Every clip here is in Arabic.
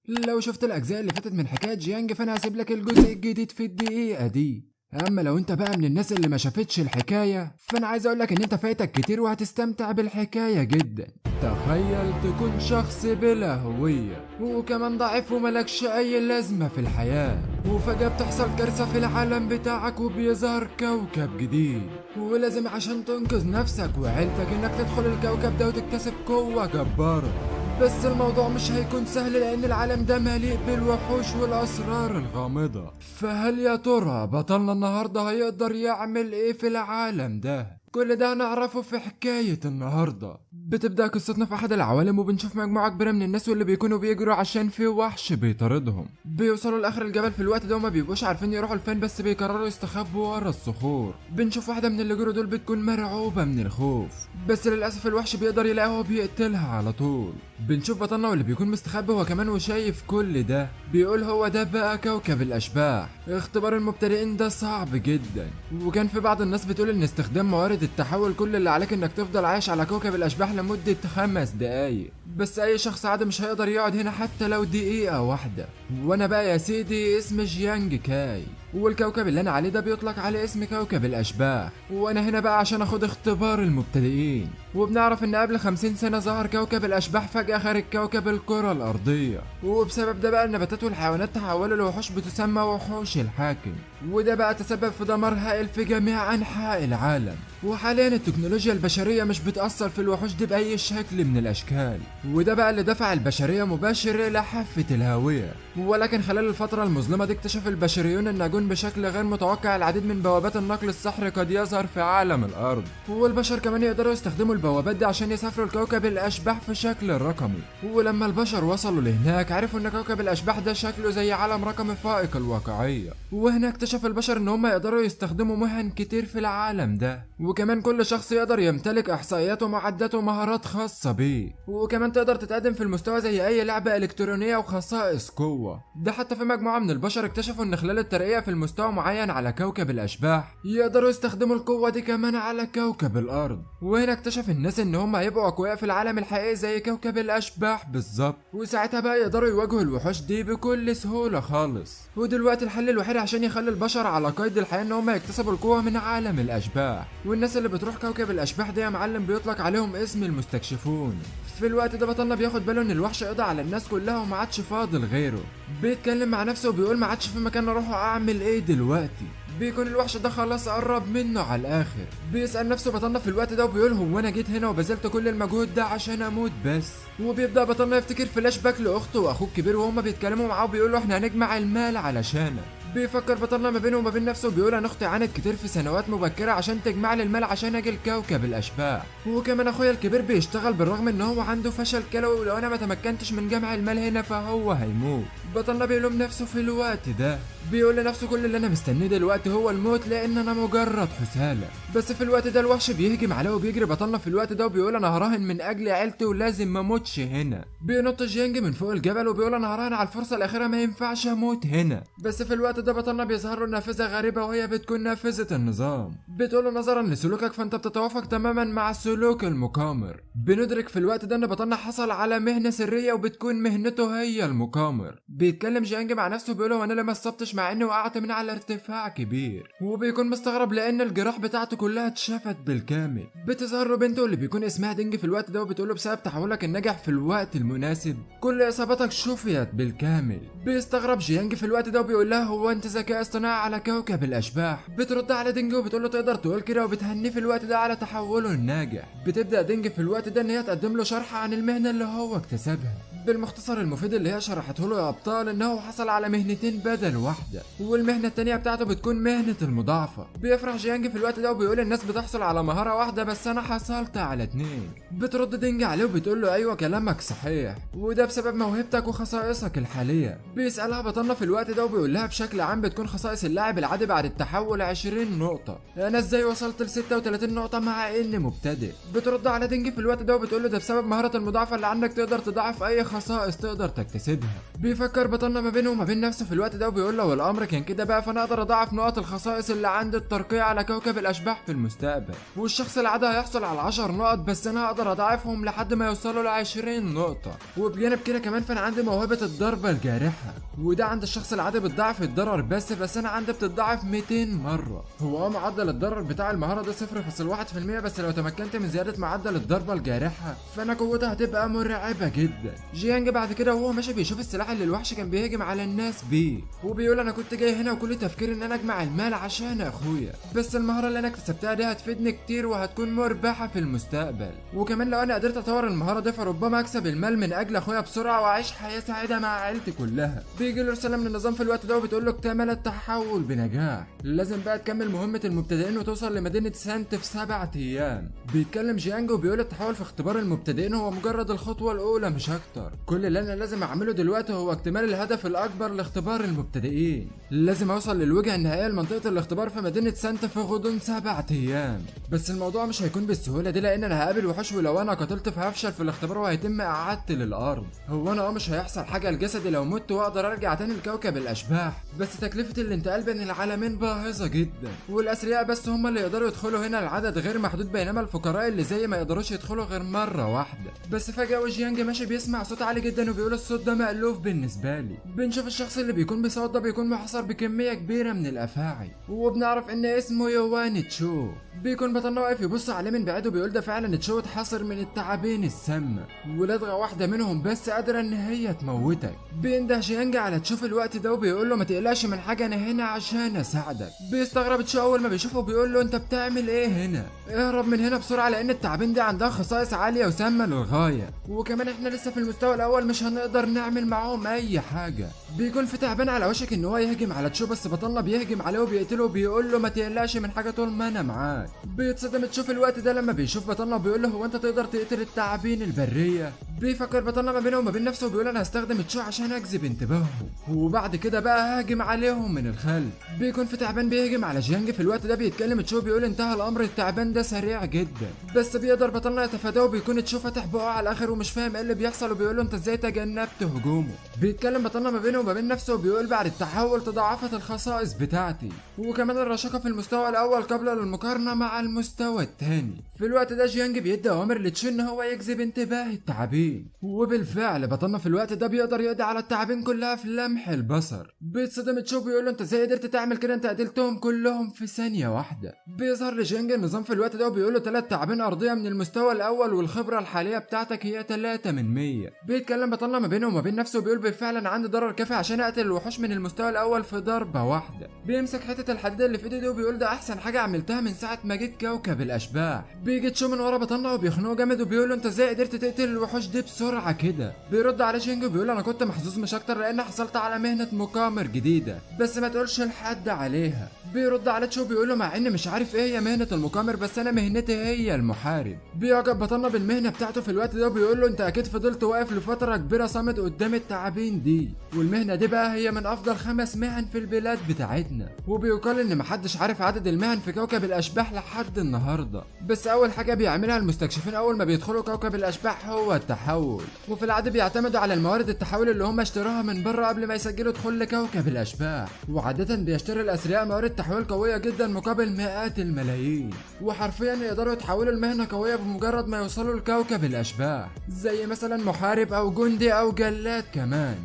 لو شفت الاجزاء اللي فاتت من حكايه جيانج فانا هسيب لك الجزء الجديد في الدقيقه دي. اما لو انت بقى من الناس اللي ما شافتش الحكايه فانا عايز اقولك ان انت فايتك كتير وهتستمتع بالحكايه جدا. تخيل تكون شخص بلا هويه وكمان ضعيف وملكش اي لازمه في الحياه، وفجاه بتحصل كارثه في العالم بتاعك وبيظهر كوكب جديد، ولازم عشان تنقذ نفسك وعيلتك انك تدخل الكوكب ده وتكتسب قوه جباره. بس الموضوع مش هيكون سهل لأن العالم ده مليء بالوحوش والأسرار الغامضة. فهل يا ترى بطلنا النهاردة هيقدر يعمل ايه في العالم ده؟ كل ده هنعرفه في حكاية النهاردة. بتبدأ قصتنا في أحد العوالم وبنشوف مجموعة كبيرة من الناس واللي بيكونوا بيجروا عشان في وحش بيطاردهم. بيوصلوا لآخر الجبل في الوقت ده وما بيبقوش عارفين يروحوا لفين، بس بيقرروا يستخبوا ورا الصخور. بنشوف واحدة من اللي جروا دول بتكون مرعوبة من الخوف، بس للأسف الوحش بيقدر يلاقيها وبيقتلها على طول. بنشوف بطلنا واللي بيكون مستخبي هو كمان وشايف كل ده بيقول هو ده بقى كوكب الأشباح. اختبار المبتدئين ده صعب جدا، وكان في بعض الناس بتقول ان استخدام موارد التحول كل اللي عليك انك تفضل عايش على كوكب الأشباح لمدة 5 دقايق، بس اي شخص عادي مش هيقدر يقعد هنا حتى لو دقيقة واحدة. وانا بقى يا سيدي اسمي جيانج كاي، والكوكب اللي انا عليه ده بيطلق عليه اسم كوكب الاشباح، وانا هنا بقى عشان اخد اختبار المبتدئين. وبنعرف ان قبل 50 سنة ظهر كوكب الاشباح فجأة خارج كوكب الكرة الارضية، وبسبب ده بقى النباتات والحيوانات تحولوا لوحوش بتسمى وحوش الحاكم، وده بقى تسبب في دمار هائل في جميع انحاء العالم. وحاليا التكنولوجيا البشرية مش بتأثر في الوحوش دي بأي شكل من الأشكال، وده بقى اللي دفع البشرية مباشر إلى حافة الهاوية. ولكن خلال الفترة المظلمة دي اكتشف البشريون الناجون بشكل غير متوقع العديد من بوابات النقل السحري قد يظهر في عالم الأرض، والبشر كمان يقدروا يستخدموا البوابات دي عشان يسافروا لكوكب الأشباح في شكل رقمي. ولما البشر وصلوا لهناك عرفوا إن كوكب الأشباح ده شكله زي عالم رقمي فائق الواقعية، وهنا اكتشف البشر إن هم يقدروا يستخدموا مهن كتير في العالم ده، وكمان كل شخص يقدر يمتلك احصائيات ومعدات ومهارات خاصة بيه، وكمان تقدر تتقدم في المستوى زي اي لعبة الكترونية وخصائص قوة. ده حتى في مجموعة من البشر اكتشفوا ان خلال الترقية في المستوى معين على كوكب الاشباح يقدروا يستخدموا القوة دي كمان على كوكب الارض. وهنا اكتشف الناس ان هم هيبقوا اقوياء في العالم الحقيقي زي كوكب الاشباح بالظبط، وساعتها بقى يقدروا يواجهوا الوحوش دي بكل سهولة خالص. ودلوقتي الحل الوحيد عشان يخلي البشر على قيد الحياة ان هم يكتسبوا القوة من عالم الاشباح، والناس اللي بتروح كوكب الاشباح دي يا معلم بيطلق عليهم اسم المستكشفون. في الوقت ده بطلنا بياخد باله ان الوحش قضى على الناس كلها وما عادش فاضل غيره، بيتكلم مع نفسه وبيقول ما عادش في مكان اروح اعمل ايه دلوقتي. بيكون الوحش ده خلاص قرب منه على الاخر. بيسأل نفسه بطلنا في الوقت ده وبيقول هو انا جيت هنا وبذلت كل المجهود ده عشان اموت بس؟ وبيبدأ بطلنا يفتكر فلاش باك لاخته واخوه الكبير وهما بيتكلموا معاه وبيقولوا احنا هنجمع المال علشانك. بيفكر بطلنا ما بينه وما بين نفسه وبيقول انا اختي عانت كتير في سنوات مبكره عشان تجمع لي المال عشان اجي لكوكب الاشباح، وكمان اخويا الكبير بيشتغل بالرغم ان هو عنده فشل كلوي ولو انا ما تمكنتش من جمع المال هنا فهو هيموت. بطلنا بيلوم نفسه في الوقت ده، بيقول لنفسه كل اللي انا مستنيه دلوقتي هو الموت لان انا مجرد حساله. بس في الوقت ده الوحش بيهجم عليه وبيجري بطلنا في الوقت ده وبيقول انا هراهن من اجل عيلتي ولازم ما اموتش هنا. بينط جيانج من فوق الجبل وبيقول انا هراهن على الفرصه الاخيره ما ينفعش اموت هنا. بس في الوقت ده بطلنا بيظهر له نافذه غريبه وهي بتكون نافذه النظام، بتقول له نظرا لسلوكك فانت بتتوافق تماما مع سلوك المقامر. بندرك في الوقت ده ان بطلنا حصل على مهنه سريه وبتكون مهنته هي المقامر. بيتكلم جيانج مع نفسه بيقول له انا لما اتصبتش مع اني وقعت من على ارتفاع كبير، وبيكون مستغرب لان الجراح بتاعته كلها اتشفت بالكامل. بتظهر له بنته اللي بيكون اسمها دينج في الوقت ده وبتقول له بسبب تحولك الناجح في الوقت المناسب كل اصاباتك شفيت بالكامل. بيستغرب جيانج في الوقت ده وبيقول لها هو انت ذكاء اصطناعي على كوكب الاشباح؟ بترد على دينج وبتقول له تقدر تقول كده وبتهنيه في الوقت ده على تحوله الناجح. بتبدا دينج في الوقت ده ان هي تقدم له شرح عن المهنه اللي هو اكتسبها بالمختصر المفيد اللي هي شرحته له يا ابطال ان هو حصل على مهنتين بدل واحده، والمهنه التانيه بتاعته بتكون مهنه المضاعفه. بيفرح جيانج في الوقت ده وبيقول الناس بتحصل على مهاره واحده بس انا حصلت على 2. بترد دينج عليه وبتقول له ايوه كلامك صحيح وده بسبب موهبتك وخصائصك الحاليه. بيسالها بطلنا في الوقت ده وبيقول لها بشكل عام بتكون خصائص اللاعب العادي بعد التحول 20 نقطه، انا ازاي وصلت ل 36 نقطه مع اني مبتدئ؟ بترد على دينج في الوقت ده وبتقول له ده بسبب مهاره المضاعفه اللي عندك تقدر تضاعف اي خصائص تقدر تكتسبها. بيفكر بطلنا ما بينه وما بين نفسه في الوقت ده وبيقول لو الامر كان كده بقى فانا اقدر اضاعف نقط الخصائص اللي عند الترقية على كوكب الاشباح في المستقبل، والشخص العادي هيحصل على 10 نقط بس انا هقدر اضاعفهم لحد ما يوصلوا ل 20 نقطة. وبجانب كده كمان فانا عندي موهبة الضربة الجارحة، وده عند الشخص العادي بتضاعف الضرر بس انا عندي بتضاعف 200 مرة. هو معدل الضرر بتاع المهارة ده 0.1%، بس لو تمكنت من زيادة معدل الضربة الجارحة فانا قوتها هتبقى مرعبة جدا. جيانج بعد كده وهو ماشي بيشوف السلاح اللي الوحش كان بيهجم على الناس بيه، وبيقول انا كنت جاي هنا وكل تفكيري ان انا اجمع المال عشان اخويا، بس المهارة اللي انا اكتسبتها دي هتفيدني كتير وهتكون مربحة في المستقبل، وكمان لو انا قدرت اطور المهارة دي فربما اكسب المال من اجل اخويا بسرعة واعيش حياة سعيدة مع عيلتي كلها. بيجي له رسالة من النظام في الوقت ده وبتقول له اكتمل التحول بنجاح، لازم بقى تكمل مهمة المبتدئين وتوصل لمدينة سانت في 7 ايام. بيتكلم جيانج وبيقول التحول في اختبار المبتدئين هو مجرد الخطوة الاولى مش اكتر، كل اللي انا لازم اعمله دلوقتي هو اكتمال الهدف الاكبر لاختبار المبتدئين، لازم اوصل للوجهة النهائية لمنطقة الاختبار في مدينة سانت في غضون 7 ايام. بس الموضوع مش هيكون بالسهولة دي لان انا هقابل وحوش، ولو انا قتلت فهفشل في الاختبار وهيتم اعادتي للارض. هو انا مش هيحصل حاجة لجسدي لو مت واقدر ارجع تاني لكوكب الاشباح، بس تكلفة الانتقال بين العالمين باهظة جدا، والاثرياء بس هم اللي يقدروا يدخلوا هنا، العدد غير محدود، بينما الفقراء اللي زي ما يقدروش يدخلوا غير مرة واحدة. بس فجأة وجيانج ماشي بيسمع صوت عالي جدا وبيقول الصوت ده مألوف بالنسبة لي. بنشوف الشخص اللي بيكون بيصوت ده بيكون محاصر بكمية كبيرة من الافاعي، وبنعرف ان اسمه يوان تشو. بيكون بطلنا واقف يبص عليه من بعيد وبيقول ده فعلا تشو اتحاصر من التعابين السامة، ولدغة واحدة منهم بس قادرة ان هي تموتك. بينده جيانج على تشو في الوقت ده وبيقول له ما تقلقش من حاجة، انا هنا عشان اساعدك. بيستغرب تشو اول ما بيشوفه وبيقول له انت بتعمل ايه هنا؟ اهرب من هنا بسرعة لان التعابين دي عندها خصائص عالية وسامة للغاية، وكمان احنا لسه في المستوى الاول مش هنقدر نعمل معاهم اي حاجة. بيكون في تعبان على وشك ان هو يهجم على تشو بس بطلنا بيهجم عليه وبيقتله وبيقول له ما تقلقش من حاجة طول ما انا معاك. بيتصدم تشو في الوقت ده لما بيشوف بطلنا وبيقول له هو انت تقدر تقتل التعابين البرية؟ بيفكر بطلنا ما بينه وما بين نفسه وبيقول انا هستخدم تشو عشان اجذب انتباههم، وبعد كده بقى هاجم عليهم من الخلف. بيكون في تعبان بيهجم على جيانج في الوقت ده بيتكلم تشو بيقول انتهى الامر، التعبان ده سريع جدا، بس بيقدر بطلنا يتفاداه وبيكون تشو فاتح بقه على الاخر ومش فاهم ايه اللي بيحصل وبيقول له انت ازاي تجنبت هجومه. بيتكلم بطلنا ما بينه وما بين نفسه وبيقول بعد التحول تضاعفت الخصائص بتاعتي، وكمان الرشاقة في المستوى الاول قبل المقارنة مع المستوى الثاني. في الوقت ده جيانج بيدي اوامر لتشو ان هو يجذب انتباه التعابين، وبالفعل بطلنا في الوقت ده بيقدر يقضي على التعابين كلها في لمح البصر. بيتصدم تشو بيقول له انت ازاي قدرت تعمل كده، انت قتلتهم كلهم في ثانية واحدة. بيظهر لجيانج النظام في الوقت ده وبيقول له 3 تعابين ارضية من المستوى الاول والخبرة الحالية بتاعتك هي 3 من 100. بيتكلم بطلنا ما بينه وما بين نفسه وبيقول بالفعل انا عندي ضرر كافي عشان اقتل الوحوش من المستوى الاول في ضربة واحدة. بيمسك حتة الحديد اللي في ايده دي وبيقول ده احسن حاجة عملتها من ساعة ما جيت كوكب الاشباح. بيجي تشو من ورا بطلنا وبيخنقه جامد وبيقول له انت ازاي قدرت تقتل الوحوش دي بسرعة كده؟ بيرد عليه جينج وبيقول انا كنت محظوظ مش اكتر لان حصلت على مهنة مقامر جديدة، بس ما تقولش لحد عليها. بيرد على تشو بيقول له مع اني مش عارف ايه هي مهنة المقامر بس انا مهنتي هي المحارب. بيعجب بطلنا بالمهنة بتاعته في الوقت ده وبيقول له انت اكيد فضلت واقف لفترة كبيرة صامد قدام التعابين دي، والمهنة دي بقى هي من افضل 5 مهن في البلاد بتاعتنا، وبيقال ان محدش عارف عدد المهن في كوكب الاشباح لحد النهاردة. بس اول حاجة بيعملها المستكشفين اول ما بيدخلوا كوكب الاشباح هو التحول، وفي العادة بيعتمدوا على الموارد التحول اللي هم اشتروها من بره قبل ما يسجلوا دخول لكوكب الاشباح، وعادة بيشتري الاثرياء موارد تحويل قوية جدا مقابل مئات الملايين، وحرفيا يقدروا يتحولوا لمهنة قوية بمجرد ما يوصلوا لكوكب الاشباح، زي مثلا محارب او جندي او جلاد كمان.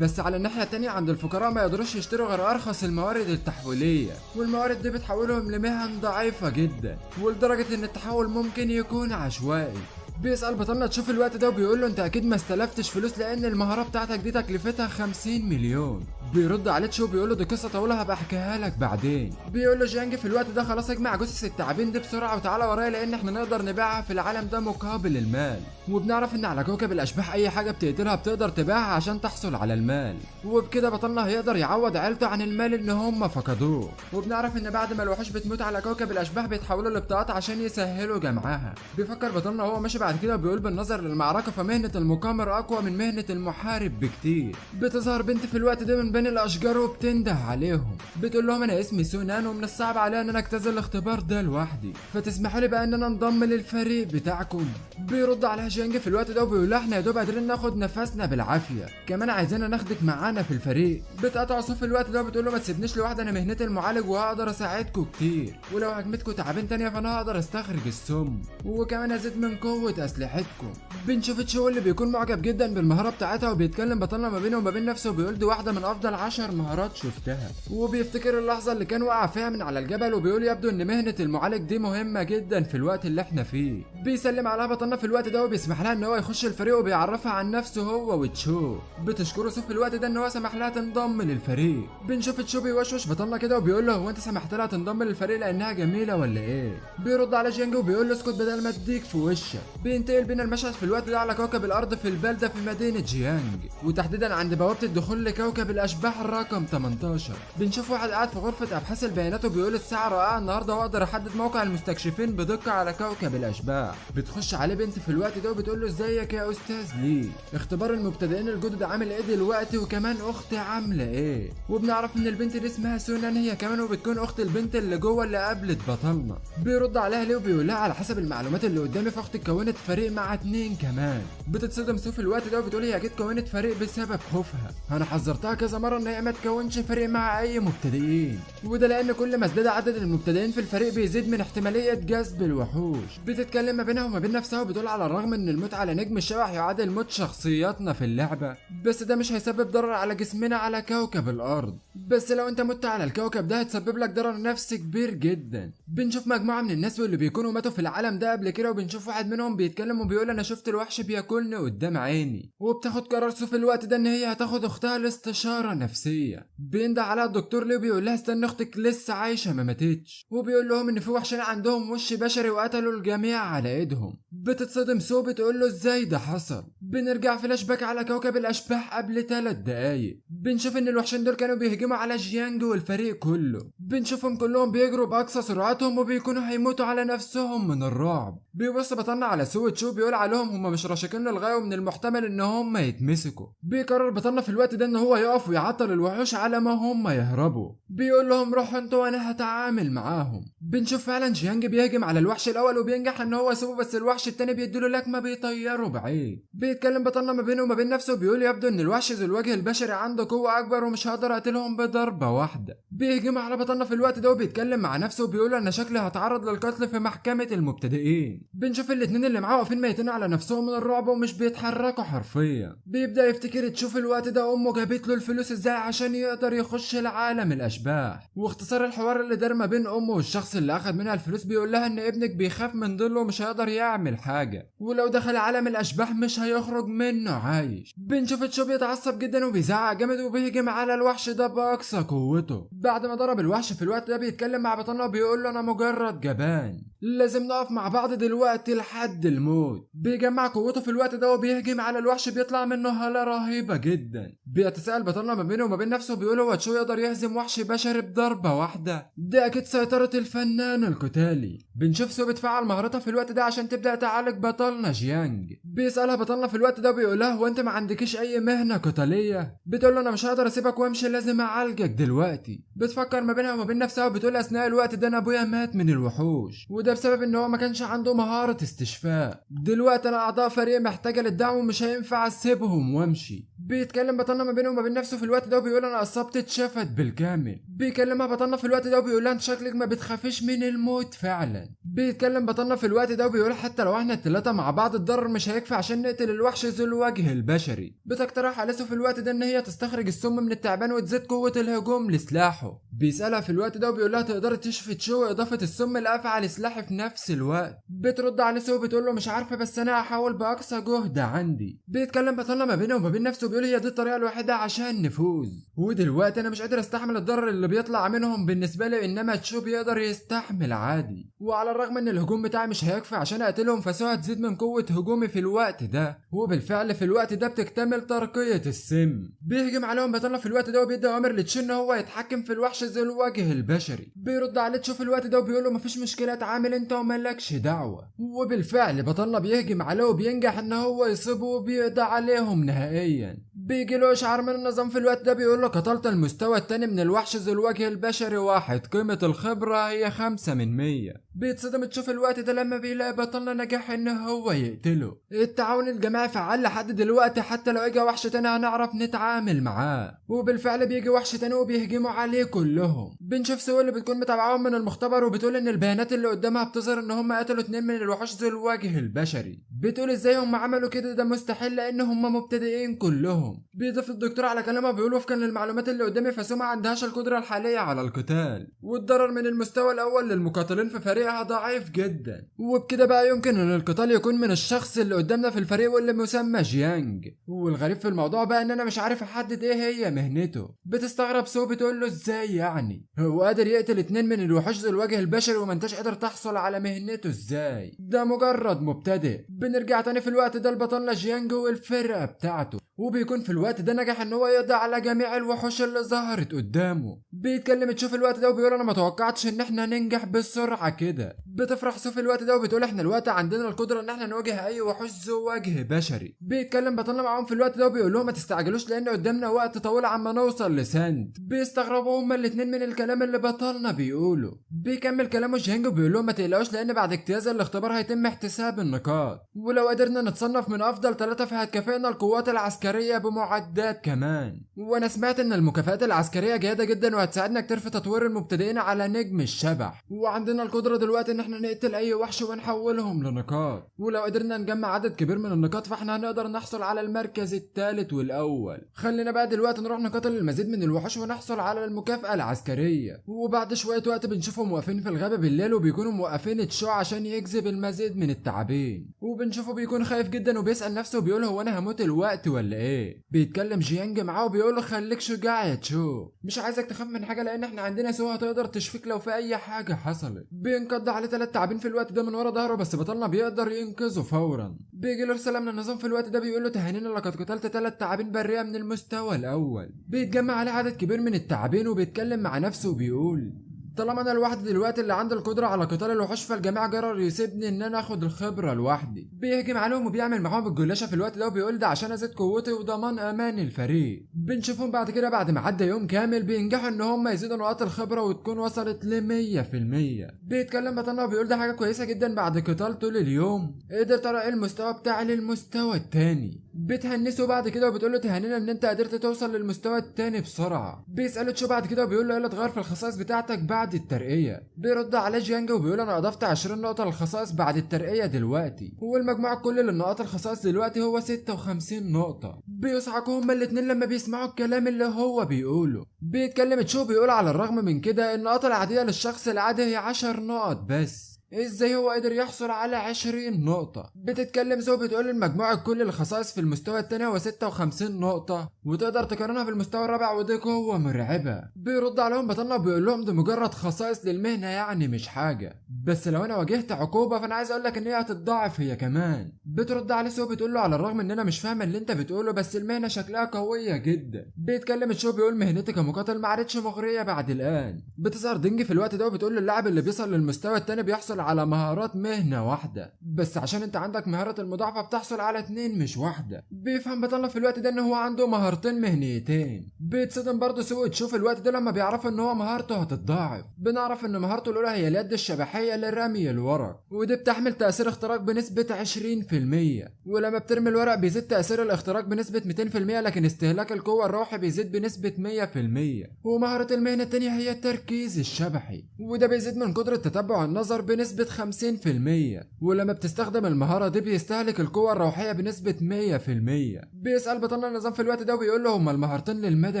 بس على الناحية التانية عند الفقراء ما يقدروش يشتروا غير أرخص الموارد التحويلية، والموارد دي بتحولهم لمهن ضعيفة جدا، ولدرجة إن التحول ممكن يكون عشوائي. بيسأل بطلنا تشوف الوقت ده وبيقول له انت اكيد ما استلفتش فلوس لان المهارة بتاعتك دي تكلفتها 50 مليون. بيرد عليه تشو بيقول له دي قصة طويلة هبقى احكيها لك بعدين. بيقول له جيانج في الوقت ده خلاص اجمع جثث التعابين دي بسرعة وتعالى ورايا لان احنا نقدر نبيعها في العالم ده مقابل المال، وبنعرف ان على كوكب الاشباح اي حاجة بتقتلها بتقدر تبيعها عشان تحصل على المال، وبكده بطلنا هيقدر يعوض عيلته عن المال اللي هم فقدوه. وبنعرف ان بعد ما الوحوش بتموت على كوكب الاشباح بيتحولوا لبطاقات عشان يسهلوا جمعها. بيفكر بطلنا وهو ماشي بعد كده وبيقول بالنظر للمعركة فمهنة المقامر اقوى من مهنة المحارب بكتير. بتظهر بنت في الوقت ده من بين بين الاشجار وبتنده عليهم، بتقول لهم انا اسمي سونان ومن الصعب عليا ان انا اجتاز الاختبار ده لوحدي، فتسمحوا لي بقى ان انا انضم للفريق بتاعكم. بيرد عليها جيانج في الوقت ده وبيقول لها احنا يا دوب قادرين ناخد نفسنا بالعافيه، كمان عايزانا ناخدك معانا في الفريق. بتقطع صوف في الوقت ده وبتقول له ما تسيبنيش لوحدي، انا مهنتي المعالج وهقدر اساعدكم كتير، ولو هجمتكم تعبين تانية فانا هقدر استخرج السم وكمان ازيد من قوه اسلحتكم. بنشوف تشو اللي بيكون معجب جدا بالمهاره بتاعتها وبيتكلم بطلنا ما بينه وما بين نفسه وبيقول دي واحده من افضل 10 مهارات شفتها، وبيفتكر اللحظه اللي كان وقع فيها من على الجبل وبيقول يبدو ان مهنه المعالج دي مهمه جدا في الوقت اللي احنا فيه. بيسلم عليها بطلنا في الوقت ده وبيسمح لها ان هو يخش الفريق وبيعرفها عن نفسه هو وتشو. بتشكره سوف في الوقت ده ان هو سمح لها تنضم للفريق. بنشوف تشو بيوشوش بطلنا كده وبيقول له هو انت سمحت لها تنضم للفريق لانها جميله ولا ايه؟ بيرد على جيانج وبيقول له اسكت بدل ما اديك في وشك. بينتقل بينا المشهد في الوقت ده على كوكب الارض في البلده في مدينه جيانج، وتحديدا عند بوابه الدخول لكوكب الاشباح الرقم 18. بنشوف واحد قاعد في غرفه ابحاث البيانات وبيقول الساعه رائعه النهارده واقدر احدد موقع المستكشفين بدقه على كوكب الاشباح. بتخش عليه بنت في الوقت ده وبتقول له ازيك يا استاذ لي، اختبار المبتدئين الجدد عامل ايه دلوقتي، وكمان اختي عامله ايه. وبنعرف ان البنت دي اسمها سونان هي كمان، وبتكون اخت البنت اللي جوه اللي قابلت بطلنا. بيرد عليها ليه وبيقول لها على حسب المعلومات اللي قدامي فاختي كونت فريق مع 2 كمان. بتتصدم سو في الوقت ده وبتقول هي اكيد كونت فريق بسبب خوفها، انا حذرتها كذا مره ان هي ما تكونش فريق مع اي مبتدئين، وده لان كل ما ازداد عدد المبتدئين في الفريق بيزيد من احتماليه جذب الوحوش. بتتكلم ما بينها وما بين نفسها وبتقول على الرغم ان الموت على نجم الشبح يعادل موت شخصياتنا في اللعبه، بس ده مش هيسبب ضرر على جسمنا على كوكب الارض، بس لو انت مت على الكوكب ده هتسبب لك ضرر نفسي كبير جدا. بنشوف مجموعه من الناس واللي بيكونوا ماتوا في العالم ده قبل كده، وبنشوف واحد منهم بيتكلم وبيقول انا شفت الوحش بياكلني قدام عيني. وبتاخد قرار سو في الوقت ده ان هي هتاخد اختها لاستشاره نفسيه. بينده عليها الدكتور ليه وبيقول لها استنى اختك لسه عايشه ما ماتتش، وبيقول لهم ان في وحشين عندهم وش بشري وقتلوا الجميع على ايدهم. بتتصدم سو بتقول له ازاي ده حصل. بنرجع فلاش باك على كوكب الاشباح قبل 3 دقايق، بنشوف ان الوحشين دول كانوا بيهجموا على جيانج والفريق كله. بنشوفهم كلهم بيجروا باقصى سرعتهم وبيكونوا هيموتوا على نفسهم من الرعب. بيبص بطلنا على سو وتشو بيقول عليهم هم مش راشقين للغايه ومن المحتمل ان هم يتمسكوا. بيقرر بطلنا في الوقت ده ان هو يقف ويعطل الوحوش على ما هم يهربوا. بيقول لهم روحوا انتوا وانا هتعامل معاهم. بنشوف فعلا جيانج بيهجم على الوحش الاول وبينجح ان هو يسيبه، بس الوحش التاني بيديله لكمه بيطيره بعيد. بيتكلم بطلنا ما بينه وما بين نفسه وبيقول يبدو ان الوحش ذو الوجه البشري عنده قوه اكبر ومش هقدر اقتلهم بضربه واحده. بيهجم على بطلنا في الوقت ده وبيتكلم مع نفسه وبيقول انا شكلي هتعرض للقتل في محكمه المبتدئين. بنشوف الاتنين اللي معاه واقفين ميتين على نفسهم من الرعب ومش بيتحركوا حرفيا. بيبدا يفتكر تشوف الوقت ده امه جابت له الفلوس ازاي عشان يقدر يخش العالم الاشباح، واختصار الحوار اللي دار ما بين امه والشخص اللي اخد منها الفلوس بيقول لها ان ابنك بيخاف من ظله ومش هيقدر يعمل حاجه، ولو دخل عالم الاشباح مش هيخرج منه عايش. بنشوف تشو بيتعصب جدا وبيزعق جامد وبيهجم على الوحش ده باقصى قوته. بعد ما ضرب الوحش في الوقت ده بيتكلم مع بطلنا وبيقول له انا مجرد جبان، لازم نقف مع بعض دلوقتي لحد الموت. بيجمع قوته في الوقت ده وبيهجم على الوحش بيطلع منه هالة رهيبة جدا. بيتساءل بطلنا ما بينه وما بين نفسه بيقول هو تشو يقدر يهزم وحش بشري بضربة واحدة؟ ده اكيد سيطرة الفنان القتالي. بنشوف سو بتفعل مهارتها في الوقت ده عشان تبدأ تعالج بطلنا جيانج. بيسألها بطلنا في الوقت ده وبيقول لها هو انت ما عندكيش اي مهنة قتالية؟ بتقول له انا مش هقدر اسيبك وامشي لازم اعالجك دلوقتي. بتفكر ما بينها وما بين نفسها وبتقول اثناء الوقت ده انا ابويا مات من الوحوش، وده بسبب ان هو ما كانش عنده مهارة استشفاء. دلوقتي انا اعضاء فريق محتاجة للدعم ومش هينفع اسيبهم وامشي. بيتكلم بطلنا ما بينه وما بين نفسه في الوقت ده وبيقول انا اصابتي اتشفت بالكامل. بيكلمها بطلنا في الوقت ده وبيقول لها انت شكلك ما بتخافيش من الموت فعلا. بيتكلم بطلنا في الوقت ده وبيقول حتى لو احنا الثلاثه مع بعض الضرر مش هيكفي عشان نقتل الوحش ذو الوجه البشري. بتقترح على سو في الوقت ده ان هي تستخرج السم من التعبان وتزيد قوه الهجوم لسلاحه. بيسالها في الوقت ده وبيقول لها تقدري تشفي تشو اضافه السم لافعل سلاحي في نفس الوقت. بترد على سو وبتقول له مش عارفه بس انا هحاول باقصى جهد عندي. بيتكلم بطلنا ما بينه وما بين نفسه وبيقول هي دي الطريقه الوحيده عشان نفوز، ودلوقتي انا مش قادر استحمل الضرر اللي بيطلع منهم بالنسبه لي، انما تشو بيقدر يستحمل عادي. وعلى الرغم ان الهجوم بتاعي مش هيكفي عشان اقتلهم فسو هتزيد من قوه هجومي في الوقت ده. وبالفعل في الوقت ده بتكتمل ترقيه السم. بيهجم عليهم بطلنا في الوقت ده وبيدي اوامر لتشو ان هو يتحكم في الوحش ذو الوجه البشري. بيرد عليه تشو في الوقت ده وبيقول له مفيش مشكله اتعامل انت ومالكش دعوه. وبالفعل بطلنا بيهجم عليه وبينجح ان هو يصيبه وبيقضي عليهم نهائيا. بيجي له اشعار من النظام في الوقت ده بيقول له قتلت المستوى التاني من الوحش ذو الوجه البشري واحد، قيمة الخبرة هي 5 من 100. بيتصدم تشوف الوقت ده لما بيلاقي بطلنا نجح ان هو يقتله. التعاون الجماعي فعال لحد دلوقتي، حتى لو اجى وحش تاني هنعرف نتعامل معاه. وبالفعل بيجي وحش تاني وبيهجموا عليه كلهم. بنشوف سو اللي بتكون متابعاهم من المختبر وبتقول ان البيانات اللي قدامها بتظهر ان هم قتلوا 2 من الوحوش ذو الوجه البشري. بتقول ازاي هم عملوا كده، ده مستحيل لان هم مبتدئين كلهم. بيضيف الدكتور على كلامه بيقول وفقا للمعلومات اللي قدامي فسو ما عندهاش القدرة الحالية على القتال، والضرر من المستوى الاول للمقاتلين في فريقها ضعيف جدا. وبكده بقى يمكن ان القتال يكون من الشخص اللي قدامنا في الفريق واللي مسمى جيانج. والغريب في الموضوع بقى ان انا مش عارف احدد ايه هي مهنته. بتستغرب سو بتقول له ازاي يعني هو قادر يقتل 2 من الوحوش ذو الوجه البشري وما انتش قادر تحصل على مهنته ازاي؟ ده مجرد مبتدئ. بنرجع تاني في الوقت ده لبطلنا جيانج والفرقة بتاعته، وبيكون في الوقت ده نجح ان هو يقضي على جميع الوحوش اللي ظهرت قدامه. بيتكلم تشوف الوقت ده وبيقول انا ما توقعتش ان احنا ننجح بسرعة كده. بتفرح سو في الوقت ده وبتقول احنا الوقت عندنا القدرة ان احنا نواجه اي وحوش ذو وجه بشري. بيتكلم بطلنا معاهم في الوقت ده وبيقول لهم ما تستعجلوش لان قدامنا وقت طويل عما نوصل لساند. بيستغربوا هما الاتنين من الكلام اللي بطلنا بيقوله. بيكمل كلامه جينج وبيقول لهم ما تقلقوش لان بعد اجتياز الاختبار هيتم احتساب النقاط، ولو قدرنا نتصنف من افضل 3 فهتكافئنا القوات العسكرية بمعدات كمان. وانا سمعت ان المكافآت العسكرية جيدة جدا وهتساعدنا كتير في تطوير المبتدئين على نجم الشبح، وعندنا القدرة دلوقتي ان احنا نقتل اي وحش ونحولهم لنقاط، ولو قدرنا نجمع عدد كبير من النقاط فاحنا هنقدر نحصل على المركز الثالث والاول. خلينا بقى دلوقتي نروح نقاتل المزيد من الوحوش ونحصل على المكافأة العسكرية. وبعد شوية وقت بنشوفهم واقفين في الغابة بالليل وبيكونوا موقفين تشو عشان يجذب المزيد من التعابين، وبنشوفه بيكون خايف جدا وبيسأل نفسه وبيقول هو انا هموت الوقت ولا ايه؟ بيتكلم جيانج معاه وبيقول له خليك شجاع يا تشو، مش عايزك تخاف من حاجة لان احنا عندنا سو هتقدر تشفيك لو في اي حاجة حصلت. بينقض عليه 3 تعابين في الوقت ده من ورا ظهره بس بطلنا بيقدر ينقذه فورا. بيجي له رسالة من النظام في الوقت ده بيقول له تهانينا لقد قتلت 3 تعابين برية من المستوى الاول. بيتجمع عليه عدد كبير من التعابين وبيتكلم مع نفسه وبيقول طالما انا لوحدي دلوقتي اللي عندي القدره على قتال الوحوش فالجميع قرر يسيبني ان انا اخد الخبره لوحدي. بيهجم عليهم وبيعمل معاهم الجلاشه في الوقت ده وبيقول ده عشان ازيد قوتي وضمان امان الفريق. بنشوفهم بعد كده بعد ما عدى يوم كامل بينجحوا ان هم يزيدوا نقاط الخبره وتكون وصلت ل 100%. بيتكلم بطلنا وبيقول ده حاجه كويسه جدا بعد قتال طول اليوم قدرت ارقي المستوى بتاعي للمستوى التاني. بتهنسه بعد كده وبتقول له تهانينا ان انت قدرت توصل للمستوى التاني بسرعه. بيساله تشو بعد كده وبيقول له ايه اللي اتغير في الخصائص بتاعتك بعد الترقيه؟ بيرد عليه جيانج وبيقول انا اضفت 20 نقطه للخصائص بعد الترقيه دلوقتي، هو المجموع الكلي للنقاط الخصائص دلوقتي هو 56 نقطه. بيصعقوا هما الاتنين لما بيسمعوا الكلام اللي هو بيقوله. بيتكلم تشو بيقول على الرغم من كده النقاط العاديه للشخص العادي هي 10 نقط بس، ازاي هو قدر يحصل على 20 نقطة؟ بتتكلم سو بتقول المجموع الكلي للخصائص في المستوى التاني هو 56 نقطة وتقدر تقارنها بالمستوى الرابع ودي قوة مرعبة. بيرد عليهم بطلنا وبيقول لهم دي مجرد خصائص للمهنة يعني مش حاجة، بس لو انا واجهت عقوبة فانا عايز اقولك ان هي هتتضاعف هي كمان. بترد عليه سو بتقول له على الرغم ان انا مش فاهمة اللي انت بتقوله بس المهنة شكلها قوية جدا. بيتكلم شو بيقول مهنتي كمقاتل ما عادتش مغرية بعد الان. بتظهر دينج في الوقت ده وبتقول له اللاعب اللي بيصل للمستوى التاني بيحصل على مهارات مهنة واحدة، بس عشان انت عندك مهارة المضاعفة بتحصل على 2 مش واحدة. بيفهم بطلنا في الوقت ده ان هو عنده مهارتين مهنيتين. بيتصدم برضه سوء تشوف الوقت ده لما بيعرف ان هو مهارته هتتضاعف. بنعرف ان مهارته الاولى هي اليد الشبحية لرمي الورق، ودي بتحمل تأثير اختراق بنسبة 20%، ولما بترمي الورق بيزيد تأثير الاختراق بنسبة 200% لكن استهلاك القوة الروحي بيزيد بنسبة 100%. ومهارة المهنة التانية هي التركيز الشبحي، وده بيزيد من قدرة تتبع النظر بنسبة 50%، ولما بتستخدم المهارة دي بيستهلك القوة الروحية بنسبة 100%. بيسأل بطلنا النظام في الوقت ده وبيقول له هما المهارتين للمدى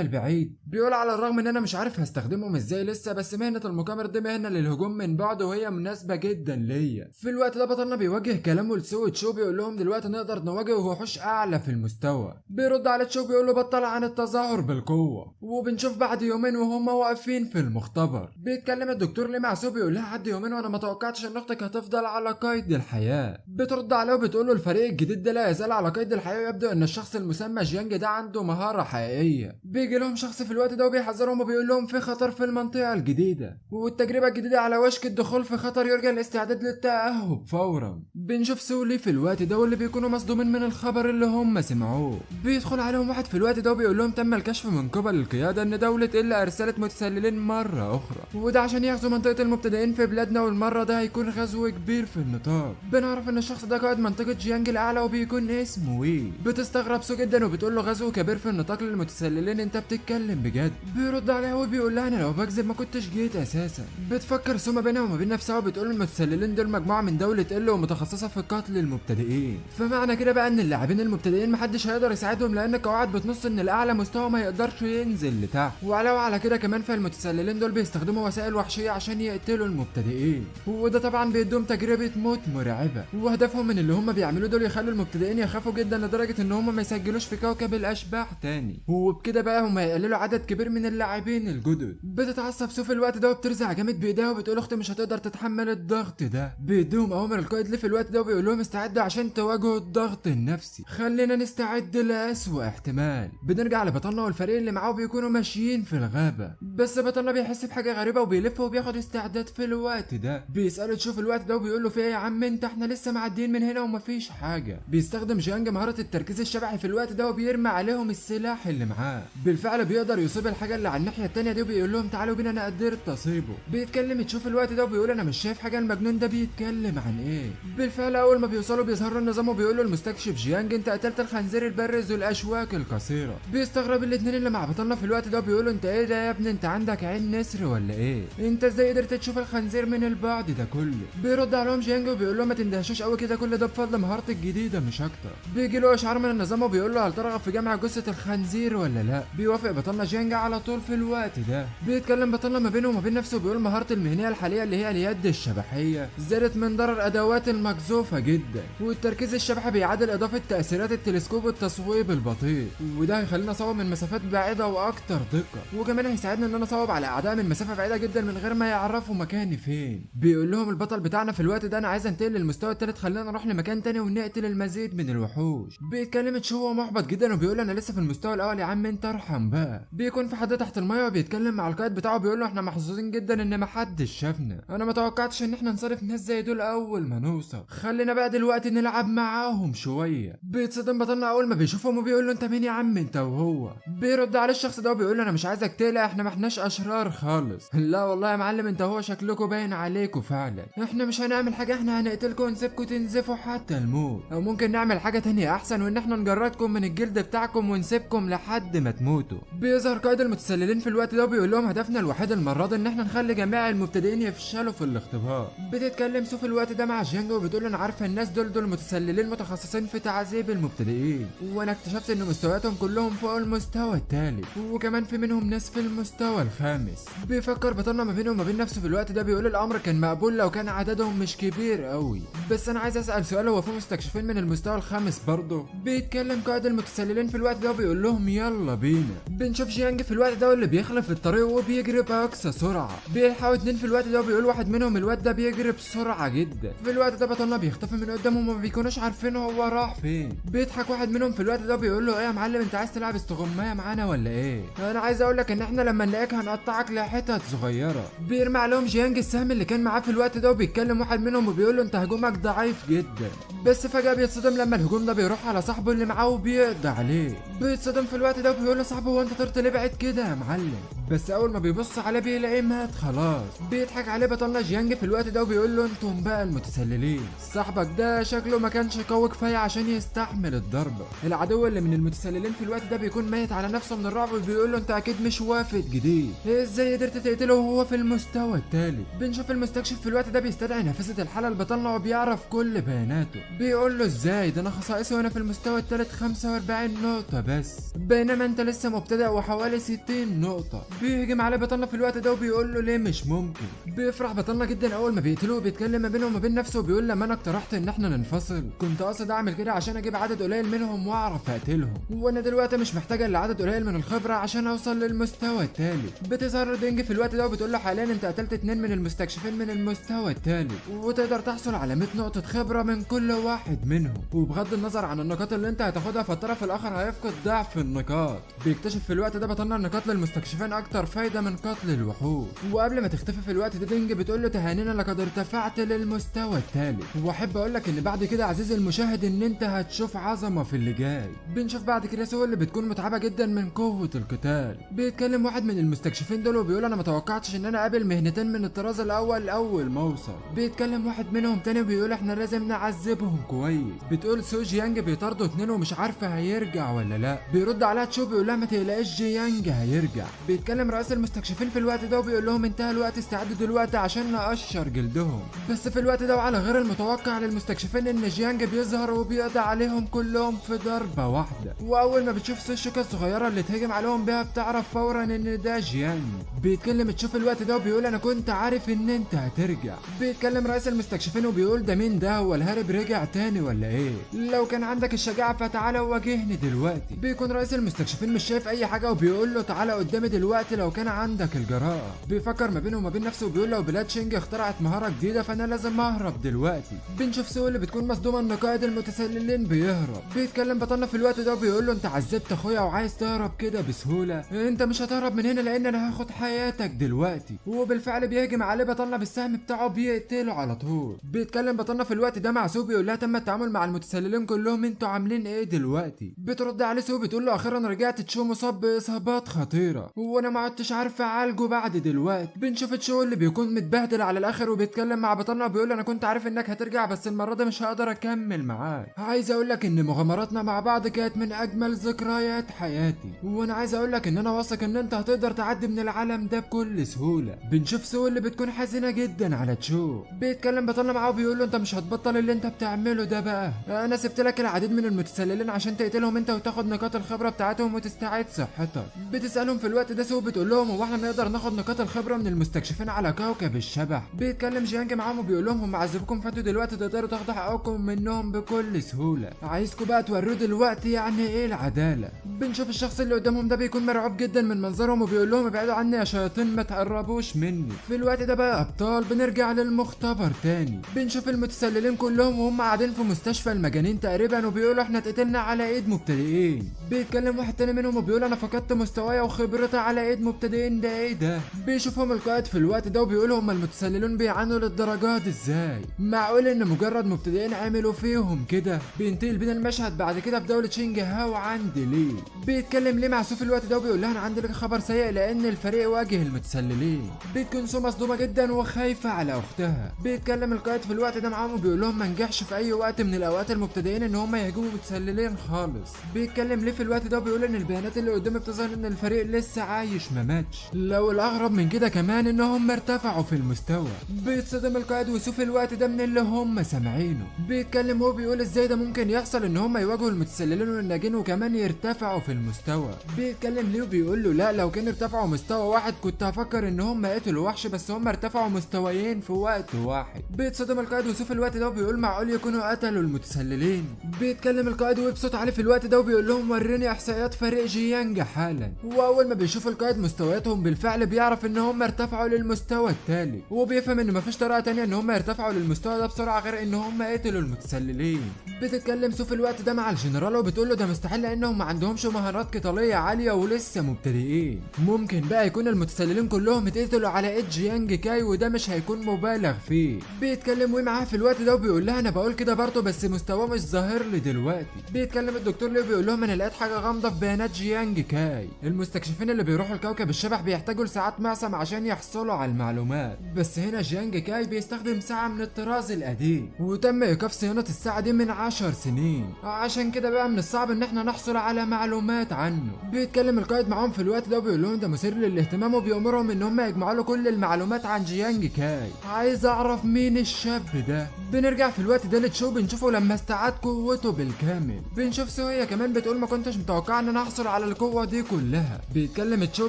البعيد. بيقول على الرغم ان انا مش عارف هستخدمهم ازاي لسه بس مهنة المقامر دي مهنة للهجوم من بعد وهي مناسبة جدا ليا. في الوقت ده بطلنا بيوجه كلامه لسو تشو بيقول لهم دلوقتي نقدر نواجه وحوش اعلى في المستوى. بيرد على تشو بيقول له بطل عن التظاهر بالقوة. وبنشوف بعد يومين وهم واقفين في المختبر بيتكلم الدكتور ليه مع سو بيقول لها عدى يومين وانا ما توقعتش توقعتش ان اختك هتفضل على قيد الحياه. بترد عليه وبتقول له الفريق الجديد ده لا يزال على قيد الحياه، ويبدو ان الشخص المسمى جيانج ده عنده مهاره حقيقيه. بيجي لهم شخص في الوقت ده وبيحذرهم وبيقول لهم في خطر في المنطقه الجديده، والتجربه الجديده على وشك الدخول في خطر، يرجى الاستعداد للتاهب فورا. بنشوف سولي في الوقت ده واللي بيكونوا مصدومين من الخبر اللي هم سمعوه. بيدخل عليهم واحد في الوقت ده وبيقول لهم تم الكشف من قبل القياده ان دوله إلا ارسلت متسللين مره اخرى، وده عشان يغزو منطقه المبتدئين في بلادنا، والمره ده هيكون غزو كبير في النطاق. بنعرف ان الشخص ده قائد منطقه جيانج الاعلى وبيكون اسمه وي. بتستغرب سو جدا وبتقول له غزو كبير في النطاق للمتسللين، انت بتتكلم بجد؟ بيرد عليها وبيقول لها انا لو بكذب ما كنتش جيت اساسا. بتفكر سو ما بينها وما بين نفسها وبتقول المتسللين دول مجموعه من دوله إلا ومتخصصه في قتل المبتدئين، فمعنى كده بقى ان اللاعبين المبتدئين محدش هيقدر يساعدهم، لان القواعد بتنص ان الاعلى مستوى ما يقدرش ينزل لتحت. وعلاوه على كده كمان فالمتسللين دول بيستخدموا وسائل وحشيه عشان يقتلوا المبتدئين، وده طبعا بيدوم تجربه موت مرعبه. وهدفهم من اللي هم بيعملوه دول يخلوا المبتدئين يخافوا جدا لدرجه ان هم ما يسجلوش في كوكب الاشباح تاني، وبكده بقى هم هيقللوا عدد كبير من اللاعبين الجدد. بتتعصب سو في الوقت ده وبترزع جامد بايديها وبتقول اختي مش هتقدر تتحمل الضغط ده. بيدوم اوامر القائد ليه في الوقت ده وبيقول لهم استعدوا عشان تواجهوا الضغط النفسي، خلينا نستعد لأسوأ احتمال. بنرجع لبطلنا والفريق اللي معاه بيكونوا ماشيين في الغابه، بس بطلنا بيحس بحاجه غريبه وبيلف وبياخد استعداد في الوقت ده. بيساله تشوف الوقت ده وبيقول له في ايه يا عم انت، احنا لسه معديين من هنا ومفيش حاجه. بيستخدم جيانج مهاره التركيز الشبحي في الوقت ده وبيرمي عليهم السلاح اللي معاه. بالفعل بيقدر يصيب الحاجه اللي على الناحيه التانيه دي وبيقول لهم تعالوا بينا انا قدرت اصيبه. بيتكلم تشوف الوقت ده وبيقول انا مش شايف حاجه، المجنون ده بيتكلم عن ايه؟ بالفعل اول ما بيوصلوا بيظهر النظام وبيقول له المستكشف جيانج انت قتلت الخنزير البري ذو الاشواك القصيره. بيستغرب الاثنين اللي مع بطلنا في الوقت ده وبيقولوا انت ايه ده يا ابني، انت عندك عين نسر ولا ايه؟ انت ازاي قدرت تشوف الخنزير من البعد ده كله؟ بيرد عليهم جيانج وبيقول لهم ما تندهشوش قوي كده، كل ده بفضل مهارتي الجديده مش اكتر. بيجي له اشعار من النظام وبيقول له هل ترغب في جمع جثه الخنزير ولا لا؟ بيوافق بطلنا جيانج على طول في الوقت ده. بيتكلم بطلنا ما بينه وما بين نفسه وبيقول مهارته المهنيه الحاليه اللي هي اليد الشبحيه زادت من ضرر الادوات المكذوفه جدا، والتركيز الشبحي بيعادل اضافه تاثيرات التلسكوب والتصويب البطيء، وده هيخلينا اصوب من مسافات بعيده واكتر دقه، وكمان هيساعدنا ان انا اصوب على اعداء من مسافه بعيده جدا من غير ما يعرفوا مكاني فين. بيقول لهم البطل بتاعنا في الوقت ده انا عايز انتقل للمستوى الثالث، خلينا نروح لمكان تاني ونقتل المزيد من الوحوش. بيتكلم تشو محبط جدا وبيقول انا لسه في المستوى الاول يا عم انت ارحم بقى. بيكون في حد تحت الميه وبيتكلم مع القائد بتاعه بيقول له احنا محظوظين جدا ان محدش شافنا، انا ما توقعتش ان احنا نصادف ناس زي دول اول ما نوصل، خلينا بقى دلوقتي نلعب معاهم شويه. بيتصدم بطلنا اول ما بيشوفهم وبيقول له انت مين يا عم انت وهو؟ بيرد على الشخص ده وبيقول له انا مش عايزك تقلق، احنا ما احناش اشرار خالص. لا والله يا معلم انت هو شكلكوا باين عليكوا فعلا، احنا مش هنعمل حاجه، احنا هنقتلكوا ونسيبكوا تنزفوا حتى الموت، او ممكن نعمل حاجه تانية احسن وان احنا نجردكم من الجلد بتاعكم ونسيبكم لحد ما تموتوا. بيظهر قائد المتسللين في الوقت ده وبيقول لهم هدفنا الوحيد المره دي ان احنا نخلي جميع المبتدئين يفشلوا في الاختبار. بتتكلم سو في الوقت ده مع جيانج وبتقول له انا عارفه الناس دول متسللين متخصصين في تعذيب المبتدئين، وانا اكتشفت ان مستوياتهم كلهم فوق المستوى الثالث، وكمان في منهم ناس في المستوى الخامس. بيفكر بطلنا ما بينه وما بين نفسه في الوقت ده بيقول الامر كان مقبول لو كان عددهم مش كبير قوي، بس انا عايز اسال سؤال، هو في مستكشفين من المستوى الخامس برضه؟ بيتكلم قائد المتسللين في الوقت ده وبيقول لهم يلا بينا. بنشوف جيانج في الوقت ده واللي بيخلف الطريق وبيجري باقصى سرعه. بيلحقوا اتنين في الوقت ده وبيقول واحد منهم الواد ده بيجري بسرعه جدا. في الوقت ده بطلنا بيختفي من قدامهم وما بيكونوش عارفين هو راح فين. بيضحك واحد منهم في الوقت ده بيقول له ايه يا معلم انت عايز تلعب استغمايه معانا ولا ايه؟ انا عايز اقول لك ان احنا لما نلاقيك هنقطعك لحتت صغيره. بيرمي عليهم جيانج السهم اللي كان معاه في الوقت ده وبيتكلم واحد منهم وبيقول له انت هجومك ضعيف جدا، بس فجاه بيتصدم لما الهجوم ده بيروح على صاحبه اللي معاه وبيقضي عليه. بيتصدم في الوقت ده وبيقول له صاحبه هو انت طرت ليه بعيد كده يا معلم؟ بس اول ما بيبص عليه بيلاقيه مات خلاص. بيضحك عليه بطلنا جيانج في الوقت ده وبيقول له انتم بقى المتسللين، صاحبك ده شكله ما كانش قوي كفايه عشان يستحمل الضربه. العدو اللي من المتسللين في الوقت ده بيكون ميت على نفسه من الرعب وبيقول له انت اكيد مش وافد جديد، ازاي قدرت تقتله وهو في المستوى الثالث؟ بنشوف المستكشف في الوقت ده بيستدعي نافذه الحاله لبطلنا وبيعرف كل بياناته. بيقول له ازاي ده انا خصائصي وانا في المستوى الثالث 45 نقطه بس، بينما انت لسه مبتدئ وحوالي 60 نقطه. بيهجم عليه بطلنا في الوقت ده وبيقول له ليه مش ممكن. بيفرح بطلنا جدا اول ما بيقتله وبيتكلم ما بينه وما بين نفسه وبيقول لما انا اقترحت ان احنا ننفصل كنت قاصد اعمل كده عشان اجيب عدد قليل منهم واعرف اقتلهم، وانا دلوقتي مش محتاجه الا عدد قليل من الخبره عشان اوصل للمستوى الثالث. بتظهر دينج في الوقت ده وبتقول له حاليا انت قتلت 2 من المستكشفين من المستوى المستوى الثالث، وتقدر تحصل على 100 نقطة خبرة من كل واحد منهم، وبغض النظر عن النقاط اللي انت هتاخدها فالطرف الاخر هيفقد ضعف النقاط. بيكتشف في الوقت ده بطلنا النقاط للمستكشفين اكتر فايدة من قتل الوحوش، وقبل ما تختفي في الوقت ده دينج بتقول له تهانينا لقد ارتفعت للمستوى الثالث. واحب اقول لك ان بعد كده عزيزي المشاهد ان انت هتشوف عظمة في اللي جاي. بنشوف بعد كده سو اللي بتكون متعبة جدا من قوة القتال. بيتكلم واحد من المستكشفين دول وبيقول انا ما توقعتش ان انا اقابل مهنتين من الطراز الاول اول ما اوصل. بيتكلم واحد منهم تاني وبيقول احنا لازم نعذبهم كويس. بتقول سو جيانج بيطاردوا اتنين ومش عارفة هيرجع ولا لا. بيرد عليها تشو بيقول لها ما تقلقيش جيانج هيرجع. بيتكلم رئيس المستكشفين في الوقت ده وبيقول لهم انتهى الوقت، استعدوا دلوقتي عشان نقشر جلدهم. بس في الوقت ده وعلى غير المتوقع للمستكشفين ان جيانج بيظهر وبيقضي عليهم كلهم في ضربة واحدة. واول ما بتشوف سو الشوكة الصغيرة اللي تهجم عليهم بيها بتعرف فورا ان ده جيانج. بيتكلم تشوف الوقت ده وبيقول انا كنت عارف ان انت هترجع. بيتكلم رئيس المستكشفين وبيقول ده مين ده، هو الهارب رجع تاني ولا ايه؟ لو كان عندك الشجاعة فتعالى واجهني دلوقتي. بيكون رئيس المستكشفين مش شايف اي حاجة وبيقول له تعالى قدامي دلوقتي لو كان عندك الجراءة. بيفكر ما بينه وما بين نفسه وبيقول لو بلاد شينج اخترعت مهارة جديدة فانا لازم اهرب دلوقتي. بنشوف سو اللي بتكون مصدومة ان قائد المتسللين بيهرب. بيتكلم بطلنا في الوقت ده وبيقول له انت عذبت اخويا وعايز تهرب كده بسهولة، انت مش هتهرب من هنا لان انا هاخد حياتك دلوقتي. وبالفعل بيهجم عليه بطلنا بالسهم بتاعه بيقتله على طول. بيتكلم بطلنا في الوقت ده مع سو بيقول لها تم التعامل مع المتسللين كلهم، انتوا عاملين ايه دلوقتي؟ بترد عليه سو بتقول له اخيرا رجعت تشو مصاب باصابات خطيرة وانا ما عدتش عارفه اعالجه بعد دلوقتي. بنشوف تشو اللي بيكون متبهدل على الاخر وبيتكلم مع بطلنا وبيقول انا كنت عارف انك هترجع بس المره دي مش هقدر اكمل معاك. عايز اقول لك ان مغامراتنا مع بعض كانت من اجمل ذكريات حياتي، وانا عايز اقول لك ان انا واثق ان انت هتقدر تعدي من العالم ده بكل سهوله. بنشوف سو اللي بتكون حزينه جدا على تشو. بيتكلم بطلنا معاه وبيقول له انت مش هتبطل اللي انت بتعمله ده بقى، انا سبت لك العديد من المتسللين عشان تقتلهم انت وتاخد نقاط الخبره بتاعتهم وتستعيد صحتك. بتسالهم في الوقت ده سو بتقول لهم هو احنا نقدر ناخد نقاط الخبره من المستكشفين على كوكب الشبح. بيتكلم جيانج معاهم وبيقول لهم هم عذبوكم فانتوا دلوقتي تقدروا تاخدوا حقكم منهم بكل سهوله، عايزكم بقى توروه دلوقتي يعني ايه العداله. بنشوف الشخص اللي قدامهم ده بيكون مرعوب جدا من منظرهم وبيقول لهم ابعدوا عني يا شياطين ما تقربوش مني. في الوقت ده بقى ابطال بنرجع للمختبر تاني. بنشوف المتسللين كلهم وهم قاعدين في مستشفى المجانين تقريبا وبيقولوا احنا اتقتلنا على ايد مبتدئين. بيتكلم واحد تاني منهم وبيقول انا فقدت مستواي وخبرتي على ايد مبتدئين، ده ايه ده؟ بيشوفهم القائد في الوقت ده وبيقول هم المتسللون بيعانوا للدرجات دي ازاي؟ معقول ان مجرد مبتدئين عملوا فيهم كده؟ بينتقل بينا المشهد بعد كده في دولة شينج هاو عند ليه. بيتكلم ليه مع سو في الوقت ده وبيقول لها انا عندي لك خبر سيء لان الفريق واجه المتسللين. بتكون سو مصدومة جدا وخايفة على اختها. بيتكلم القائد في الوقت ده معاهم وبيقول لهم ما نجحش في اي وقت من الاوقات المبتدئين ان هم يهجموا متسللين خالص. بيتكلم ليه في الوقت ده وبيقول ان البيانات اللي قدامي بتظهر ان الفريق لسه عايش ما ماتش، لو الاغرب من كده كمان ان هم ارتفعوا في المستوى. بيتصدم القائد وسو في الوقت ده من اللي هم سامعينه. بيتكلم هو بيقول ازاي ده ممكن يحصل ان هم يواجهوا المتسللين والناجين وكمان يرتفعوا في المستوى. بيتكلم ليه وبيقول له لا لو كان ارتفعوا مستوى واحد كنت هفكر ان هم قتلوا وحش، بس هم ارتفعوا مستويين في وقت واحد. بيتصدم القائد وسو في الوقت ده وبيقول معقول يكونوا قتلوا المتسللين. بيتكلم القائد وبصوت عالي في الوقت ده وبيقول لهم وريني احصائيات فريق جيانج حالا. واول ما بيشوف القائد مستوياتهم بالفعل بيعرف ان هم ارتفعوا للمستوى التالي، وبيفهم ان مفيش طريقه تانية ان هم يرتفعوا للمستوى ده بسرعه غير ان هم قتلوا المتسللين. بتتكلم سو في الوقت ده مع الجنرال وبتقول له ده مستحيل لانهم ما عندهمش مهارات قتاليه عاليه ولسه مبتدئين، ممكن بقى يكون المتسللين كلهم اتقتلوا على ايد جيانج كاي وده مش هيكون مبالغ فيه. بيتكلم وي معاه في الوقت ده وبيقول لها انا بقول كده برضه بس مستواه مش ظاهر لي دلوقتي. بيتكلم الدكتور ليه وبيقول لهم انا لقيت حاجه غامضه في بيانات جيانج كاي. المستكشفين اللي بيروحوا لكوكب الشبح بيحتاجوا لساعات معصم عشان يحصلوا على المعلومات، بس هنا جيانج كاي بيستخدم ساعه من الطراز القديم وتم ايقاف صيانه الساعه دي من 10 سنين، عشان كده بقى من الصعب ان احنا نحصل على معلومات عنه. بيتكلم القائد معاهم في الوقت ده وبيقول لهم ده مثير للاهتمام وبيامرهم ان هم يجمعوا له كل المعلومات عن جيانج كاي. عايز اعرف مين الشاب ده. بنرجع في الوقت ده لتشو بنشوفه لما استعاد قوته بالكامل. بنشوف سوية كمان بتقول ما كنتش متوقع ان انا احصل على القوه دي كلها. بيتكلم تشو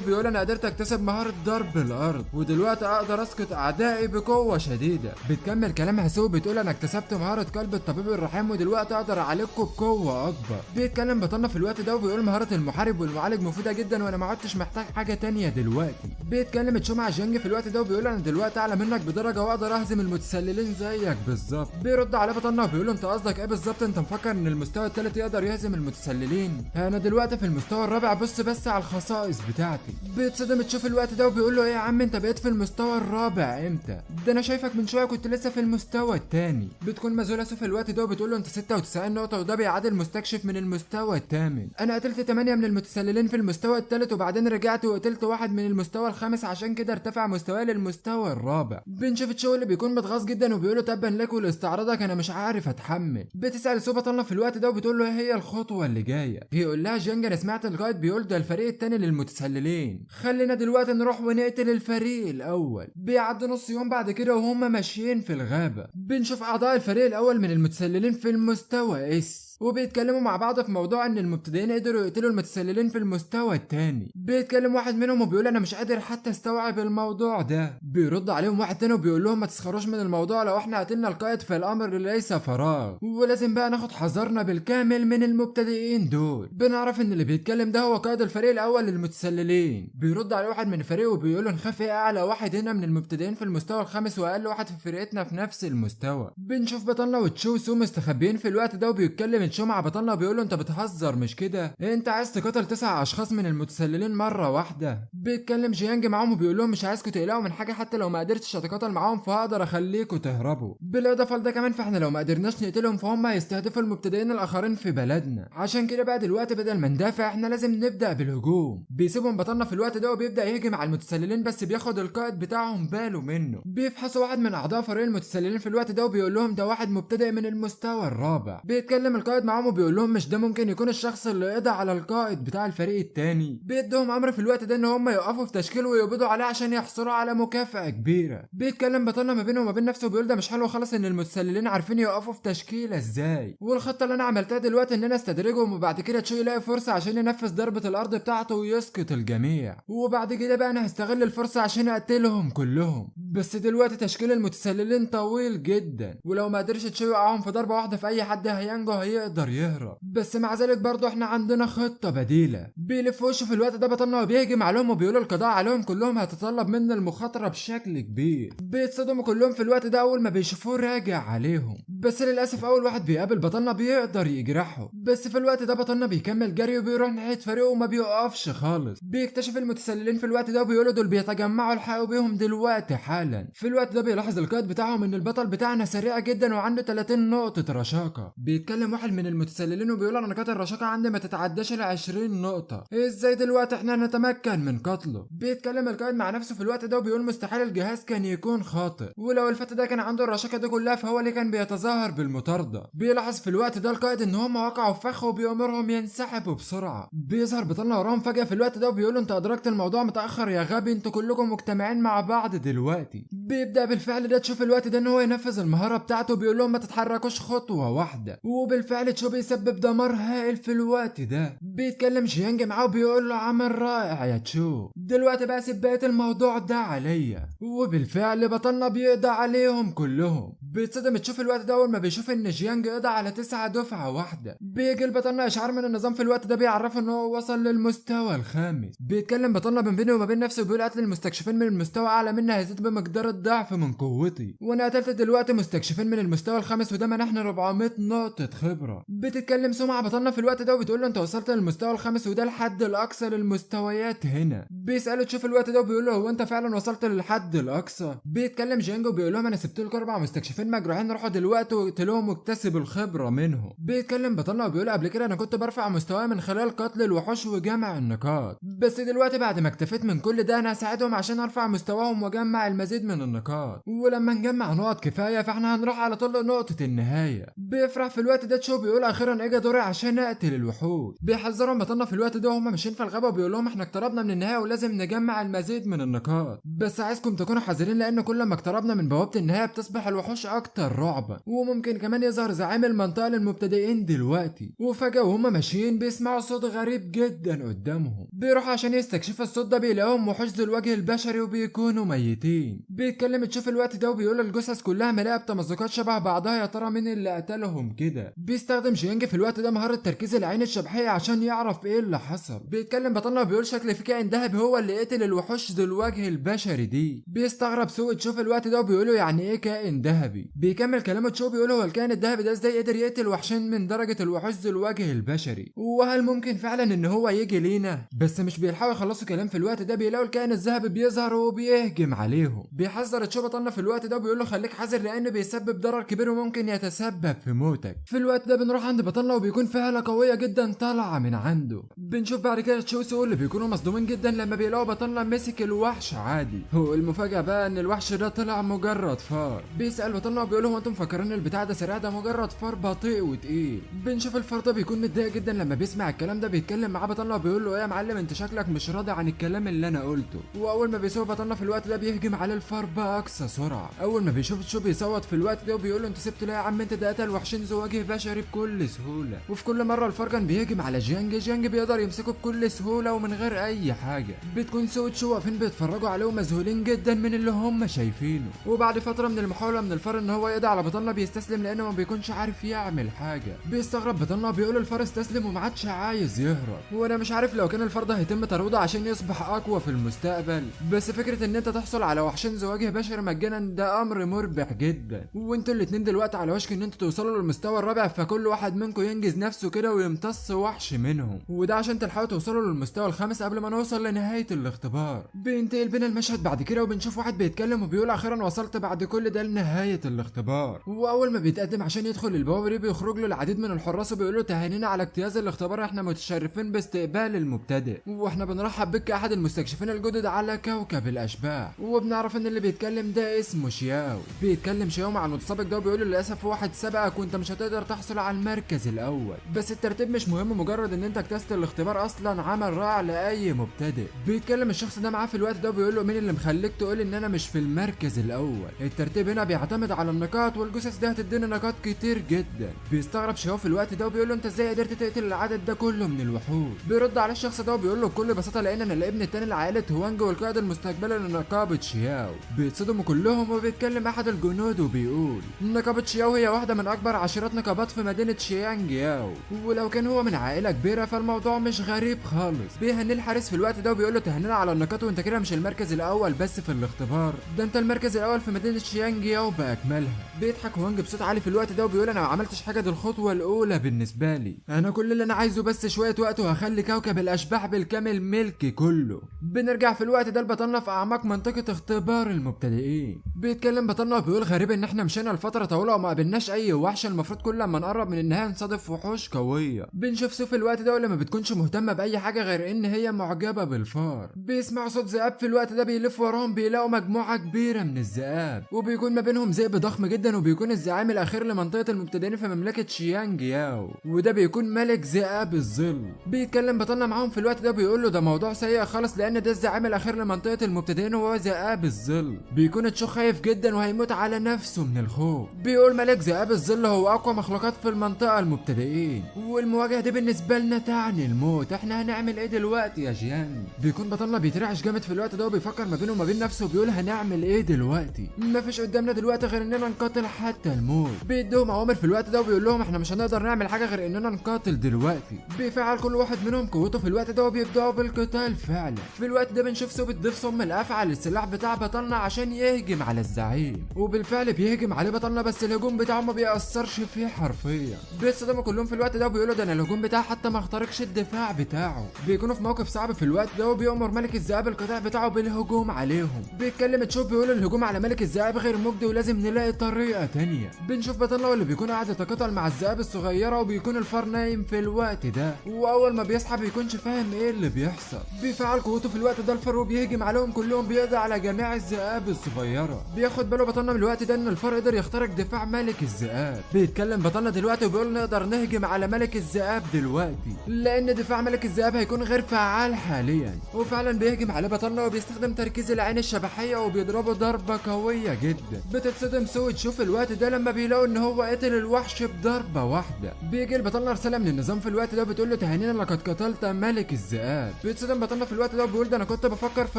بيقول انا قدرت اكتسب مهاره ضرب الارض ودلوقتي اقدر اسقط اعدائي بقوه شديده. بتكمل كلامها سو بتقول انا اكتسبت مهاره قلب الطبيب الرحيم ودلوقتي اقدر اعالجكم بقوه اكبر. بيتكلم بطلنا في الوقت ده وبيقول مهاره المحارب والمعالج مفيده جدا وانا ما عدتش محتاج حاجه تانية دلوقتي. بيتكلم تشو مع جيانج في الوقت ده وبيقول انا دلوقتي اعلى منك بدرجه واقدر اهزم المتسللين زيك بالظبط. بيرد عليه بطلنا وبيقول له انت قصدك ايه بالظبط؟ انت مفكر ان المستوى الثالث يقدر يهزم المتسللين؟ انا دلوقتي في المستوى الرابع، بص بس على الخصائص بتاعتي. بيتصدم تشوف الوقت ده وبيقول له ايه يا عم انت بقيت في المستوى الرابع امتى؟ ده انا شايفك من شويه كنت لسه في المستوى الثاني. بتكون مازولا في الوقت ده وبتقول له انت 96 نقطه وده بيعادل مستكشف من المستوى الثامن. انا قتلت 8 من المتسللين في المستوى الثالث وبعدين رجعت وقتلت واحد من المستوى الخامس، عشان كده ارتفع مستواي للمستوى الرابع. بنشوف تشو اللي بيكون متغاظ جدا وبيقول له تبا لك ولاستعراضك انا مش عارف اتحمل. بتسال سو بطلنا في الوقت ده وبتقول له ايه هي الخطوه اللي جايه؟ بيقول لها جيانج انا سمعت القائد بيقول ده الفريق الثاني للمتسللين، خلينا دلوقتي نروح ونقتل الفريق الاول. بيعدي نص يوم بعد كده وهم ماشيين في الغابه، بنشوف اعضاء الفريق الاول من المتسللين في المستوى وبيتكلموا مع بعض في موضوع ان المبتدئين قدروا يقتلوا المتسللين في المستوى الثاني. بيتكلم واحد منهم وبيقول انا مش قادر حتى استوعب الموضوع ده. بيرد عليهم واحد تاني وبيقول لهم ما تسخروش من الموضوع، لو احنا قتلنا القائد فالامر ليس فراغ ولازم بقى ناخد حذرنا بالكامل من المبتدئين دول. بنعرف ان اللي بيتكلم ده هو قائد الفريق الاول للمتسللين. بيرد عليه واحد من الفريق وبيقول له نخاف ايه اعلى واحد هنا من المبتدئين في المستوى الخامس واقل واحد في فرقتنا في نفس المستوى. بنشوف بطلنا وتشو وسو مستخبيين في الوقت ده وبيتكلم تشو مع بطلنا بيقول له انت بتهزر مش كده؟ انت عايز تقتل 9 اشخاص من المتسللين مره واحده؟ بيتكلم جيانج معاهم وبيقول لهم مش عايزكم تقلقوا من حاجه، حتى لو ما قدرتش اتقاتل معاهم فهقدر اخليكم تهربوا. بالاضافه لده كمان فاحنا لو ما قدرناش نقتلهم فهم هيستهدفوا المبتدئين الاخرين في بلدنا، عشان كده بقى دلوقتي بدل ما ندافع احنا لازم نبدا بالهجوم. بيسيبهم بطلنا في الوقت ده وبيبدا يهجم على المتسللين بس بياخد القائد بتاعهم باله منه. بيفحصوا واحد من اعضاء فريق المتسللين في الوقت ده وبيقول لهم ده واحد مبتدئ من المستوى الرابع. بيتكلم القائد معاهم وبيقول لهم مش ده ممكن يكون الشخص اللي قضى على القائد بتاع الفريق التاني؟ بيدهم امر في الوقت ده ان هم يوقفوا في تشكيل ويقبضوا عليه عشان يحصلوا على مكافأة كبيرة. بيتكلم بطلنا ما بينه وما بين نفسه وبيقول ده مش حلو خالص ان المتسللين عارفين يوقفوا في تشكيله ازاي، والخطه اللي انا عملتها دلوقتي ان انا استدرجهم وبعد كده تشو يلاقي فرصه عشان ينفذ ضربه الارض بتاعته ويسقط الجميع، وبعد كده بقى انا هستغل الفرصه عشان اقتلهم كلهم. بس دلوقتي تشكيل المتسللين طويل جدا ولو ما قدرش تشو يوقعهم في ضربه واحده في اي حد هينجو هيقدر يهرب. بس مع ذلك برضه احنا عندنا خطه بديله. بيلف وشه في الوقت ده بطلنا وبيهجم عليهم وبيقولوا القضاء عليهم كلهم هتتطلب منا المخاطره بشكل كبير. بيتصدموا كلهم في الوقت ده اول ما بيشوفوه راجع عليهم، بس للاسف اول واحد بيقابل بطلنا بيقدر يجرحه. بس في الوقت ده بطلنا بيكمل جري وبيروح ناحيه فريقه وما بيوقفش خالص. بيكتشف المتسللين في الوقت ده وبيقولوا دول بيتجمعوا الحقوا بيهم دلوقتي حالا. في الوقت ده بيلاحظ القائد بتاعهم ان البطل بتاعنا سريع جدا وعنده 30 نقطه رشاقه. بيتكلم واحد من المتسللين وبيقول انا نقاط الرشاقه عندي ما تتعداش ال 20 نقطه، ازاي دلوقتي احنا نتمكن من قتله؟ بيتكلم القائد مع نفسه في الوقت ده وبيقول مستحيل الجهاز كان يكون خاطئ، ولو الفتى ده كان عنده الرشاقه دي كلها فهو اللي كان بيتظاهر بالمطارده. بيلاحظ في الوقت ده القائد ان هم وقعوا في فخ وبيامرهم ينسحبوا بسرعه. بيظهر بطلنا وراهم فجاه في الوقت ده وبيقول انت ادركت الموضوع متاخر يا غبي، انتوا كلكم مجتمعين مع بعض دلوقتي. بيبدا بالفعل ده تشوف الوقت ده ان هو ينفذ المهاره بتاعته وبيقول لهم ما تتحركوش خطوه واحده، وبالفعل تشو بيسبب دمار هائل في الوقت ده. بيتكلم جيانج معاه وبيقول له عمل رائع يا تشو، دلوقتي بقى سيب بقيه الموضوع ده عليا. وبالفعل بطلنا بيقضى عليهم كلهم. بيتصدم تشوف الوقت ده اول ما بيشوف ان جيانج قضى على 9 دفعه واحده. بيجي البطلنا اشعار من النظام في الوقت ده بيعرفه ان هو وصل للمستوى الخامس. بيتكلم بطلنا من بينه وما بين نفسه وبيقول قتل المستكشفين من المستوى اعلى مني هيزيد بمقدار الضعف من قوتي، وانا قتلت دلوقتي مستكشفين من المستوى الخامس وده منحني 400 نقطه خبره. بتتكلم سمعة بطلنا في الوقت ده وبتقول له انت وصلت للمستوى الخامس وده الحد الاقصى للمستويات هنا. بيساله تشوف الوقت ده وبيقول له هو انت فعلا وصلت للحد الاقصى؟ بيتكلم جينجو وبيقول لهم انا سبت لكم 4 مستكشفين مجروحين روحوا دلوقتي واقتلوهم واكتسبوا الخبره منهم. بيتكلم بطلنا وبيقول قبل كده انا كنت برفع مستواي من خلال قتل الوحوش وجمع النقاط، بس دلوقتي بعد ما اكتفيت من كل ده انا هساعدهم عشان ارفع مستواهم واجمع المزيد من النقاط، ولما نجمع نقط كفايه فاحنا هنروح على طول نقطه النهايه. بيفرح في الوقت ده تشو بيقول اخيرا اجى دوري عشان اقتل الوحوش. بيحذرهم بطلنا في الوقت ده وهم ماشيين في الغابه وبيقول لهم احنا اقتربنا من النهايه ولازم نجمع المزيد من النقاط، بس عايزكم تكونوا حذرين لان كل ما اقتربنا من بوابه النهايه بتصبح الوحوش اكتر رعبا، وممكن كمان يظهر زعيم المنطقة للمبتدئين دلوقتي. وفجأة وهم ماشيين بيسمعوا صوت غريب جدا قدامهم، بيروحوا عشان يستكشفوا الصوت ده بيلاقوهم وحوش ذو الوجه البشري وبيكونوا ميتين. بيتكلم تشوف الوقت ده وبيقول الجثث كلها مليئة بتمزقات شبه بعضها، يا ترى مين اللي قتلهم كده. بيستخدم جيانج في الوقت ده مهارة تركيز العين الشبحية عشان يعرف ايه اللي حصل. بيتكلم بطلنا وبيقول شكل في كائن ذهبي هو اللي قتل الوحوش ذو الوجه البشري دي. بيستغرب سوء تشوف الوقت ده وبيقوله يعني ايه كائن ذهبي. بيكمل كلامه تشوف بيقوله هو الكائن الذهبي ده ازاي قدر يقتل وحشين من درجة الوحوش ذو الوجه البشري، وهل ممكن فعلا ان هو يجي لينا؟ بس مش بيلحقوا يخلصوا كلام في الوقت ده بيلاقوا الكائن الذهبي بيظهر وبيهجم عليهم. بيحذر تشوف بطلنا في الوقت ده وبيقول له خليك حذر لانه بيسبب ضرر كبير وممكن يتسبب في موتك. في الوقت ده بنروح عند بطلنا وبيكون فعلة قوية جدا طالعة من عنده. بنشوف بعد كده تشوسو اللي بيكونوا مصدومين جدا لما بيلاقوا بطلنا مسك الوحش عادي. هو المفاجأة بقى ان الوحش ده طلع مجرد فار. بيسأل بطلنا وبيقول له هو انتم مفكرين البتاع ده سريع؟ ده مجرد فار بطيء وتقيل. بنشوف الفار ده بيكون متضايق جدا لما بيسمع الكلام ده. بيتكلم معاه بطلنا وبيقول له ايه يا معلم انت شكلك مش راضي عن الكلام اللي انا قلته. واول ما بيشوف بطلنا في الوقت ده بيهجم على الفار باقصى سرعة. اول ما بيشوف تشو بيصوت في الوقت ده وبيقول له انت سبت ليه يا عم؟ انت ده قتل وحشين ذو وجه بشري بكل سهولة. وفي كل مرة الفار كان بيهجم على جيانج بيقدر يمسكه بكل سهولة ومن غير اي حاجة. بتكون سو تشو واقفين بيتفرجوا عليه مذهولين جدا من اللي هم شايفينه. وبعد فترة من المحاولة من الفار ان هو يقضي على بطلنا بيستسلم لانه ما بيكونش عارف يعمل حاجة. بيستغرب بطلنا وبيقول الفار استسلم وما عادش عايز يهرب. وانا مش عارف لو كان الفار ده هيتم ترويضه عشان يصبح اقوى في المستقبل، بس فكرة ان انت تحصل على وحشين ذو وجه بشري مجانا ده امر مربح جدا. وانتوا الاتنين دلوقتي على وشك ان انتوا توصلوا للمستوى الرابع، فكل واحد منكم ينجز نفسه كده ويمتص وحش منهم، وده عشان تلحقوا توصلوا للمستوى الخامس قبل ما نوصل لنهاية الاختبار. بينتقل بينا المشهد بعد كده وبنشوف واحد بيتكلم وبيقول اخيرا وصلت بعد كل ده لنهاية الاختبار. واول ما بيتقدم عشان يدخل البوابة دي بيخرج له العديد من الحراس وبيقولوا تهانينا على اجتياز الاختبار، احنا متشرفين باستقبال المبتدئ واحنا بنرحب بك كأحد المستكشفين الجدد على كوكب الاشباح. وبنعرف ان اللي بيتكلم ده اسمه شياو. بيتكلم شياو مع المتسابق ده وبيقول للاسف واحد سبقك وانت مش هتقدر تحصل على المركز الاول، بس الترتيب مش مهم، مجرد ان انت اجتزت الاختبار اصلا عمل رائع لاي مبتدئ. بيتكلم الشخص ده معاه في الوقت ده وبيقول له مين اللي مخليك تقول ان انا مش في المركز الاول؟ الترتيب هنا بيعتمد على النقاط والجثث ده هتدينا نقاط كتير جدا. بيستغرب شياو في الوقت ده وبيقول له انت ازاي قدرت تقتل العدد ده كله من الوحوش؟ بيرد على الشخص ده وبيقول له بكل بساطه لان انا الابن التاني لعائله هوانج والقائد المستقبلي لنقابه شياو. بيتصدموا كلهم وبيتكلم احد الجنود وبيقول نقابه شياو هي واحده من اكبر عشرات نقابات في مدينه شيانج ياو، ولو كان هو من عائله كبيره فالموضوع مش غريب خالص. بيهني الحارس في الوقت ده وبيقول له تهنينا على النقاط وانت كده مش المركز الاول بس في الاختبار، ده انت المركز الاول في مدينه شيانج ياو باكملها. بيضحك هوانج بصوت عالي في الوقت ده وبيقول انا ما عملتش حاجه، دي الخطوه الاولى بالنسبه لي، انا كل اللي انا عايزه بس شويه وقت وهخلي كوكب الاشباح بالكامل ملكي كله. بنرجع في الوقت ده لبطلنا في اعماق منطقه اختبار المبتدئين. بيتكلم بطلنا وبيقول غريب ان احنا مشينا لفتره طويله وما قابلناش اي وحش، المفروض كل ما نقرب من النهايه نصادف وحوش قويه. بنشوف سو في الوقت ده واللي ما بتكونش مهتمه باي حاجه غير ان هي معجبه بالفار. بيسمعوا صوت ذئاب في الوقت ده بيلف وراهم بيلاقوا مجموعه كبيره من الذئاب، وبيكون ما بينهم ذئب ضخم جدا وبيكون الزعيم الاخير لمنطقه المبتدئين في مملكه شيانج ياو، وده بيكون ملك ذئاب الظل. بيتكلم بطلنا معاهم في الوقت ده بيقول له ده موضوع سيء خالص لان ده الزعيم الاخير لمنطقه المبتدئين وهو ذئاب الظل. بيكون تشو خايف جدا وهيموت على نفسه من الخوف. بيقول ملك ذئاب الظل هو اقوى مخلوقات في المنطقه المبتدئين، والمواجهه دي بالنسبه لنا تعني الموت، احنا هنعمل ايه دلوقتي يا جيان؟ بيكون بطلنا بيترعش جامد في الوقت ده وبيفكر ما بينه وما بين نفسه وبيقول هنعمل ايه دلوقتي؟ مفيش قدامنا دلوقتي غير اننا نقاتل حتى الموت. بيديهم اوامر في الوقت ده وبيقول لهم احنا مش هنقدر نعمل حاجه غير اننا نقاتل دلوقتي. بيفعل كل واحد منهم قوته في الوقت ده وبيبداوا بالقتال فعلا. في الوقت ده بنشوف سو بتضيف صم الافعى للسلاح بتاع بطلنا عشان يهجم على الزعيم، وبالفعل بيهجم عليه بطلنا بس الهجوم بتاعه ما بيأثرش فيه حرفيا. بيتصدموا كلهم في الوقت ده وبيقولوا ده انا الهجوم بتاعه حتى ما اخترقش الدفاع بتاعه. بيكونوا في موقف صعب في الوقت ده وبيأمر ملك الذئاب القطاع بتاعه بالهجوم عليهم. بيتكلم تشوف بيقول الهجوم على ملك الذئاب غير مجدي ولازم نلاقي طريقه تانية. بنشوف بطلنا واللي بيكون قاعد يتقاتل مع الذئاب الصغيره وبيكون الفار نايم في الوقت ده، واول ما بيصحى بيكونش فاهم ايه اللي بيحصل. بيفعل قوته في الوقت ده الفار وبيهجم عليهم كلهم بيقضي على جميع الذئاب الصغيره. بياخد باله بطلنا من الوقت ده ان الفار قدر يخترق دفاع ملك الذئاب. بيتكلم بطلنا دلوقتي وبيقول نقدر نهجم على ملك الذئاب دلوقتي لان دفاع ملك الذئاب هيكون غير فعال حاليا. وفعلا بيهجم على بطلنا وبيستخدم تركيز العين الشبحيه وبيضربه ضربه قويه جدا. بتتصدم بيتصدم سو تشوف الوقت ده لما بيلاقوا ان هو قتل الوحش بضربه واحده. بيجي البطلنا رساله من النظام في الوقت ده بتقول له تهانينا لقد قتلت ملك الذئاب. بيتصدم بطلنا في الوقت ده وبيقول ده انا كنت بفكر في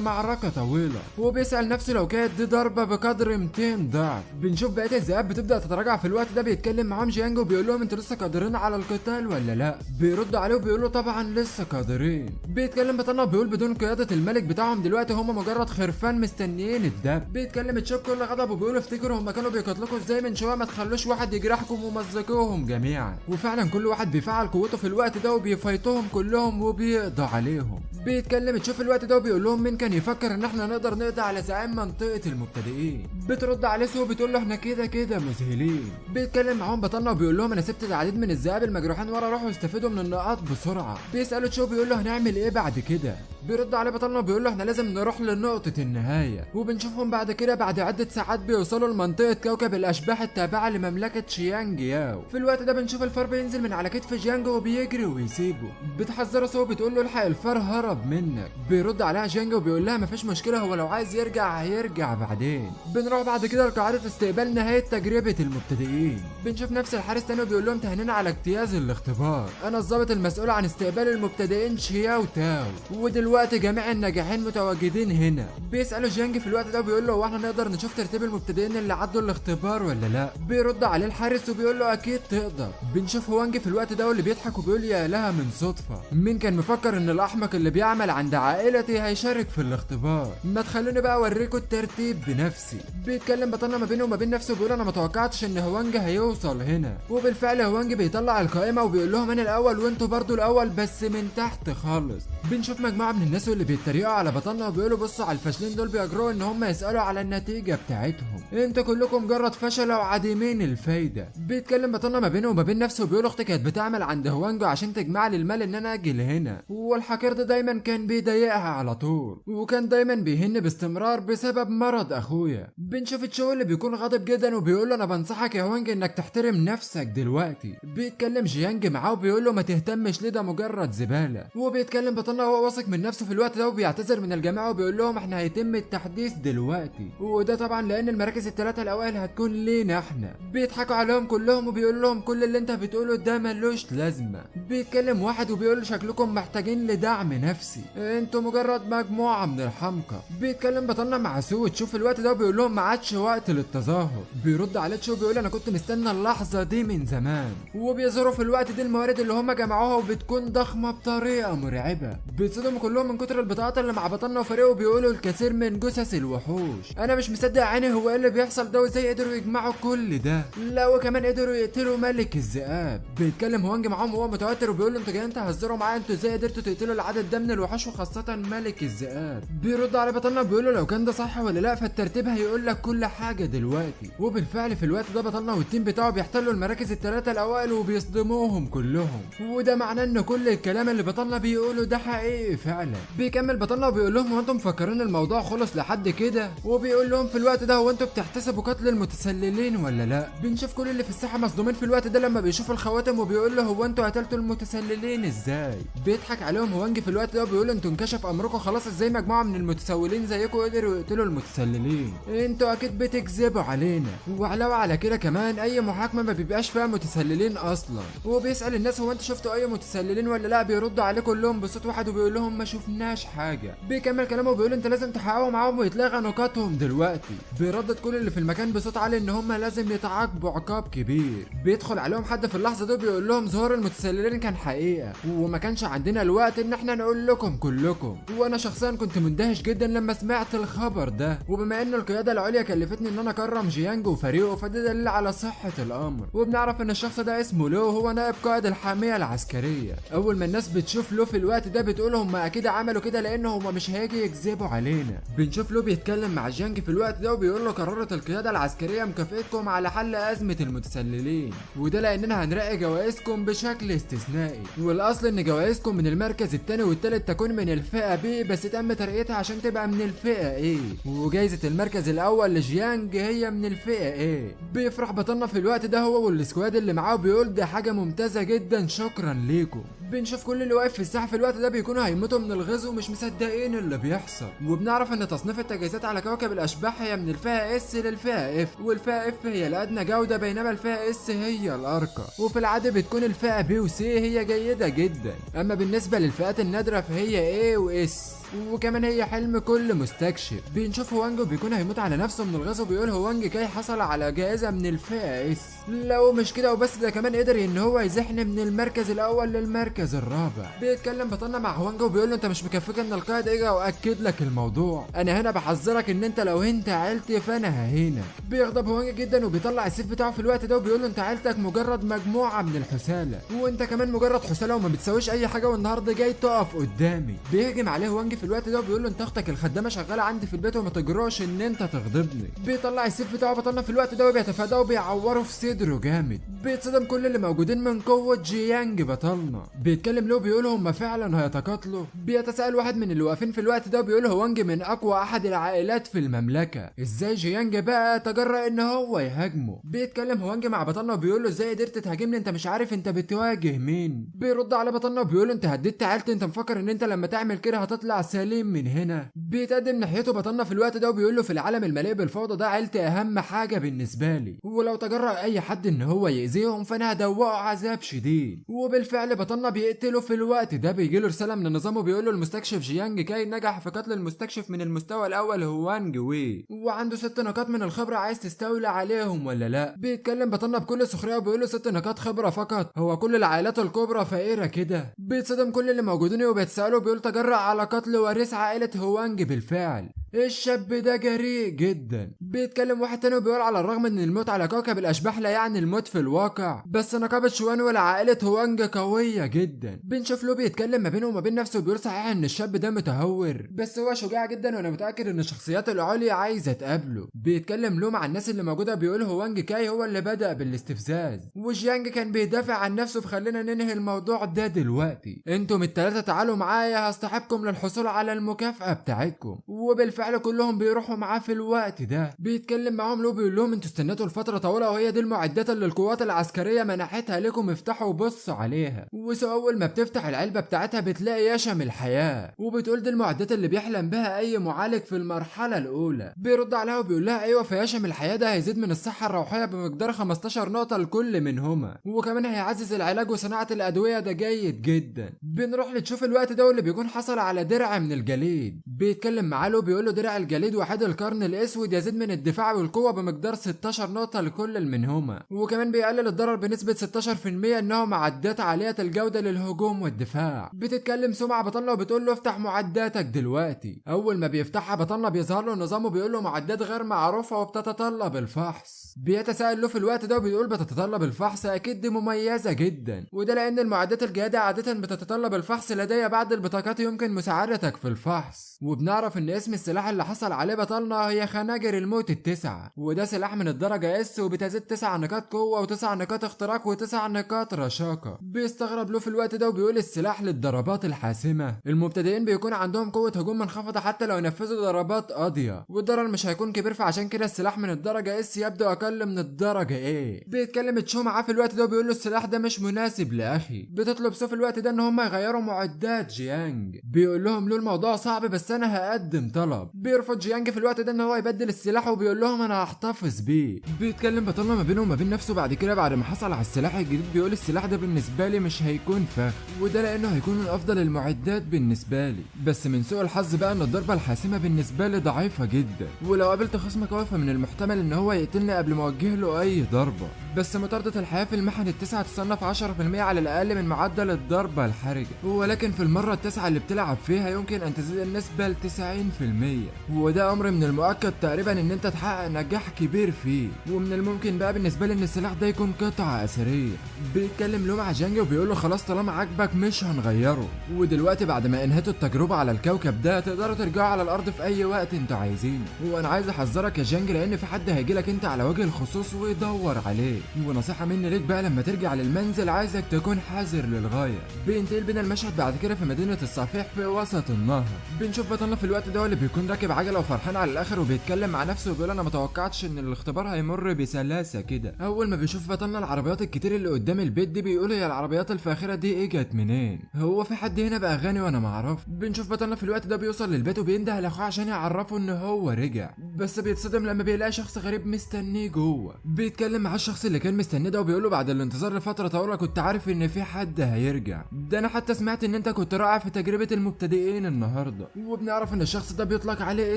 معركه طويله، وبيسال نفسه لو كانت دي ضربه بقدر 200 ضعف. بنشوف بقيه الذئاب بتبدا تتراجع في الوقت ده. بيتكلم معاهم جيانج وبيقول لهم انتوا لسه قادرين على القتال ولا لا؟ بيرد عليه وبيقول له طبعا لسه قادرين. بيتكلم بطلنا وبيقول بدون قياده الملك بتاعهم دلوقتي هم مجرد خرفان مستنيين الدب. بيتكلم تشوك كل غضب وبيقول افتكروا هم كانوا بيقتلوكوا ازاي من شويه، ما تخلوش واحد يجرحكم ومزقوهم جميعا. وفعلا كل واحد بيفعل قوته في الوقت ده وبيفايتهم كلهم وبيقضى عليهم. بيتكلم تشوف الوقت ده وبيقول لهم مين كان يفكر ان احنا نقدر نقضي على زعيم منطقه المبتدئين. بترد عليه سو بتقول له احنا كده كده مذهلين. بيتكلم معاهم بطلنا وبيقول لهم انا سبت العديد من الذئاب المجروحين ورا، روحوا استفيدوا من النقاط بسرعه. بيسالوا تشو بيقول له هنعمل ايه بعد كده؟ بيرد عليه بطلنا وبيقول له احنا لازم نروح لنقطه النهايه. وبنشوفهم بعد كده بعد عده ساعات بيوصلوا لمنطقه كوكب الاشباح التابعه لمملكه شيانج ياو. في الوقت ده بنشوف الفار بينزل من على كتف جيانج وبيجري ويسيبه. بتحذره سو بتقول له الحق الفار هرب منك. بيرد عليها جيانج وبيقول لها مفيش مشكله، هو لو عايز يرجع هيرجع بعدين. بنروح بعد كده لقاعده استقبال نهايه تجربه المبتدئين. بنشوف نفس الحارس تاني وبيقول لهم تهنينا على اجتياز الاختبار، انا الضابط المسؤول عن استقبال المبتدئين شياو تاو، ودلوقتي جميع الناجحين متواجدين هنا. بيسالوا جيانج في الوقت ده وبيقول له هو احنا نقدر نشوف ترتيب المبتدئين اللي عدوا الاختبار ولا لا؟ بيرد عليه الحارس وبيقول له اكيد تقدر. بنشوف هوانج في الوقت ده واللي بيضحك وبيقول يا لها من صدفه، مين كان مفكر ان الاحمق اللي بيعمل عند عائلتي هيشارك في الاختبار؟ ما تخلوني بقى اوريكم الترتيب بنفسي. بيتكلم بطلنا ما بينه وما بين نفسه وبيقول انا ما توقعتش ان هوانج هيوصل هنا. وبالفعل هوانج بيطلع القائمه وبيقول لهم انا الاول وانتوا برضو الاول بس من تحت خالص. بنشوف مجموعه من الناس اللي بيتريقوا على بطلنا وبيقولوا بصوا على الفاشلين دول بيجروا ان هم يسالوا على النتيجه بتاعتهم، انتوا كلكم مجرد فشله وعديمين الفايده. بيتكلم بطلنا ما بينه وما بين نفسه وبيقول اختي كانت بتعمل عند هوانج عشان تجمع لي المال ان انا اجي لهنا، والحقير ده دايما كان بيضايقها على طول وكان دايما بيهن باستمرار بسبب مرض اخويا. بنشوف تشو اللي بيكون غاضب جدا وبيقول له انا بنصحك يا هوانج انك تحترم نفسك دلوقتي. بيتكلم جيانج معاه وبيقول له ما تهتمش ليه ده مجرد زباله. وبيتكلم بطلنا وهو واثق من نفسه في الوقت ده وبيعتذر من الجماعه وبيقول لهم احنا هيتم التحديث دلوقتي، وده طبعا لان المراكز الثلاثه الاوائل هتكون لينا احنا. بيضحكوا عليهم كلهم وبيقول لهم كل اللي انت بتقوله ده ملوش لازمه. بيتكلم واحد وبيقول له شكلكم محتاجين لدعم نفسي، انتوا مجرد مجموعه من الحمقى. بيتكلم بطلنا مع سو تشوف الوقت ده وبيقول لهم ما عادش وقت للتظاهر. بيرد عليه تشو بيقول انا كنت مستنى اللحظه دي من زمان. وبيظهروا في الوقت ده الموارد اللي هم جمعوها وبتكون ضخمه بطريقه مرعبه. بيتصدموا كلهم من كتر البطاقات اللي مع بطلنا وفريقه وبيقولوا الكثير من جثث الوحوش. انا مش مصدق عيني هو ايه اللي بيحصل ده وازاي قدروا يجمعوا كل ده، لا وكمان قدروا يقتلوا ملك الذئاب. بيتكلم هوانج معاهم وهو متوتر وبيقول له انتوا جايين تهزروا معايا، انتوا ازاي قدرتوا تقتلوا العدد ده من الوحوش وخاصه ملك الذئاب؟ بيرد على بطلنا بيقول له لو كان ده صح ولا لا فالترتيب هيقول لك كل حاجه دلوقتي. وبالفعل في الوقت ده بطلنا والتيم بتاعه بيحتلوا المراكز الثلاثه الاوائل وبيصدموهم كلهم، وده معناه ان كل الكلام اللي بطلنا بيقوله ده حقيقي فعلا. بيكمل بطلنا وبيقول لهم هو انتم مفكرين الموضوع خلص لحد كده؟ وبيقول لهم في الوقت ده هو انتم بتحتسبوا قتل المتسللين ولا لا؟ بنشوف كل اللي في الساحه مصدومين في الوقت ده لما بيشوفوا الخواتم وبيقول له هو انتوا قتلتوا المتسللين ازاي؟ بيضحك عليهم هوانج في الوقت ده وبيقول انتوا انكشف امركم خلاص، ازاي مجموعه من المتسولين زيكم قدروا يقتلوا المتسللين؟ انتوا اكيد بتكذبوا علينا. وعلاوه على كده كمان اي محاكمه ما بيبقاش فيها متسللين اصلا. وبيسال الناس هو انتوا شفتوا اي متسللين ولا لا؟ بيردوا عليه كلهم بصوت واحد وبيقول لهم ما شفناش حاجه. بيكمل كلامه وبيقول انت لازم تحققوا معاهم ويتلغى نقاطهم دلوقتي. بيردد كل اللي في المكان بصوت عالي ان هم لازم يتعاقبوا عقاب كبير. بيدخل عليهم حد في اللحظه دي بيقول لهم ظهور المتسللين كان حقيقه وما كانش عندنا الوقت ان احنا نقول لكم كلكم. وانا شخصيا كنت مندهش جدا لما سمعت الخبر ده، وبما ان القياده العليا كلفتني ان انا اكرم جيانج وفريقه فده دليل على صحه الامر. وبنعرف ان الشخص ده اسمه لو، هو نائب قائد الحاميه العسكريه. اول ما الناس بتشوف لو في الوقت ده بتقول هم اكيد عملوا كده لان هم مش هيجي يكذبوا علينا. بنشوف لو بيتكلم مع جيانج في الوقت ده وبيقول له قررت القياده العسكريه مكافئتكم على حل ازمه المتسللين، وده لاننا هنراقي جوائزكم بشكل استثنائي. والاصل ان جوائزكم من المركز الثاني والثالث تكون من الفئه بي، بس تم ترقيتها عشان تبقى من الفئه ايه، وجائزه المركز الاول لجيانج هي من الفئه ايه. بيفرح بطلنا في الوقت ده هو والسكواد اللي معاه وبيقول ده حاجه ممتازه جدا شكرا ليكم. بنشوف كل اللي واقف في الساحه في الوقت ده بيكونوا هيموتوا من الغيظ ومش مصدقين اللي بيحصل. وبنعرف ان تصنيف التجهيزات على كوكب الاشباح هي من الفئه اس للفئه اف، والفئه اف هي الادنى جوده بينما الفئه اس هي الارقى، وفي العاده بتكون الفئه بي وسي هي جيده جدا. اما بالنسبه للفئات النادره فهي اي واس، وكمان هي حلم كل مستكشف. بنشوف هوانج بيكون هيموت على نفسه من الغاز وبيقول هوانج كاي حصل على جائزه من الفئه اس. لو مش كده وبس ده كمان قدر ان هو يزحني من المركز الاول للمركز الرابع. بيتكلم بطلنا مع هوانج وبيقول له انت مش مكفيك ان القائد اجى واكد لك الموضوع، انا هنا بحذرك ان انت لو انت عيلتي فانا ههينك. بيغضب هوانج جدا وبيطلع السيف بتاعه في الوقت ده وبيقول له انت عيلتك مجرد مجموعه من الحساله، وانت كمان مجرد حساله وما بتساويش اي حاجه والنهارده جاي تقف قدامي. بيهجم عليه هوانج في الوقت ده وبيقول له انت اختك الخدامه شغاله عندي في البيت وما تجرؤش ان انت تغضبني. بيطلع السيف بتاعه بطلنا في الوقت ده وبيتفاداه وبيعوره في صدره جامد. بيتصدم كل اللي موجودين من قوه جيانج بطلنا. بيتكلم له بيقول هم فعلا هيتقاتلوا. بيتساءل واحد من اللي واقفين في الوقت ده وبيقول هوانج من اقوى احد العائلات في المملكه، ازاي جيانج بقى تجرأ ان هو يهاجمه. بيتكلم هوانج مع بطلنا وبيقول له ازاي قدرت تهاجمني انت مش عارف انت بتواجه مين. بيرد على بطلنا وبيقول له انت هددت عيلتي، انت مفكر ان انت لما تعمل كده هتطلع سليم من هنا. بيتقدم ناحيته بطلنا في الوقت ده وبيقول له في العالم المليء بالفوضى ده عيلتي اهم حاجه بالنسبه لي، ولو تجرأ اي حد ان هو يأذيهم فانا هدوقه عذاب شديد. وبالفعل بطلنا بيقتله في الوقت ده. بيجيله رساله من النظام وبيقول له المستكشف جيانج كاي نجح في قتل المستكشف من المستوى الاول هوانج وي، وعنده 6 نقاط من الخبره، عايز تستولي عليهم ولا لا؟ بيتكلم بطلنا بكل سخريه وبيقول له 6 نقاط خبره فقط، هو كل العائلات الكبرى فقيره كده؟ بيتصدم كل اللي موجودين وبيتسالوا بيقول تجرأ على قتل وريث عائله هوانج بالفعل. الشاب ده جريء جدا. بيتكلم واحد تاني وبيقول على الرغم من الموت على كوكب الاشباح لا يعني الموت في الواقع، بس نقابة شوان والعائلة هوانج قوية جدا. بنشوف له بيتكلم ما بينه وما بين نفسه وبيقول صحيح ان الشاب ده متهور بس هو شجاع جدا وانا متأكد ان الشخصيات العليا عايزة تقابله. بيتكلم له مع الناس اللي موجودة بيقول هوانج كاي هو اللي بدأ بالاستفزاز وجيانج كان بيدافع عن نفسه، فخلينا ننهي الموضوع ده دلوقتي. انتم التلاتة تعالوا معايا هصطحبكم للحصول على المكافأة بتاعتكم. وبالفعل كلهم بيروحوا معاه في الوقت ده. بيتكلم معاهم له بيقول لهم انتوا استنيتوا لفتره طويله وهي دي المعدات اللي القوات العسكريه منحتها لكم، افتحوا وبصوا عليها. اول ما بتفتح العلبه بتاعتها بتلاقي يشم الحياه، وبتقول دي المعدات اللي بيحلم بها اي معالج في المرحله الاولى. بيرد عليها وبيقول لها ايوه فيشم الحياه ده هيزيد من الصحه الروحيه بمقدار 15 نقطه لكل منهما، وكمان هيعزز العلاج وصناعه الادويه ده جيد جدا. بنروح لتشوف الوقت ده واللي بيكون حصل على درع من الجليد. بيتكلم معاه له بيقول له درع الجليد وحيد القرن الاسود يزيد من الدفاع والقوه بمقدار 16 نقطه لكل منهما، وكمان بيقلل الضرر بنسبه 16% انه معدات عاليه الجوده للهجوم والدفاع. بتتكلم سمع بطلنا وبتقول له افتح معداتك دلوقتي. اول ما بيفتحها بطلنا بيظهر له النظام وبيقول له معدات غير معروفه وبتتطلب الفحص. بيتساءل له في الوقت ده وبيقول بتتطلب الفحص، اكيد دي مميزه جدا، وده لان المعدات الجيده عاده بتتطلب الفحص لدي بعض البطاقات يمكن مساعدتك في الفحص. وبنعرف ان اسم السلاح اللي حصل عليه بطلنا هي خناجر الموت ال9، وده سلاح من الدرجه اس وبتزيد 9 نقاط قوه و9 نقاط اختراق و9 نقاط رشاقه. بيستغرب له في الوقت ده وبيقول السلاح للضربات الحاسمه، المبتدئين بيكون عندهم قوه هجوم منخفضه حتى لو نفذوا ضربات قاضيه والضرر مش هيكون كبير، فعشان كده السلاح من الدرجه اس يبدو اقل من الدرجه ايه. بيتكلم تشو معاه في الوقت ده وبيقول له السلاح ده مش مناسب لاخي. بتطلب سو في الوقت ده ان هم يغيروا معدات جيانج. بيقول لهم له الموضوع صعب بس انا هقدم طلب. بيرفض جيانج في الوقت ده ان هو يبدل السلاح وبيقول لهم انا هحتفظ بيه. بيتكلم بطلنا ما بينه وما بين نفسه بعد كده بعد ما حصل على السلاح الجديد بيقول السلاح ده بالنسبه لي مش هيكون فخ، وده لانه هيكون من افضل المعدات بالنسبه لي، بس من سوء الحظ بقى ان الضربه الحاسمه بالنسبه لي ضعيفه جدا، ولو قابلت خصم قوي فمن المحتمل ان هو يقتلني قبل ما اوجه له اي ضربه. بس مطاردة الحياه في المحن ال9 تصنف 10% على الاقل من معدل الضربه الحرجه، ولكن في المره ال9 اللي بتلعب فيها يمكن ان تزيد النسبه ل 90%، وده امر من المؤكد تقريبا ان انت تحقق نجاح كبير فيه. ومن الممكن بقى بالنسبه لي ان السلاح ده يكون قطعه اثريه. بيتكلم له مع جانج وبيقول له خلاص طالما عاجبك مش هنغيره، ودلوقتي بعد ما انهيتوا التجربه على الكوكب ده تقدروا ترجعوا على الارض في اي وقت انتوا عايزينه. وانا عايز احذرك يا جانج لان في حد هيجيلك انت على وجه الخصوص ويدور عليك. ونصيحة مني ليك بقى لما ترجع للمنزل عايزك تكون حذر للغاية. بينتقل بينا المشهد بعد كده في مدينة الصفيح في وسط النهر. بنشوف بطلنا في الوقت ده اللي بيكون راكب عجلة وفرحان على الاخر وبيتكلم مع نفسه وبيقول انا متوقعتش ان الاختبار هيمر بسلاسة كده. اول ما بنشوف بطلنا العربيات الكتير اللي قدام البيت دي بيقول هي العربيات الفاخرة دي ايه جت منين؟ هو في حد هنا بقى غني وانا ما اعرف؟ بنشوف بطلنا في الوقت ده بيوصل للبيت وبينده لاخوه عشان يعرفه ان هو رجع، بس بيتصدم لما بيلاقي شخص غريب مستنيه جوه. بيتكلم مع الشخص اللي كان مستنيه ده وبيقول له بعد الانتظار لفترة طويلة كنت عارف ان في حد هيرجع، ده انا حتى سمعت ان انت كنت رائع في تجربة المبتدئين النهارده. وبنعرف ان الشخص ده بيطلق عليه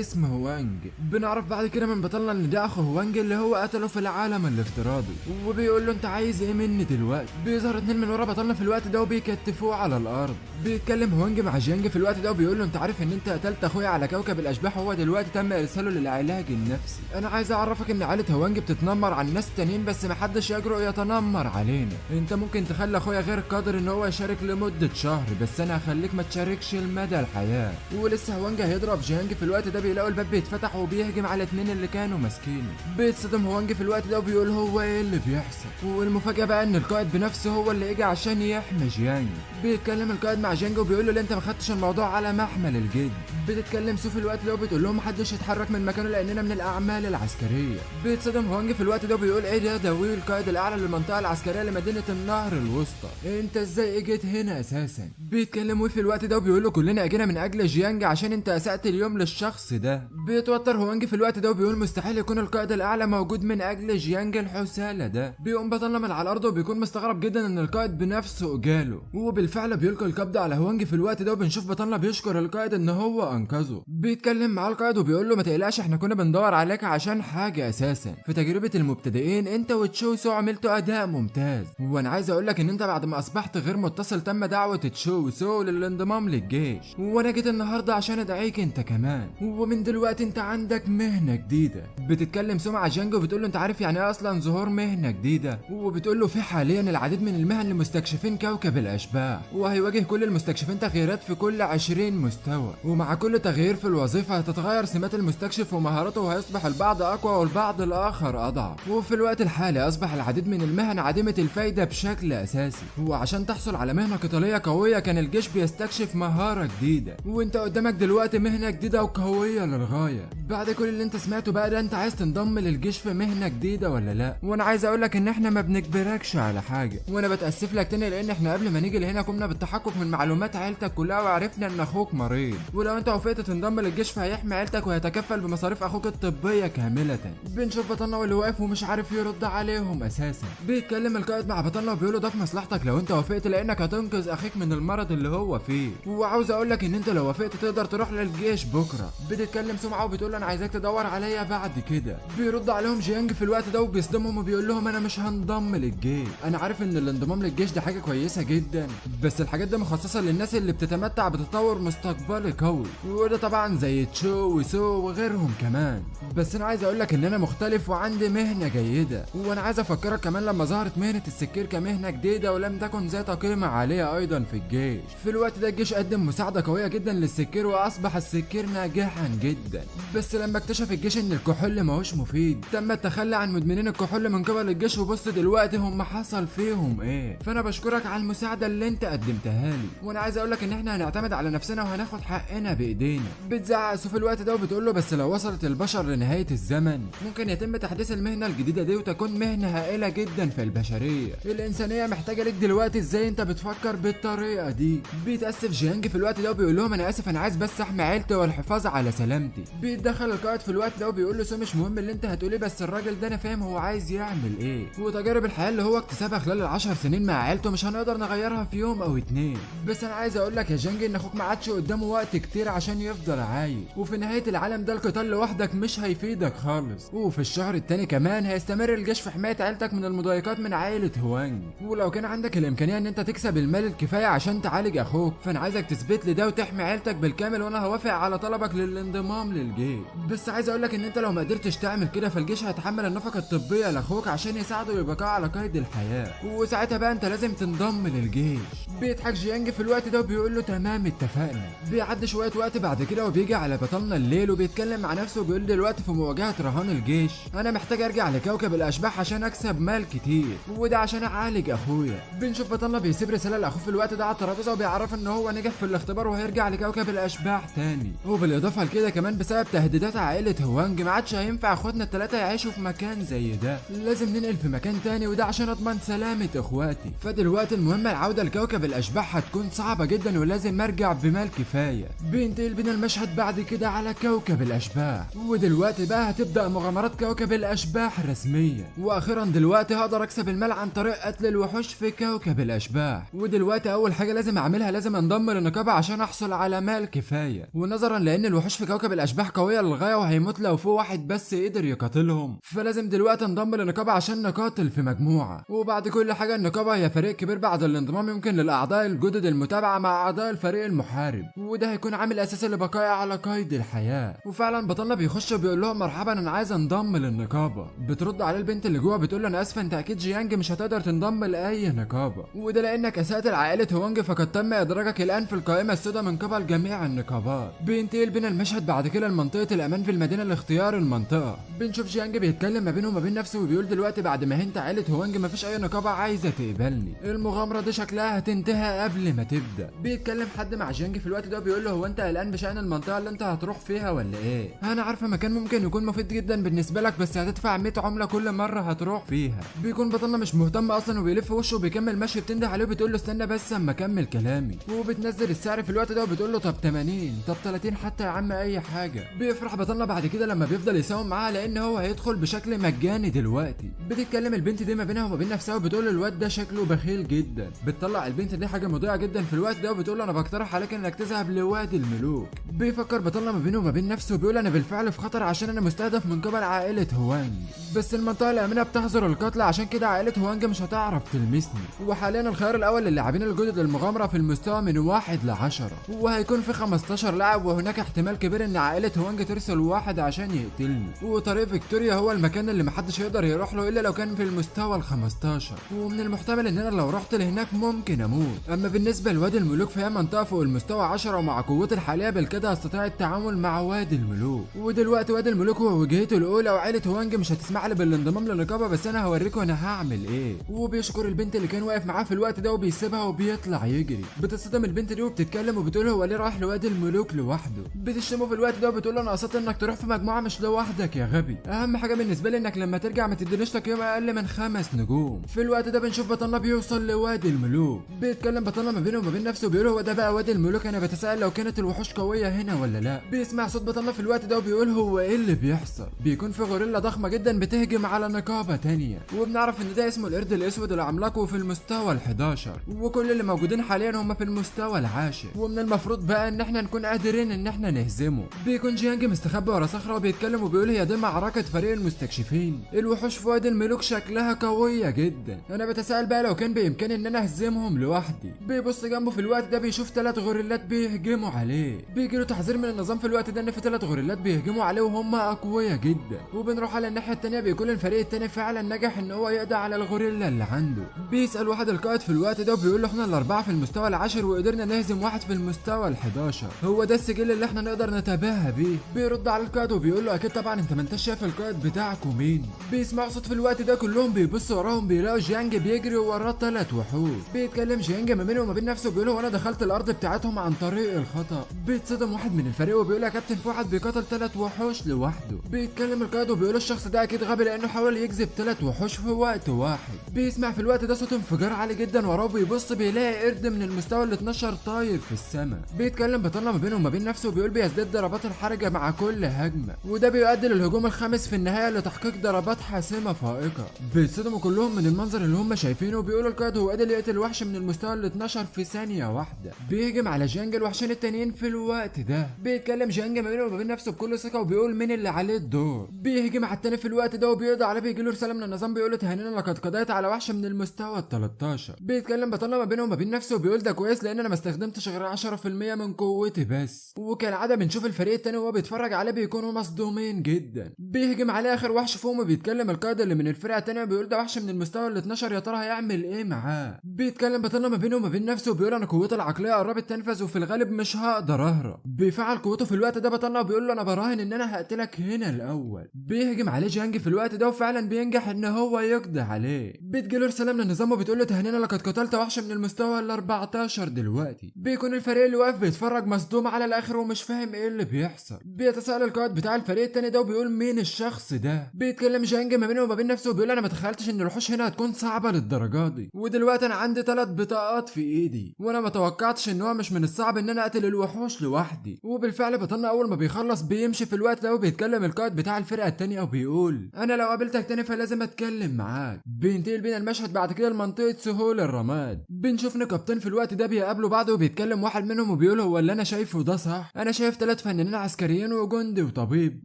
اسم هوانج. بنعرف بعد كده من بطلنا ان ده اخو هوانج اللي هو قتله في العالم الافتراضي، وبيقول له انت عايز ايه مني دلوقتي؟ بيظهر اتنين من ورا بطلنا في الوقت ده وبيكتفوه على الارض. بيتكلم هوانج مع جيانج في الوقت ده وبيقول له انت عارف ان انت قتلت اخويا على كوكب الاشباح وهو دلوقتي تم ارساله للعلاج النفسي. انا عايز اعرفك ان عائلة هوانج بتتنمر على الناس التانيين بس محدش يجرؤ يتنمر علينا. انت ممكن تخلي اخويا غير قادر ان هو يشارك لمدة شهر بس انا هخليك ما تشاركش لمدى الحياة. ولسه هوانج هيضرب جيانج في الوقت ده بيلاقوا الباب بيتفتح وبيهجم على اتنين اللي كانوا ماسكينه. بيتصدم هوانج في الوقت ده وبيقول هو ايه اللي بيحصل؟ والمفاجأة بقى ان القائد بنفسه هو اللي اجى عشان يحمي جيانج. بيتكلم القائد مع جيانج وبيقول له انت ما خدتش الموضوع على محمل الجد. بتتكلم سو في الوقت ده وبتقول لهم محدش يتحرك من مكانه لاننا من الاعمال العسكريه. بيتصدم هوانج في الوقت ده وبيقول ايه ده ويل القائد الاعلى للمنطقه العسكريه لمدينه النهر الوسطى، انت ازاي اجيت هنا اساسا؟ بيتكلم وي في الوقت ده وبيقول له كلنا اجينا من اجل جيانج عشان انت اسأت اليوم للشخص ده. بيتوتر هوانج في الوقت ده وبيقول مستحيل يكون القائد الاعلى موجود من اجل جيانج الحسالة ده. بيقوم بطلنا من على الارض وبيكون مستغرب جدا ان القائد بنفسه جاله، وبالفعل بيلقي القبض على هوانج في الوقت ده وبنشوف بطلنا بيشكر القائد ان هو انقذه. بيتكلم مع القائد وبيقول له ما تقلقش احنا كنا بندور عليك عشان حاجه اساسا في تجربه المبتدئين، انت وتشوسو عملتوا اداء ممتاز، وانا عايز اقول لك ان انت بعد ما اصبحت غير متصل تم دعوه تشوسو للانضمام للجيش، وانا جيت النهارده عشان ادعيك انت كمان، ومن دلوقتي انت عندك مهنه جديده. بتتكلم سو مع جانجو وبتقول له انت عارف يعني ايه اصلا ظهور مهنه جديده؟ وبتقول له في حاليا العديد من المهن لمستكشفين كوكب الاشباح، وهيواجه كل المستكشفين تغييرات في كل 20 مستوى، ومع كل تغيير في الوظيفه هتتغير سمات المستكشف ومهاراته وهيصبح البعض اقوى والبعض الاخر اضعف. وفي الوقت الحالي اصبح العديد من المهن عديمه الفايده بشكل اساسي، وعشان تحصل على مهنه قتاليه قويه كان الجيش بيستكشف مهاره جديده، وانت قدامك دلوقتي مهنه جديده وقويه للغايه. بعد كل اللي انت سمعته بقى ده انت عايز تنضم للجيش في مهنه جديده ولا لا؟ وانا عايز اقول لك ان احنا ما بنجبركش على حاجه، وانا بتاسف لك تاني لان احنا قبل ما نيجي لهنا قمنا بالتحقق من معلومات عيلتك كلها وعرفنا ان اخوك مريض، ولو انت وافقت تنضم للجيش فهيحمي عيلتك وهيتكفل بمصاريف اخوك الطبيه كامله. بنشوف بطلنا واللي واقف ومش عارف يرد عليهم اساسا. بيتكلم القائد مع بطلنا وبيقول له ده في مصلحتك لو انت وافقت لانك هتنقذ اخيك من المرض اللي هو فيه، وعاوز اقول لك ان انت لو وافقت تقدر تروح للجيش بكره. بتتكلم سمعه وبتقول له انا عايزاك تدور عليا بعد كده. بيرد عليهم جيانج في الوقت ده وبيصدمهم وبيقول لهم انا مش هنضم للجيش، انا عارف ان الانضمام للجيش ده حاجه كويسه جدا بس الحاجات دي مخصصه للناس اللي بتتمتع بتطور مستقبلي قوي، وده طبعا زي تشو وسو وغيرهم كمان، بس انا عايز اقول لك ان انا مختلف وعندي مهنه جيده. وانا عايز افكرك كمان لما ظهرت مهنه السكير كمهنه جديده ولم تكن ذات قيمه عاليه ايضا في الجيش. في الوقت ده الجيش قدم مساعده قويه جدا للسكير واصبح السكير ناجحا جدا، بس لما اكتشف الجيش ان الكحول ماهوش مفيد تم التخلي عن مدمنين الكحول من قبل الجيش، وبص دلوقتي هم حصل فيهم ايه. فانا بشكرك على المساعده اللي انت قدمتها لي، وانا عايز اقول لك ان احنا هنعتمد على نفسنا وهناخد حقنا بايدينا. بتزعق سو في الوقت ده وبتقول له بس لو وصلت البشر لنهايه الزمن ممكن يتم تحديث المهنه الجديده دي وتكون مهنه هائله جدا في البشريه. الانسانيه محتاجه ليك دلوقتي، ازاي انت بتفكر بالطريقه دي؟ بيتاسف جيانج في الوقت ده وبيقول لهم انا اسف انا عايز بس احمي عيلتي والحفاظ على سلامتي. بيتدخل القائد في الوقت ده وبيقول له سو مش مهم اللي انت هتقوليه بس الراجل ده انا فاهم هو عايز يعمل ايه، وتجارب الحياه اللي هو اكتسبها خلال ال10 سنين مع عيلته مش هنقدر نغيرها في يوم او اتنين. بس انا عايز اقول لك يا جانج ان اخوك ما عادش قدامه وقت كتير عشان يفضل عايش، وفي نهايه العالم ده القتال لوحدك مش هيفيدك خالص، وفي الشهر التاني كمان هيستمر الجيش في حمايه عيلتك من المضايقات من عائله هوانج، ولو كان عندك الامكانيه ان انت تكسب المال الكفايه عشان تعالج اخوك فانا عايزك تثبت لي ده وتحمي عيلتك بالكامل، وانا هوافق على طلبك للانضمام للجيش. بس عايز اقول لك ان انت لو ما قدرتش تعمل كده فالجيش هيتحمل النفقه الطبيه لاخوك عشان يساعده يبقى على قيد الحياه، وساعتها بقى انت لازم تنضم للجيش. بيضحك جيانج في الوقت ده وبيقول له تمام اتفقنا. بيعدي شويه وقت بعد كده وبيجي على بطلنا الليل وبيتكلم مع نفسه وبيقول دلوقتي في مواجهه رهان الجيش انا محتاج ارجع لكوكب الاشباح عشان عشان اكسب مال كتير، وده عشان اعالج اخويا. بنشوف بطلنا بيسيب رساله لاخوه في الوقت ده على الترابيزه وبيعرف ان هو نجح في الاختبار وهيرجع لكوكب الاشباح تاني. وبالاضافه لكده كمان بسبب تهديدات عائله هوانج ما عادش هينفع اخواتنا الثلاثه يعيشوا في مكان زي ده، لازم ننقل في مكان تاني، وده عشان اضمن سلامه اخواتي. فدلوقتي المهمه العوده لكوكب الاشباح هتكون صعبه جدا ولازم ارجع بمال كفايه. بينتقل بينا المشهد بعد كده على كوكب الاشباح، ودلوقتي بقى هتبدا مغامرات كوكب الاشباح رسميا. واخيرا دلوقتي هقدر اكسب المال عن طريق قتل الوحوش في كوكب الاشباح. ودلوقتي اول حاجه لازم اعملها لازم انضم للنقابه عشان احصل على مال كفايه، ونظرا لان الوحوش في كوكب الاشباح قويه للغايه وهيموت لو في واحد بس قدر يقاتلهم، فلازم دلوقتي انضم للنقابه عشان نقاتل في مجموعه. وبعد كل حاجه النقابه هي فريق كبير، بعد الانضمام يمكن للاعضاء الجدد المتابعه مع اعضاء الفريق المحارب، وده هيكون عامل اساسي لبقائي على قيد الحياه. وفعلا بطلنا بيخش وبيقول لهم مرحبا انا عايز انضم للنقابه. بترد عليه البنت اللي جوه بتقول له انا اسفه انت اكيد جيانج مش هتقدر تنضم لاي نقابه، وده لانك اسأت لعائله هوانج فقد تم ادراجك الان في القائمه السوداء من قبل جميع النقابات. بينتقل بينا المشهد بعد كده لمنطقه الامان في المدينه لاختيار المنطقه. بنشوف جيانج بيتكلم ما بينه وما بين نفسه وبيقول دلوقتي بعد ما هنت عائله هوانج مفيش اي نقابه عايزه تقبلني، المغامره دي شكلها هتنتهي قبل ما تبدا. بيتكلم حد مع جيانج في الوقت ده بيقول له هو انت قلقان بشان المنطقه اللي انت هتروح فيها ولا ايه؟ انا عارفه مكان ممكن يكون مفيد جدا بالنسبه لك بس هتدفع 100 عمله كل مره هتروح فيها. بيكون بطلنا مش مهتم اصلا وبيلف وشه وبيكمل مشي. بتنده عليه وبتقول له استنى بس اما اكمل كلامي، وبتنزل السعر في الوقت ده وبتقول له طب 80 طب 30 حتى يا عم اي حاجه. بيفرح بطلنا بعد كده لما بيفضل يساوم معاها لان هو هيدخل بشكل مجاني دلوقتي. بتتكلم البنت دي ما بينها وما بين نفسها وبتقول له الواد ده شكله بخيل جدا. بتطلع البنت دي حاجه مضيعه جدا في الوقت ده وبتقول له انا بقترح عليك انك تذهب لوادي الملوك. بيفكر بطلنا ما بينه وما بين نفسه وبيقول انا بالفعل في خطر عشان انا مستهدف من قبل عائله هوانج، بس المنطقه الامنه بتحظر القتل عشان كده عائله هوانج مش هتعرف تلمسني. وحاليا الخيار الاول للاعبين الجدد للمغامره في المستوى من 1 ل 10، وهيكون في 15 لاعب، وهناك احتمال كبير ان عائله هوانج ترسل واحد عشان يقتلني. وطريق فيكتوريا هو المكان اللي محدش يقدر يروح له الا لو كان في المستوى ال15، ومن المحتمل ان انا لو رحت لهناك ممكن اموت. اما بالنسبه لوادي الملوك فهي منطقه فوق المستوى 10، ومع قوتي الحاليه بالكده هستطيع التعامل مع وادي الملوك. ودلوقتي وادي الملوك هو وجهته الاولى، وعائله هوانج مش هتسمح لي بالانضمام للنقابه بس انا هوريكم انا هعمل ايه. وبيشكر البنت اللي كان واقف معاه في الوقت ده وبيسيبها وبيطلع يجري. بتصدم البنت دي وبتتكلم وبتقول هو ليه رايح لوادي الملوك لوحده. بتشتمه في الوقت ده وبتقول له انا قصدت انك تروح في مجموعه مش لوحدك يا غبي، اهم حاجه بالنسبه لي انك لما ترجع ما تدينيش تقييم اقل من 5 نجوم. في الوقت ده بنشوف بطلنا بيوصل لوادي الملوك. بيتكلم بطلنا ما بينه وما بين نفسه وبيقول هو ده بقى وادي الملوك، انا بتساءل لو كانت الوحوش قويه هنا ولا لا. بيسمع صوت بطلنا في الوقت ده وبيقول هو ايه اللي بيحصل. بيكون في غوريلا ضخمه جدا بتهجم على نقابه تانية، وبنعرف ان ده اسمه القرد الاسود العملاق وفي المستوى ال11، وكل اللي موجودين حاليا هم في المستوى العاشر، ومن المفروض بقى ان احنا نكون قادرين ان احنا نهزمه. بيكون جيانج مستخبي ورا صخره وبيتكلم وبيقول هي دي معركه فريق المستكشفين، الوحوش في وادي الملوك شكلها قويه جدا، انا بتساءل بقى لو كان بامكاني ان انا اهزمهم لوحدي. بيبص جنبه في الوقت ده بيشوف 3 غوريلات بيهجموا عليه. بيجيله تحذير من النظام في الوقت ده ان في 3 غوريلات بيهجموا عليه وهم اقوياء جدا. وبنروح على الناحيه الثانيه بيكون الفريق الثاني فعلا نجح ان هو يقضي على الغوريلا اللي عنده. بيسال واحد القائد في الوقت ده وبيقول له احنا ال4 في المستوى العاشر وقدرنا نهزم واحد في المستوى ال11، هو ده السجل اللي احنا نقدر نتباهى بيه. بيرد على القائد وبيقول له اكيد طبعا انت ما انتش شايف القائد بتاعكم مين. بيسمعوا صوت في الوقت ده كلهم بيبصوا وراهم بيلاقوا جيانج بيجري وراه 3 وحوش. بيتكلم جيانج ما بينه وما بين نفسه بيقول له انا دخلت الارض بتاعتهم عن طريق الخطا. بيتصدم واحد من الفريق وبيقول يا كابتن في واحد بيقاتل 3 وحوش لوحده. بيتكلم القائد وبيقول الشخص ده اكيد غبي لانه حاول يجذب 3 وحوش في وقت واحد. بيسمع في الوقت ده صوت انفجار عالي جدا وراه، بيبص بيلاقي قرد من المستوى ال12 طاير في السماء. بيتكلم بطلنا ما بينه وما بين نفسه وبيقول بيزداد ضربات الحرجه مع كل هجمه، وده بيؤدي للهجوم الخامس في النهايه لتحقيق ضربات حاسمه فائقه. بيتصدموا كلهم من المنظر اللي هم شايفينه وبيقول القائد هو قادر يقتل وحش من المستوى ال12 في ثانيه واحده. بيهجم على جيانج الوحشين التانيين في الوقت ده. بيتكلم جيانج ما بينه وما بين نفسه بكل ثقه وبيقول مين اللي عليه الدور. بيهجم على التاني في الوقت ده وبيقضي عليه. بيجيله رساله من النظام بيقول له تهانينا لقد قضيت على وحش من المستوى ال13. بيتكلم بطلنا ما بينه وما بين نفسه وبيقول ده كويس لان انا ما استخدمتش غير 10% من قوتي بس. وكالعاده بنشوف الفريق التاني وهو بيتفرج عليه بيكونوا مصدومين جدا. بيهجم عليه اخر وحش فيهم وبيتكلم القائد اللي من الفرقه التانيه بيقول ده وحش من المستوى ال12 يا ترى هيعمل ايه معاه. بيتكلم بطلنا ما بينه وما بين نفسه وبيقول انا قوتي العقليه قربت تنفذ وفي الغالب مش هقدر اهرب. بيفعل قوته في الوقت ده بطلنا وبيقول له انا براهن ان انا هقتلك هنا الاول. بيهجم عليه جيانج في الوقت ده وفعلا بينجح بينجح ان هو يقضي عليه. بتجيله رساله من النظام وبتقول له تهانينا لقد قتلت وحش من المستوى ال 14 دلوقتي. بيكون الفريق اللي واقف بيتفرج مصدوم على الاخر ومش فاهم ايه اللي بيحصل. بيتساءل القائد بتاع الفريق التاني ده وبيقول مين الشخص ده. بيتكلم جيانج ما بينه وما بين نفسه وبيقول انا ما تخيلتش ان الوحوش هنا هتكون صعبه للدرجه دي، ودلوقتي انا عندي 3 بطاقات في ايدي، وانا ما توقعتش ان هو مش من الصعب ان انا اقتل الوحوش لوحدي. وبالفعل بطلنا اول ما بيخلص بيمشي في الوقت ده وبيتكلم القائد بتاع الفرقه التانيه وبيقول انا لو قابلتك تاني فلازم اتكلم معاك. بينتقل بينا المشهد بعد كده لمنطقه سهول الرماد. بنشوف نقابتين في الوقت ده بيقابلوا بعض وبيتكلم واحد منهم وبيقول هو اللي انا شايفه ده صح؟ انا شايف 3 فنانين عسكريين وجندي وطبيب.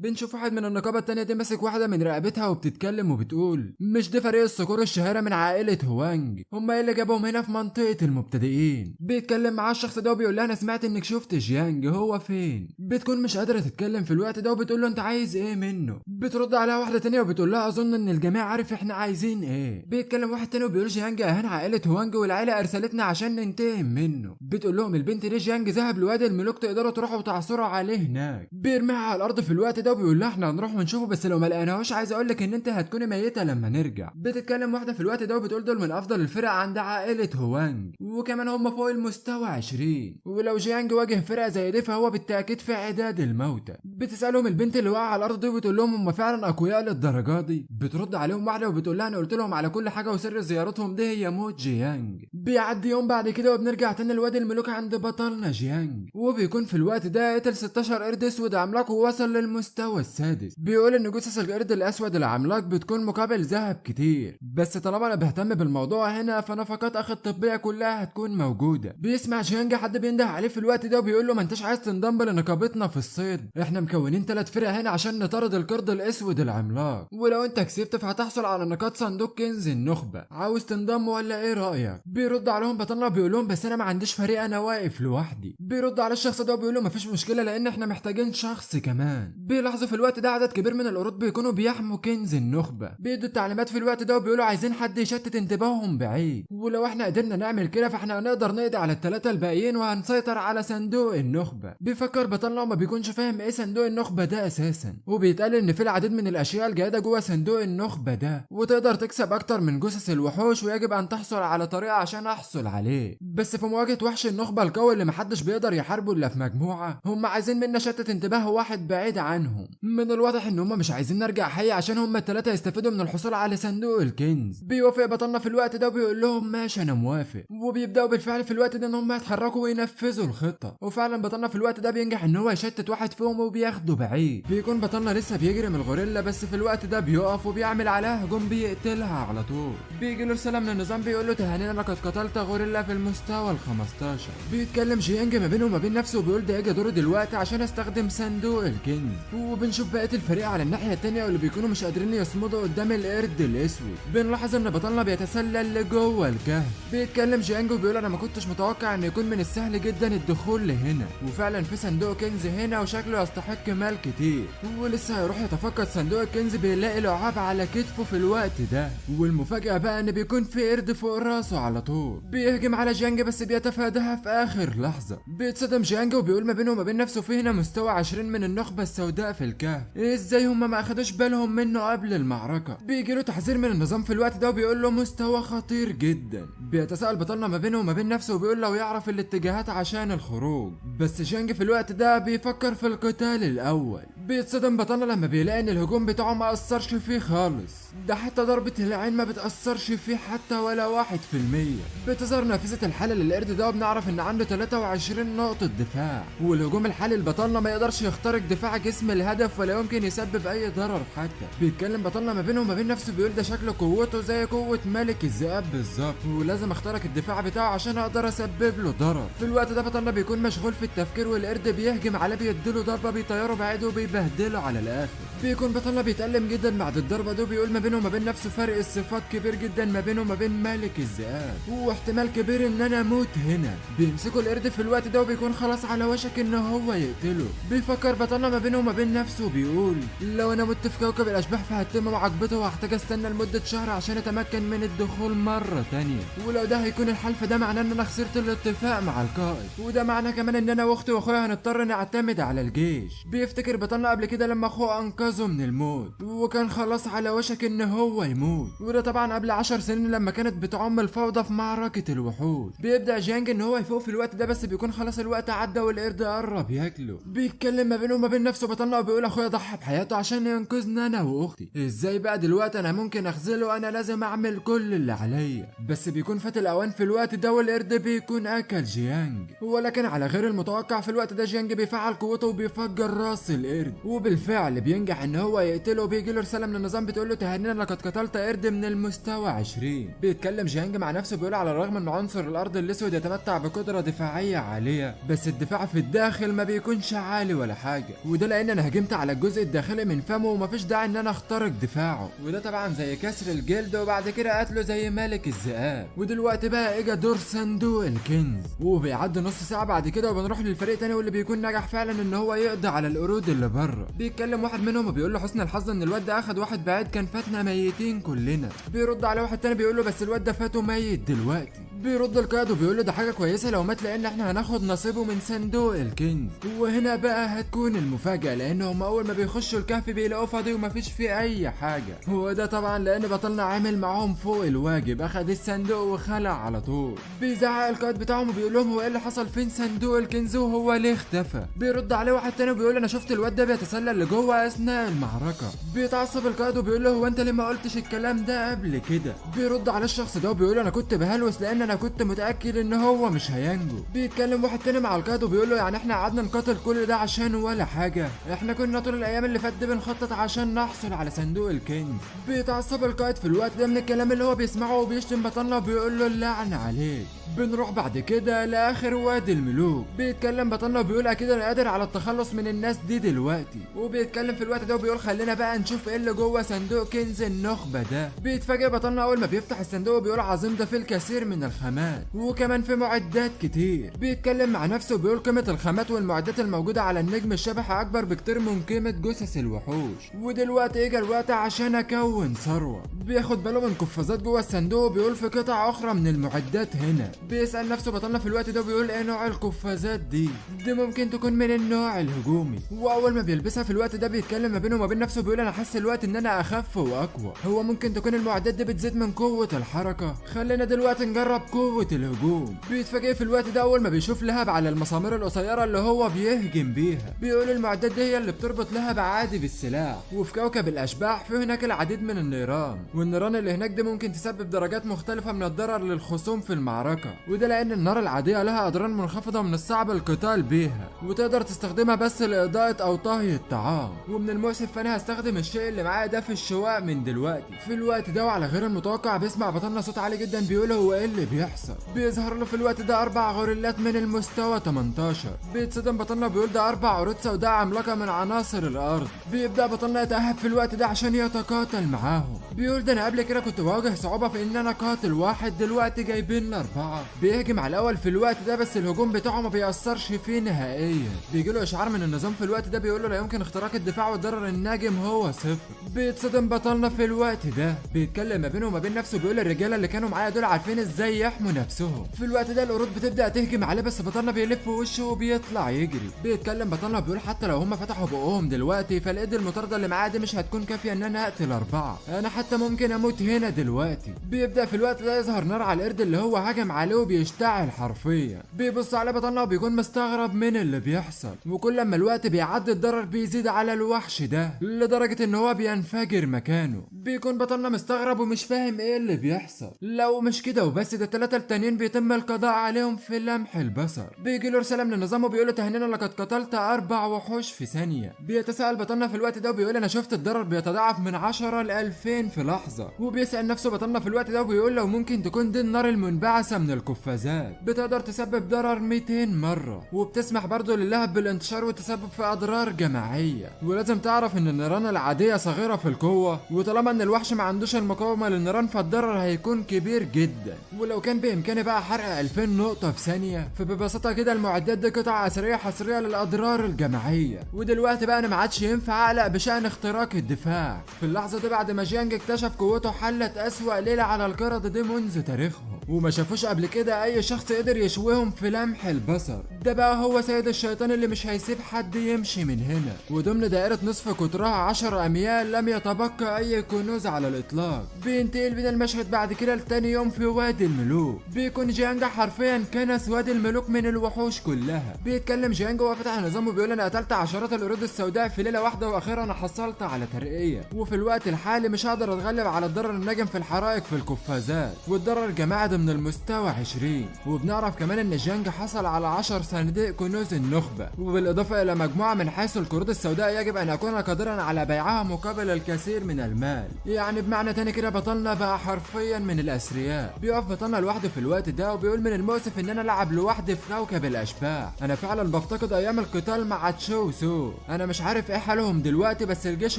بنشوف واحد من النقابه التانيه دي ماسك واحده من رقبتها وبتتكلم وبتقول مش ده فريق الصقور الشهيره من عائله هوانج؟ هم ايه اللي جابهم هنا في منطقه المبتدئين؟ بيتكلم معاه الشخص ده وبيقول لها انا سمعت انك شفت جيانج، هو فين؟ بتكون مش قادره تتكلم في الوقت ده وبتقول له انت عايز ايه منه؟ بترد عليها واحده تانيه وبتقول لها اظن ان الجميع عارف احنا عايزين ايه. بيتكلم واحد تاني وبيقول جيانج اهان عائله هوانج والعائله ارسلتنا عشان ننتقم منه. بتقول لهم البنت دي جيانج ذهب لوادي الملوك، تقدروا تروحوا وتعثروا عليه هناك. بيرميها على الارض في الوقت ده وبيقول لها احنا هنروح ونشوفه بس لو ما لقيناهوش عايز اقول لك ان انت هتكوني ميته لما نرجع. بتتكلم واحده في الوقت ده وبتقول دول من افضل الفرق عند عائله هوانج وكمان هم فوق المستوى 20، ولو جيانج واجه فرقه زي دي فهو بالتاكيد في عداد الموتى. بتسالهم البنت اللي واقعه على الارض دي وبتقول لهم هم فعلا اقوياء للدرجه دي؟ بترد عليهم واحده وبتقول لها انا قلت لهم على كل حاجه وسر زيارتهم دي هي موت جيانج. بيعدي يوم بعد كده وبنرجع تاني لوادي الملوك عند بطلنا جيانج، وبيكون في الوقت ده قتل 16 قرد اسود عملاق ووصل للمستوى السادس. بيقول ان جثث القرد الاسود العملاق بتكون مقابل ذهب كتير، بس طالما انا بهتم بالموضوع هنا فنفقات اخ الطبيه كلها هتكون موجوده. بيسمع جيانج حد بينده عليه في الوقت ده وبيقول له ما انتش عايز تنضم لنقابتنا في الصيد؟ احنا مكونين 3 فرق هنا عشان نطارد القرد الاسود العملاق، ولو انت كسبت فهتحصل على نقاط صندوق كنز النخبه. عاوز تنضم ولا ايه رايك؟ بيرد عليهم بطلنا بيقول لهم بس انا ما عنديش فريق، انا واقف لوحدي. بيرد على الشخص ده وبيقول له مفيش مشكله لان احنا محتاجين شخص كمان. بيلاحظوا في الوقت ده عدد كبير من القرود بيكونوا بيحموا كنز النخبه. بيدوا التعليمات في الوقت ده وبيقولوا عايزين حد يشتت انتباههم بعيد، ولو احنا قدرنا نعمل كده فاحنا هنقدر نقضي على ال3 الباقيين وهنسيطر على صندوق النخبه. بيفكر بطلنا وما بيكونش فاهم ايه صندوق النخبه ده اساسا، وبيتقال ان في العديد من الاشياء الجيده جوه صندوق النخبه ده وتقدر تكسب اكتر من جثث الوحوش ويجب ان تحصل على طريقه عشان احصل عليه. بس في مواجهه وحش النخبه القوي اللي محدش بيقدر يحاربه الا في مجموعه، هم عايزين منا شتت انتباه واحد بعيد عنهم. من الواضح ان هم مش عايزين نرجع حي عشان هم ال3 يستفيدوا من الحصول على صندوق الكنز. بيوافق بطلنا في الوقت ده وبيقول لهم ماشي انا موافق، وبيبداوا بالفعل في الوقت ده ان هم يتحركوا وينفذوا الخطه. وفعلا بطلنا في الوقت ده بينجح ان هو يشتت واحد فيهم وبياخده بعيد. بيكون بطلنا لسه بيجري من الغوريلا بس في الوقت ده بيقف وبيعمل عليها هجوم بيقتلها على طول. بيجي له رساله من النظام بيقول له تهانينا لقد قتلت غوريلا في المستوى ال15. بيتكلم جيانج ما بينه وما بين نفسه وبيقول ده اجي دوره دلوقتي عشان استخدم صندوق الكنز. وبنشوف بقيه الفريق على الناحيه التانيه واللي بيكونوا مش قادرين يصمدوا قدام القرد الاسود. بنلاحظ ان بطلنا بيتسلل لجوه الكهف. بيتكلم جيانج وبيقول انا ما كنتش متوقع ان يكون من السهل جدا الدخول لهنا، وفعلا في صندوق كنز هنا وشكله يستحق مال كتير. ولسه هيروح يتفقد صندوق الكنز بيلاقي لعاب على كتفه في الوقت ده، والمفاجاه بقى ان بيكون في قرد فوق راسه على طول. بيهجم على جيانج بس بيتفاداها في اخر لحظه. بيتصدم جيانج وبيقول ما بينه وما بين نفسه في هنا مستوى 20 من النخبه السوداء في الكهف، ازاي هم ما اخدوش بالهم منه قبل المعركه؟ بيجي له تحذير من النظام في الوقت ده وبيقول له مستوى خطير جدا. بيتساءل بطلنا ما بينه وما بين نفسه وبيقول لو يعرف الاتجاهات عشان الخروج، بس جيانج في الوقت ده بيفكر في القتال الاول. بيتصدم بطلنا لما بيلاقي ان الهجوم بتاعه ما اثرش فيه خالص، ده حتى ضربة العين ما بتأثرش فيه حتى ولا 1%. بتظهر نافذة الحالة للقرد ده وبنعرف ان عنده 23 نقطة دفاع، والهجوم الحالي لبطلنا ما يقدرش يخترق دفاع جسم الهدف ولا يمكن يسبب اي ضرر حتى. بيتكلم بطلنا ما بينه وما بين نفسه بيقول ده شكل قوته زي قوة ملك الذئاب بالظبط، ولازم اخترق الدفاع بتاعه عشان اقدر اسبب له ضرر. في الوقت ده بطلنا بيكون مشغول في التفكير والقرد بيهجم عليه بيديله ضربة بيطيره بعيد وبيبهدله على الاخر. بيكون بطلنا بيتألم جدا بعد الضربة دي وبيقول ما بينه وما بين نفسه فرق الصفات كبير جدا ما بينه وما بين ملك الذئاب، واحتمال كبير ان انا اموت هنا. بيمسكوا القرد في الوقت ده وبيكون خلاص على وشك ان هو يقتله. بيفكر بطلنا ما بينه وما بين نفسه وبيقول لو انا مت في كوكب الاشباح فهتم معاقبته وهحتاج استنى لمدة شهر عشان اتمكن من الدخول مرة تانية، ولو ده هيكون الحل فده معناه ان انا خسرت الاتفاق مع القائد، وده معناه كمان ان انا واختي واخويا هنضطر نعتمد على الجيش. بيفتكر بطلنا بطلنا قبل كده لما اخوه انقذه من الموت وكان خلاص على وشك ان هو يموت، وده طبعا قبل 10 سنين لما كانت بتعم الفوضى في معركة الوحوش. بيبدأ جيانج ان هو يفوق في الوقت ده بس بيكون خلاص الوقت عدى والقرد قرب ياكله. بيتكلم ما بينه وما بين نفسه بطلنا وبيقول اخويا ضحى بحياته عشان ينقذنا انا واختي، ازاي بقى دلوقتي انا ممكن اخذله؟ انا لازم اعمل كل اللي عليا. بس بيكون فات الاوان في الوقت ده والقرد بيكون اكل جيانج، ولكن على غير المتوقع في الوقت ده جيانج بيفعل قوته وبيفجر راس القرد، وبالفعل بينجح ان هو يقتله. بيجي له رساله من النظام بتقول له تهنينا لقد قتلت قرد من المستوى 20. بيتكلم جيانج مع نفسه بيقول على الرغم ان عنصر الارض الاسود يتمتع بقدره دفاعيه عاليه بس الدفاع في الداخل ما بيكونش عالي ولا حاجه، وده لان انا هجمت على الجزء الداخلي من فمه ومفيش داعي ان انا اخترق دفاعه، وده طبعا زي كسر الجلد وبعد كده قتله زي ملك الذئاب. ودلوقتي بقى اجى دور صندوق الكنز، وبيعدي نص ساعه بعد كده وبنروح للفريق تاني واللي بيكون نجح فعلا ان هو يقضي على القرود اللي بره. بيتكلم واحد منهم وبيقول له حسن الحظ ان الواد ده اخد واحد بعيد كان فاتنا ميتين كلنا. بيرد على واحد تاني بيقول له بس الواد ده فاته ميت دلوقتي. بيرد القائد وبيقول له ده حاجه كويسه لو مات لان احنا هناخد نصيبه من صندوق الكنز. وهنا بقى هتكون المفاجاه لانهم اول ما بيخشوا الكهف بيلاقوه فاضي ومفيش فيه اي حاجه، هو ده طبعا لان بطلنا عامل معاهم فوق الواجب، اخد الصندوق وخلع على طول. بيزعق القائد بتاعهم وبيقول لهم هو ايه اللي حصل؟ فين صندوق الكنز وهو ليه اختفى؟ بيرد عليه واحد تاني وبيقول انا شفت الواد ده بيتسلل لجوه اثناء المعركه. بيتعصب القائد وبيقول له هو انت ليه ما قلتش الكلام ده قبل كده؟ بيرد على الشخص ده وبيقول انا كنت بهلوس لان انا كنت متاكد ان هو مش هينجو. بيتكلم واحد تاني مع القائد وبيقول له يعني احنا قعدنا نقاتل كل ده عشان ولا حاجه؟ احنا كنا طول الايام اللي فاتت بنخطط عشان نحصل على صندوق الكنز. بيتعصب القائد في الوقت ده من الكلام اللي هو بيسمعه وبيشتم بطلنا وبيقول له اللعنه عليك. بنروح بعد كده لاخر وادي الملوك. بيتكلم بطلنا وبيقول اكيد انا قادر على التخلص من الناس دي دلوقتي. وبيتكلم في الوقت ده وبيقول خلينا بقى نشوف ايه اللي جوه صندوق كنز النخبه ده. بيتفاجئ بطلنا اول ما بيفتح الصندوق وبيقول عظيم ده فيه الكثير من الخامات وكمان في معدات كتير. بيتكلم مع نفسه وبيقول قيمه الخامات والمعدات الموجوده على النجم الشبح اكبر بكتير من قيمه جثث الوحوش. ودلوقتي اجى الوقت عشان اكون ثروه. بياخد باله من قفازات جوه الصندوق وبيقول في قطع اخرى من المعدات هنا. بيسال نفسه بطلنا في الوقت ده وبيقول ايه نوع القفازات دي ممكن تكون من النوع الهجومي. واول ما بيلبسها في الوقت ده بيتكلم ما بينه وما بين نفسه بيقول انا حاسس الوقت ان انا اخف واقوى، هو ممكن تكون المعدات دي بتزيد من قوه الحركه، خلينا دلوقتي نجرب قوه الهجوم. بيتفاجئ في الوقت ده اول ما بيشوف لهب على المسامير القصيره اللي هو بيهجم بيها. بيقول المعدات دي هي اللي بتربط لهب عادي بالسلاح. وفي كوكب الاشباح في هناك العديد من النيران، والنيران اللي هناك دي ممكن تسبب درجات مختلفه من الضرر للخصوم في المعركه، وده لان النار العاديه لها اضرار منخفضه من الصعب القتال بيها وتقدر تستخدمها بس لاضاءه او طهي الطعام. ومن المؤسف فانا هستخدم الشيء اللي معايا ده في الشواء من دلوقتي. في الوقت ده وعلى غير المتوقع بيسمع بطلنا صوت عالي جدا بيقول هو ايه اللي بيحصل. بيظهر له في الوقت ده 4 غوريلات من المستوى 18. بيتصدم بطلنا بيقول ده 4 عروض سوداء عملاقه من عناصر الارض. بيبدا بطلنا يتاهب في الوقت ده عشان يتقاتل معاهم. بيقول ده انا قبل كده كنت بواجه صعوبه في ان انا اقاتل واحد، دلوقتي جايبين لنا 4. بيهجم على الاول في الوقت ده بس الهجوم بتاعه ما بيأثرش فيه نهائيا. بيجي له اشعار من النظام في الوقت ده بيقول له لا يمكن اختراق الدفاع والضرر الناجم هو 0. بيتصدم بطلنا في الوقت ده. بيتكلم ما بينه وما بين نفسه بيقول الرجاله اللي كانوا معايا دول عارفين ازاي يحموا نفسهم. في الوقت ده القرود بتبدا تهجم عليه بس بطلنا بيلف وشه وبيطلع يجري. بيتكلم بطلنا بيقول حتى لو هم فتحوا بقهم دلوقتي فالايد المطارده اللي معايا دي مش هتكون كافيه ان انا اقتل 4، انا حتى ممكن اموت هنا دلوقتي. بيبدا في الوقت ده يظهر نار على القرد اللي هو هجم عليه وبيشتعل حرفيا. بيبص على بطلنا وبيكون مستغرب من اللي بيحصل، وكل لما الوقت بيعدي الضرر بيزيد على الوحش ده لدرجه ان هو بينفجر مكانه. بيكون بطلنا مستغرب ومش فاهم ايه اللي بيحصل. لو مش كده وبس ده 3 التانيين بيتم القضاء عليهم في لمح البصر. بيجي له رساله من النظام وبيقول له تهنينا لقد قتلت 4 وحوش في ثانيه. بيتساءل بطلنا في الوقت ده وبيقول انا شفت الضرر بيتضاعف من 10 ل 2000 في لحظه. وبيسال نفسه بطلنا في الوقت ده وبيقول لو ممكن تكون دي النار المنبعثه من القفازات، بتقدر تسبب ضرر 200 مره، وبتسمح برضه للهب بالانتشار والتسبب في اضرار جماعيه. ولازم تعرف ان النيران العاديه صغيره في القوه، وطالما ان الوحش ما عندوش المقاومه للنيران فالضرر هيكون كبير جدا. ولو وكان بامكاني بقى حرق 2000 نقطة في ثانية. فببساطة كده المعدات دي قطع اثرية حصرية للاضرار الجماعية. ودلوقتي بقى انا ما عادش ينفع اقلق بشأن اختراق الدفاع. في اللحظة دي بعد ما جيانج اكتشف قوته حلت اسوأ ليلة على القردة دي منذ تاريخهم، وما شافوش قبل كده اي شخص قدر يشويهم في لمح البصر. ده بقى هو سيد الشيطان اللي مش هيسيب حد يمشي من هنا. وضمن دائرة نصف قطرها 10 اميال لم يتبقى اي كنوز على الاطلاق. بينتقل بينا المشهد بعد كده لتاني يوم في وادي الملوك. بيكون جيانج حرفيا كنس وادي الملوك من الوحوش كلها. بيتكلم جيانج وهو فتح النظام وبيقول انا قتلت عشرات القرود السوداء في ليله واحده واخيرا انا حصلت على ترقيه، وفي الوقت الحالي مش هقدر اتغلب على الضرر الناجم في الحرائق في القفازات والضرر الجماعي ضمن المستوى 20. وبنعرف كمان ان جيانج حصل على 10 صناديق كنوز النخبه، وبالاضافه الى مجموعه من حيث القرود السوداء يجب ان اكون قادرا على بيعها مقابل الكثير من المال. يعني بمعنى تاني كده بطلنا بقى حرفيا من الاثرياء. بيقف بطلنا لوحده في الوقت ده وبيقول من المؤسف ان انا العب لوحدي في كوكب الاشباح. انا فعلا بفتقد ايام القتال مع تشو سو. انا مش عارف ايه حالهم دلوقتي بس الجيش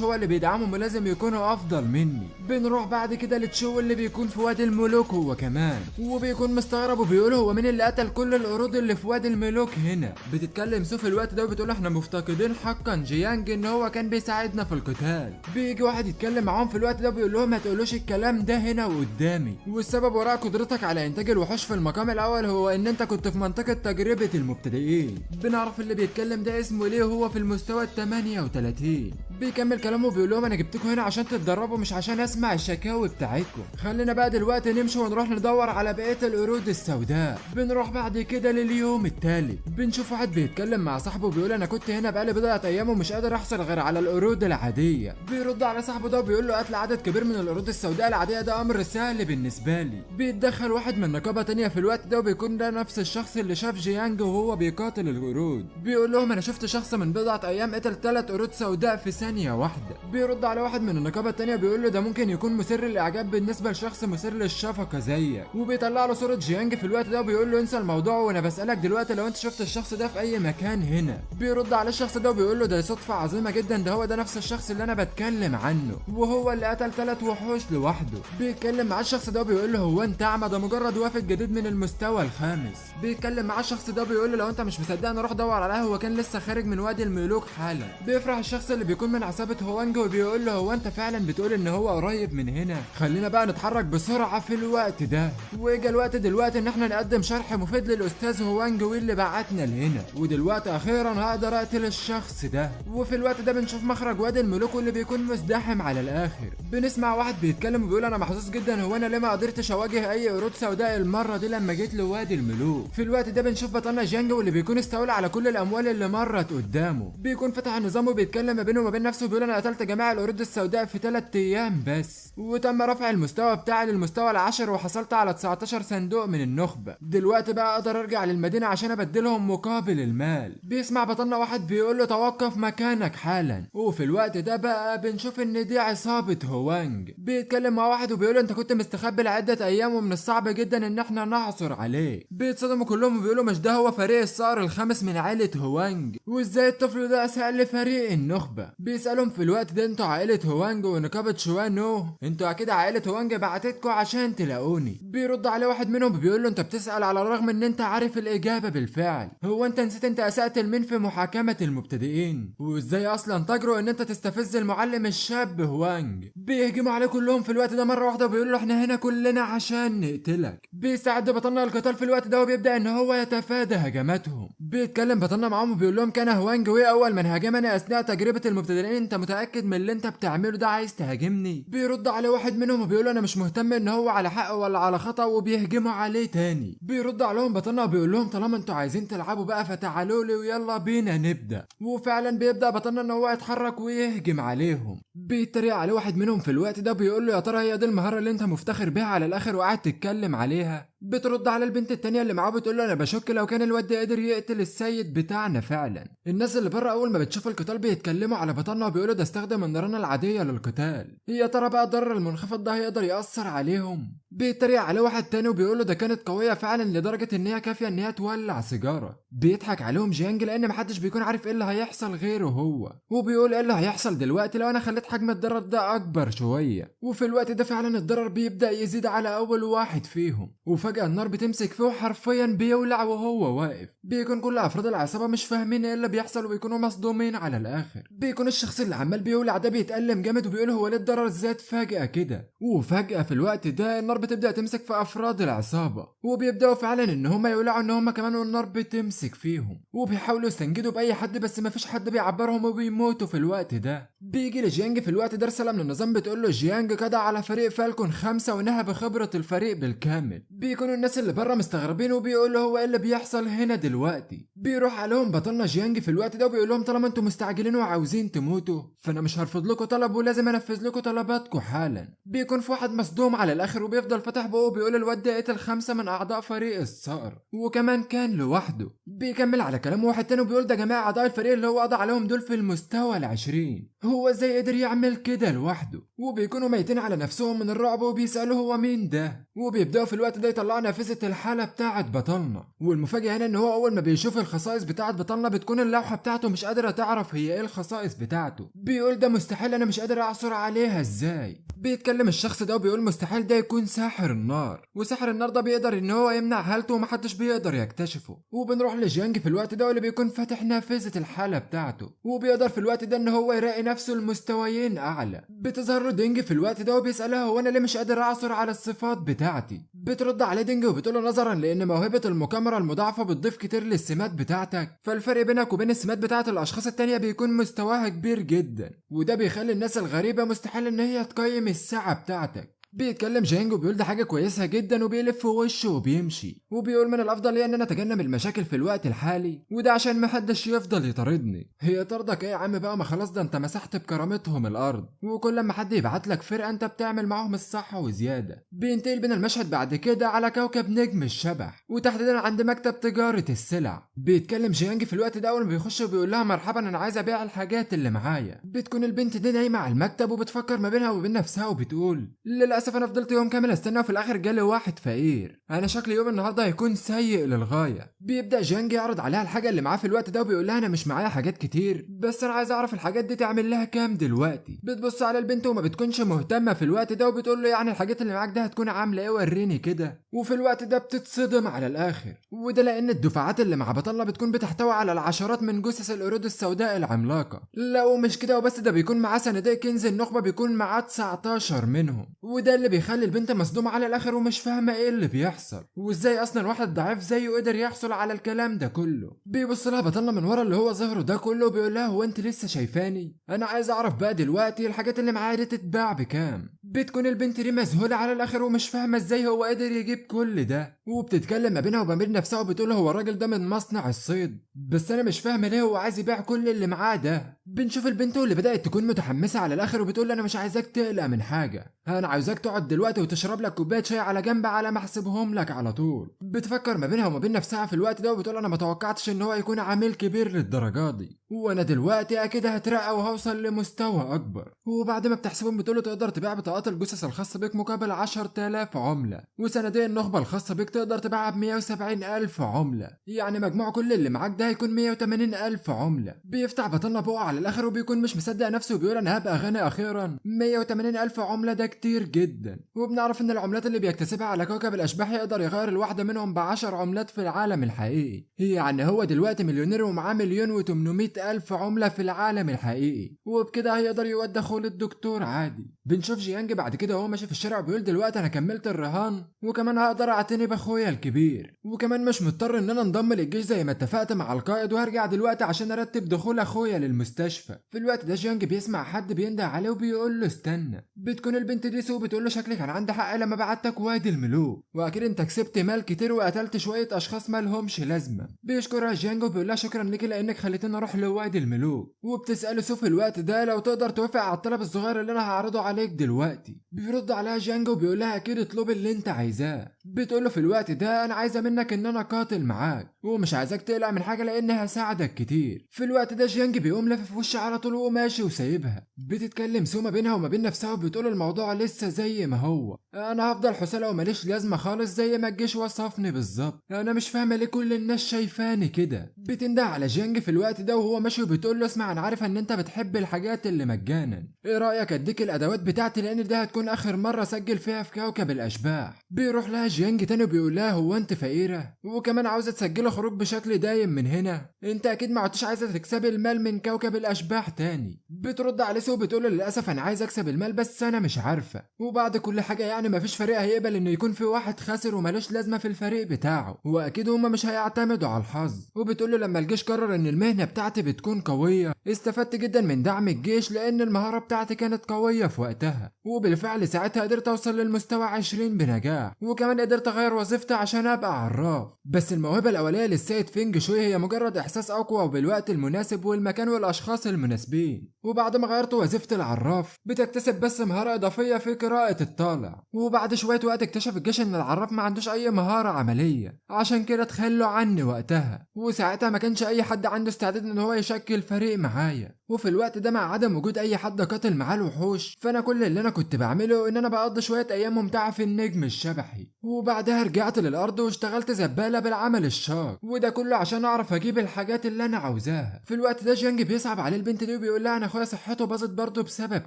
هو اللي بيدعمهم ولازم يكونوا افضل مني. بنروح بعد كده لتشو اللي بيكون في وادي الملوك هو كمان، وبيكون مستغرب وبيقول هو مين اللي قتل كل القرود اللي في وادي الملوك هنا. بتتكلم سو في الوقت ده وبتقول احنا مفتقدين حقا جيانج ان هو كان بيساعدنا في القتال. بيجي واحد يتكلم معاهم في الوقت ده وبيقول لهم ما تقولوش الكلام ده هنا وقدامي، والسبب وراء قدرتك على انتاج الوحوش في المقام الاول هو ان انت كنت في منطقة تجربة المبتدئين. بنعرف اللي بيتكلم ده اسمه ليه هو في المستوى 38. بيكمل كلامه بيقول لهم انا جبتكم هنا عشان تتدربوا مش عشان اسمع الشكاوي بتاعتكم. خلينا بقى دلوقتي نمشي ونروح ندور على بقية القرود السوداء. بنروح بعد كده لليوم التالت. بنشوف واحد بيتكلم مع صاحبه بيقول انا كنت هنا بقالي بضعة ايام ومش قادر احصل غير على القرود العادية. بيرد على صاحبه ده وبيقول له قتل عدد كبير من القرود السوداء العادية ده امر سهل بالنسبة لي. بيتدخل واحد من نقابة تانية في الوقت ده وبيكون ده نفس الشخص اللي شاف جيانج وهو بيقاتل القرود. بيقول لهم انا شفت شخص من بضعة ايام قتل 3 قرود سوداء في ثانية واحدة. بيرد على واحد من النقابة التانية بيقول له ده ممكن يكون مثير للاعجاب بالنسبة لشخص مثير للشفقة زيك. وبيطلع له صورة جيانج في الوقت ده وبيقول له انسى الموضوع وانا بسألك دلوقتي لو انت شفت الشخص ده في اي مكان هنا. بيرد على الشخص ده وبيقول له ده صدفة عظيمة جدا، ده هو ده نفس الشخص اللي انا بتكلم عنه وهو اللي قتل 3 وحوش لوحده. بيتكلم مع الشخص ده وبيقول له هو انت اعمى، ده مجرد وافد جديد من المستوى الخامس. بيتكلم مع الشخص ده بيقول له لو انت مش مصدقني روح دور عليه، هو كان لسه خارج من وادي الملوك حالا. بيفرح الشخص اللي بيكون من عصابة هوانج وبيقول له هو انت فعلا بتقول ان هو قريب من هنا؟ خلينا بقى نتحرك بسرعة في الوقت ده. واجا الوقت دلوقتي ان احنا نقدم شرح مفيد للاستاذ هوانج واللي بعتنا لهنا. ودلوقتي اخيرا هقدر اقتل الشخص ده. وفي الوقت ده بنشوف مخرج وادي الملوك واللي بيكون مزدحم على الاخر. بنسمع واحد بيتكلم وبيقول انا محظوظ جدا، هو انا ليه ما قدرتش اواجه اي قرود سوداء المرة دي لما جيت لوادي الملوك. في الوقت ده بنشوف بطلنا جيانج واللي بيكون استولى على كل الاموال اللي مرت قدامه. بيكون فتح النظام وبيتكلم ما بينه وما بين نفسه وبيقول انا قتلت جميع القرود السوداء في 3 ايام بس، وتم رفع المستوى بتاعي للمستوى العاشر وحصلت على 19 صندوق من النخبة. دلوقتي بقى اقدر ارجع للمدينة عشان ابدلهم مقابل المال. بيسمع بطلنا واحد بيقول له توقف مكانك حالا. وفي الوقت ده بقى بنشوف ان دي عصابة هوانج. بيتكلم مع واحد وبيقول له انت كنت مستخبي لعدة ايام ومن الصعب جدا ان احنا نعثر عليك. بيتصدموا كلهم وبيقولوا مش ده هو فريق الصقر الخامس من عائلة هوانج، وازاي الطفل ده اساء لفريق النخبة. بيسألهم في الوقت ده انتوا عائلة هوانج ونقابة شوانو؟ انتوا اكيد عائلة هوانج بعتتكوا عشان تلاقوني. بيرد عليه واحد منهم بيقول له انت بتسأل على الرغم ان انت عارف الاجابة بالفعل. هو انت نسيت انت اسأت لمين في محاكمة المبتدئين؟ وازاي اصلا تجرؤ ان انت تستفز المعلم الشاب هوانج؟ بيهجموا عليه كلهم في الوقت ده مرة واحدة وبيقول له احنا هنا كلنا عشان نقتلك. بيستعد بطلنا القتال في الوقت ده وبيبدأ ان هو يتفادى هجماتهم. بيتكلم بطلنا معاهم وبيقول لهم كان هوانج وي اول من هاجمني اثناء تجربة المبتدئين، انت متأكد من اللي انت بتعمله ده؟ عايز تهاجمني؟ بيرد عليه واحد منهم وبيقول انا مش مهتم ان هو على حق ولا على خطأ، وبيهجموا عليه تاني. بيرد عليهم بطلنا وبيقول لهم طالما انتوا عايزين تلعبوا بقى فتعالوا لي ويلا بينا نبدأ. وفعلا بيبدأ بطلنا ان هو يتحرك ويهجم عليهم. بيتريق عليه واحد منهم في الوقت ده بيقول له يا ترى هي دي المهارة اللي انت مفتخر بيها على الاخر وقاعد تتكلم عليها؟ بترد على البنت التانية اللي معاه بتقول له انا بشك لو كان الواد ده قدر يقتل السيد بتاعنا فعلا. الناس اللي بره اول ما بتشوف القتال بيتكلموا على بطلنا وبيقولوا ده استخدم النيران العادية للقتال. يا ترى بقى الضرر المنخفض ده هيقدر يأثر عليهم؟ بيتريق عليه واحد تاني وبيقول له ده كانت قويه فعلا لدرجه ان هي كافيه ان هي تولع سيجاره. بيضحك عليهم جيانج لان محدش بيكون عارف ايه اللي هيحصل غيره هو، وبيقول ايه اللي هيحصل دلوقتي لو انا خليت حجم الضرر ده اكبر شويه. وفي الوقت ده فعلا الضرر بيبدا يزيد على اول واحد فيهم، وفجاه النار بتمسك فيه وحرفيا بيولع وهو واقف. بيكون كل افراد العصابه مش فاهمين ايه اللي بيحصل وبيكونوا مصدومين على الاخر. بيكون الشخص اللي عمال بيولع ده بيتألم جامد وبيقول هو ليه الضرر زاد فجاه كده. وفجاه في الوقت ده النار بتبدا تمسك في افراد العصابه، وبيبداوا فعلا ان هم يولعوا ان هم كمان والنار بتمسك فيهم، وبيحاولوا يستنجدوا باي حد بس مفيش حد بيعبرهم وبيموتوا في الوقت ده. بيجي لجيانج في الوقت ده رساله من النظام بتقول له جيانج قضى على فريق فالكون 5 ونهى بخبره الفريق بالكامل. بيكونوا الناس اللي بره مستغربين وبيقولوا هو ايه اللي بيحصل هنا دلوقتي. بيروح عليهم بطلنا جيانج في الوقت ده وبيقول لهم طالما انتم مستعجلين وعاوزين تموتوا فانا مش هرفض لكم طلب ولازم انفذ لكم طلباتكم حالا. بيكون في واحد مصدوم على الاخر وبيفضل فاتح بقه وبيقول الواد ده قتل 5 من اعضاء فريق الصقر وكمان كان لوحده. بيكمل على كلامه واحد تاني وبيقول ده جماعه اعضاء الفريق اللي هو قضى عليهم دول في المستوى ال20، هو ازاي قدر يعمل كده لوحده. وبيكونوا ميتين على نفسهم من الرعب وبيسالوا هو مين ده. وبيبداوا في الوقت ده يطلعوا نافذه الحاله بتاعه بطلنا. والمفاجاه هنا ان هو اول ما بيشوف الخصائص بتاعه بطلنا بتكون اللوحه بتاعته مش قادره تعرف هي ايه الخصائص بتاعته. بيقول ده مستحيل انا مش قادر اعثر عليها ازاي. بيتكلم الشخص ده وبيقول مستحيل ده يكون ساحر النار، وساحر النار ده بيقدر ان هو يمنع هالته ومحدش بيقدر يكتشفه. وبنروح لجيانج في الوقت ده واللي بيكون فاتح نافذه الحاله بتاعته، وبيقدر في الوقت ده ان هو يراقي نفسه المستويين اعلى. بتظهر له دينج في الوقت ده وبيسالها هو انا ليه مش قادر اعثر على الصفات بتاعتي. بترد عليه دينج وبتقول له نظرا لان موهبه المكامره المضاعفه بتضيف كتير للسمات بتاعتك فالفرق بينك وبين السمات بتاعت الاشخاص التانية بيكون مستواها كبير جدا، وده بيخلي الناس الغريبه مستحيل ان هي تقيم الساعه بتاعتك. بيتكلم جينج وبيقول ده حاجة كويسة جدا وبيلف في وشه وبيمشي، وبيقول من الأفضل لي إن أنا أتجنب المشاكل في الوقت الحالي وده عشان محدش يفضل يطاردني. هي طردك إيه يا عم بقى، ما خلاص ده أنت مسحت بكرامتهم الأرض، وكل لما حد يبعت لك فرقة أنت بتعمل معاهم الصح وزيادة. بينتقل بين المشهد بعد كده على كوكب نجم الشبح وتحديدا عند مكتب تجارة السلع. بيتكلم جيانج في الوقت ده أول ما بيخش وبيقول لها مرحبا أنا عايز أبيع الحاجات اللي معايا. بتكون البنت دي نايمة على المكتب وبتفكر ما بينها وبين نفسها وبتقول للأسف انا فضلت يوم كامل استنى وفي الاخر جالي واحد فقير، انا شكلي يوم النهارده هيكون سيء للغايه. بيبدا جانج يعرض عليها الحاجه اللي معاه في الوقت ده وبيقول لها انا مش معايا حاجات كتير بس انا عايز اعرف الحاجات دي تعمل لها كام دلوقتي. بتبص على البنت وما بتكونش مهتمه في الوقت ده وبتقول له يعني الحاجات اللي معاك ده هتكون عامله ايه وريني كده. وفي الوقت ده بتتصدم على الاخر، وده لان الدفعات اللي مع بطلنا بتكون بتحتوي على العشرات من جثث القرود السوداء العملاقه. لا ومش كده وبس، ده بيكون معاه صناديق كنز النخبه بيكون معاه 19 منهم، وده اللي بيخلي البنت مصدومه على الاخر ومش فاهمه ايه اللي بيحصل وازاي اصلا واحد ضعيف زيه قدر يحصل على الكلام ده كله. بيبص لها بطلنا من ورا اللي هو ظهره ده كله وبيقول لها هو انت لسه شايفاني؟ انا عايز اعرف بقى دلوقتي الحاجات اللي معايا دي تتباع بكام. بتكون البنت دي مذهوله على الاخر ومش فاهمه ازاي هو قادر يجيب كل ده، وبتتكلم ما بينها وما بين نفسها وبتقول هو الراجل ده من مصنع الصيد بس انا مش فاهمه ليه هو عايز يبيع كل اللي معاه ده. بنشوف البنت اللي بدات تكون متحمسه على الاخر وبتقول انا مش عايزاك تقلق من حاجه، انا عايزاك تقعد دلوقتي وتشرب لك كوبايه شاي على جنب على ما احسبهم لك على طول. بتفكر ما بينها وما بين نفسها في الوقت ده وبتقول انا ما توقعتش ان هو يكون عميل كبير للدرجه دي، وانا دلوقتي اكيد هترقى وهوصل لمستوى اكبر. وبعد ما بتحسبهم بتقول له تقدر تبيع بطاقات الجثث الخاصه بك مقابل 10,000 عمله، وصناديق النخبه الخاصه بك تقدر تبيعها ب 170,000 عمله، يعني مجموع كل اللي معاك ده هيكون 180,000 عمله. بيفتح بطلنا بقه على الاخر وبيكون مش مصدق نفسه وبيقول انا هبقى غني اخيرا. 180,000 عمله ده كتير جدا، وبنعرف ان العملات اللي بيكتسبها على كوكب الاشباح يقدر يغير الواحده منهم ب10 عملات في العالم الحقيقي، يعني هو دلوقتي مليونير ومعاه 1,800,000 عمله في العالم الحقيقي، وبكده هيقدر يودي اخوه للدكتور عادي. بنشوف جيانج بعد كده وهو ماشي في الشارع وبيقول دلوقتي انا كملت الرهان وكمان هقدر اعتني باخويا الكبير، وكمان مش مضطر ان انا انضم للجيش زي ما اتفقت مع القائد وهرجع دلوقتي عشان ارتب دخول اخويا للمستشفى. في الوقت ده جيانج بيسمع حد بينده عليه وبيقول له استنى. بتكون البنت دي سو بتقول له شكلي كان عندي حق لما بعتك وادي الملوك، واكيد انت كسبت مال كتير وقتلت شويه اشخاص مالهمش لازمه. بيشكرها جيانج وبيقول لها شكرا ليكي لانك خليتني اروح لوادي الملوك، وبتساله سو في الوقت ده لو تقدر توافق على الطلب الصغير اللي انا هعرضه عليك دلوقتي. بيرد عليها جيانج وبيقول لها اكيد اطلب اللي انت عايزاه. بتقول له في الوقت ده انا عايزه منك ان انا قاتل معاك ومش عايزاك تقلق من حاجه لان هساعدك كتير. في الوقت ده جيانج بيقوم لافف في وشها على طول وماشي وسايبها. بتتكلم سو ما بينها وما بين نفسها وبتقول الموضوع لسه زي ما هو، انا هفضل حسالة وماليش لازمه خالص زي ما الجيش وصفني بالظبط، انا مش فاهمه ليه كل الناس شايفاني كده. بتنده على جيانج في الوقت ده وهو ماشي وبتقول له اسمع انا عارفه ان انت بتحب الحاجات اللي مجانا، ايه رايك اديك الادوات بتاعتي لان ده هتكون اخر مره اسجل فيها في كوكب الاشباح. بيروح لها جيانج تاني وبيقول لها هو انت فقيره وكمان عاوزه تسجلي خروج بشكل دايم من هنا؟ انت اكيد ما عدتش عايزه تكسبي المال من كوكب الاشباح تاني. بترد عليه سو بتقول له للاسف انا عايز اكسب المال بس انا مش عارفه، وبعد كل حاجه يعني مفيش فريق هيقبل انه يكون في واحد خاسر ومالوش لازمه في الفريق بتاعه، واكيد هما مش هيعتمدوا على الحظ. وبتقول له لما الجيش قرر ان المهنه بتاعتي بتكون قويه استفدت جدا من دعم الجيش لان المهاره بتاعتي كانت قويه في وقتها، وبالفعل ساعتها قدرت اوصل للمستوى 20 بنجاح، وكمان قدرت اغير وظيفتي عشان ابقى عراف. بس الموهبه الاوليه للسيد فينج شوي هي مجرد احساس اقوى وبالوقت المناسب والمكان والاشخاص المناسبين. وبعد ما غيرت وظيفه العراف بتكتسب بس مهاره اضافيه في قراءه الطالع، وبعد شويه وقت اكتشف الجيش ان العراف ما عندوش اي مهاره عمليه، عشان كده تخلوا عني وقتها، وساعتها ما كانش اي حد عنده استعداد ان هو يشكل فريق معايا. وفي الوقت ده مع عدم وجود اي حد قاتل معاه الوحوش فانا كل اللي انا كنت بعمله ان انا بقضي شويه ايام ممتعه في النجم الشبحي، وبعدها رجعت للارض واشتغلت زباله بالعمل الشاق، وده كله عشان اعرف اجيب الحاجات اللي انا عاوزاها. في الوقت ده جيانج بيصعب عليه البنت دي وبيقول لها انا اخويا صحته باظت برضه بسبب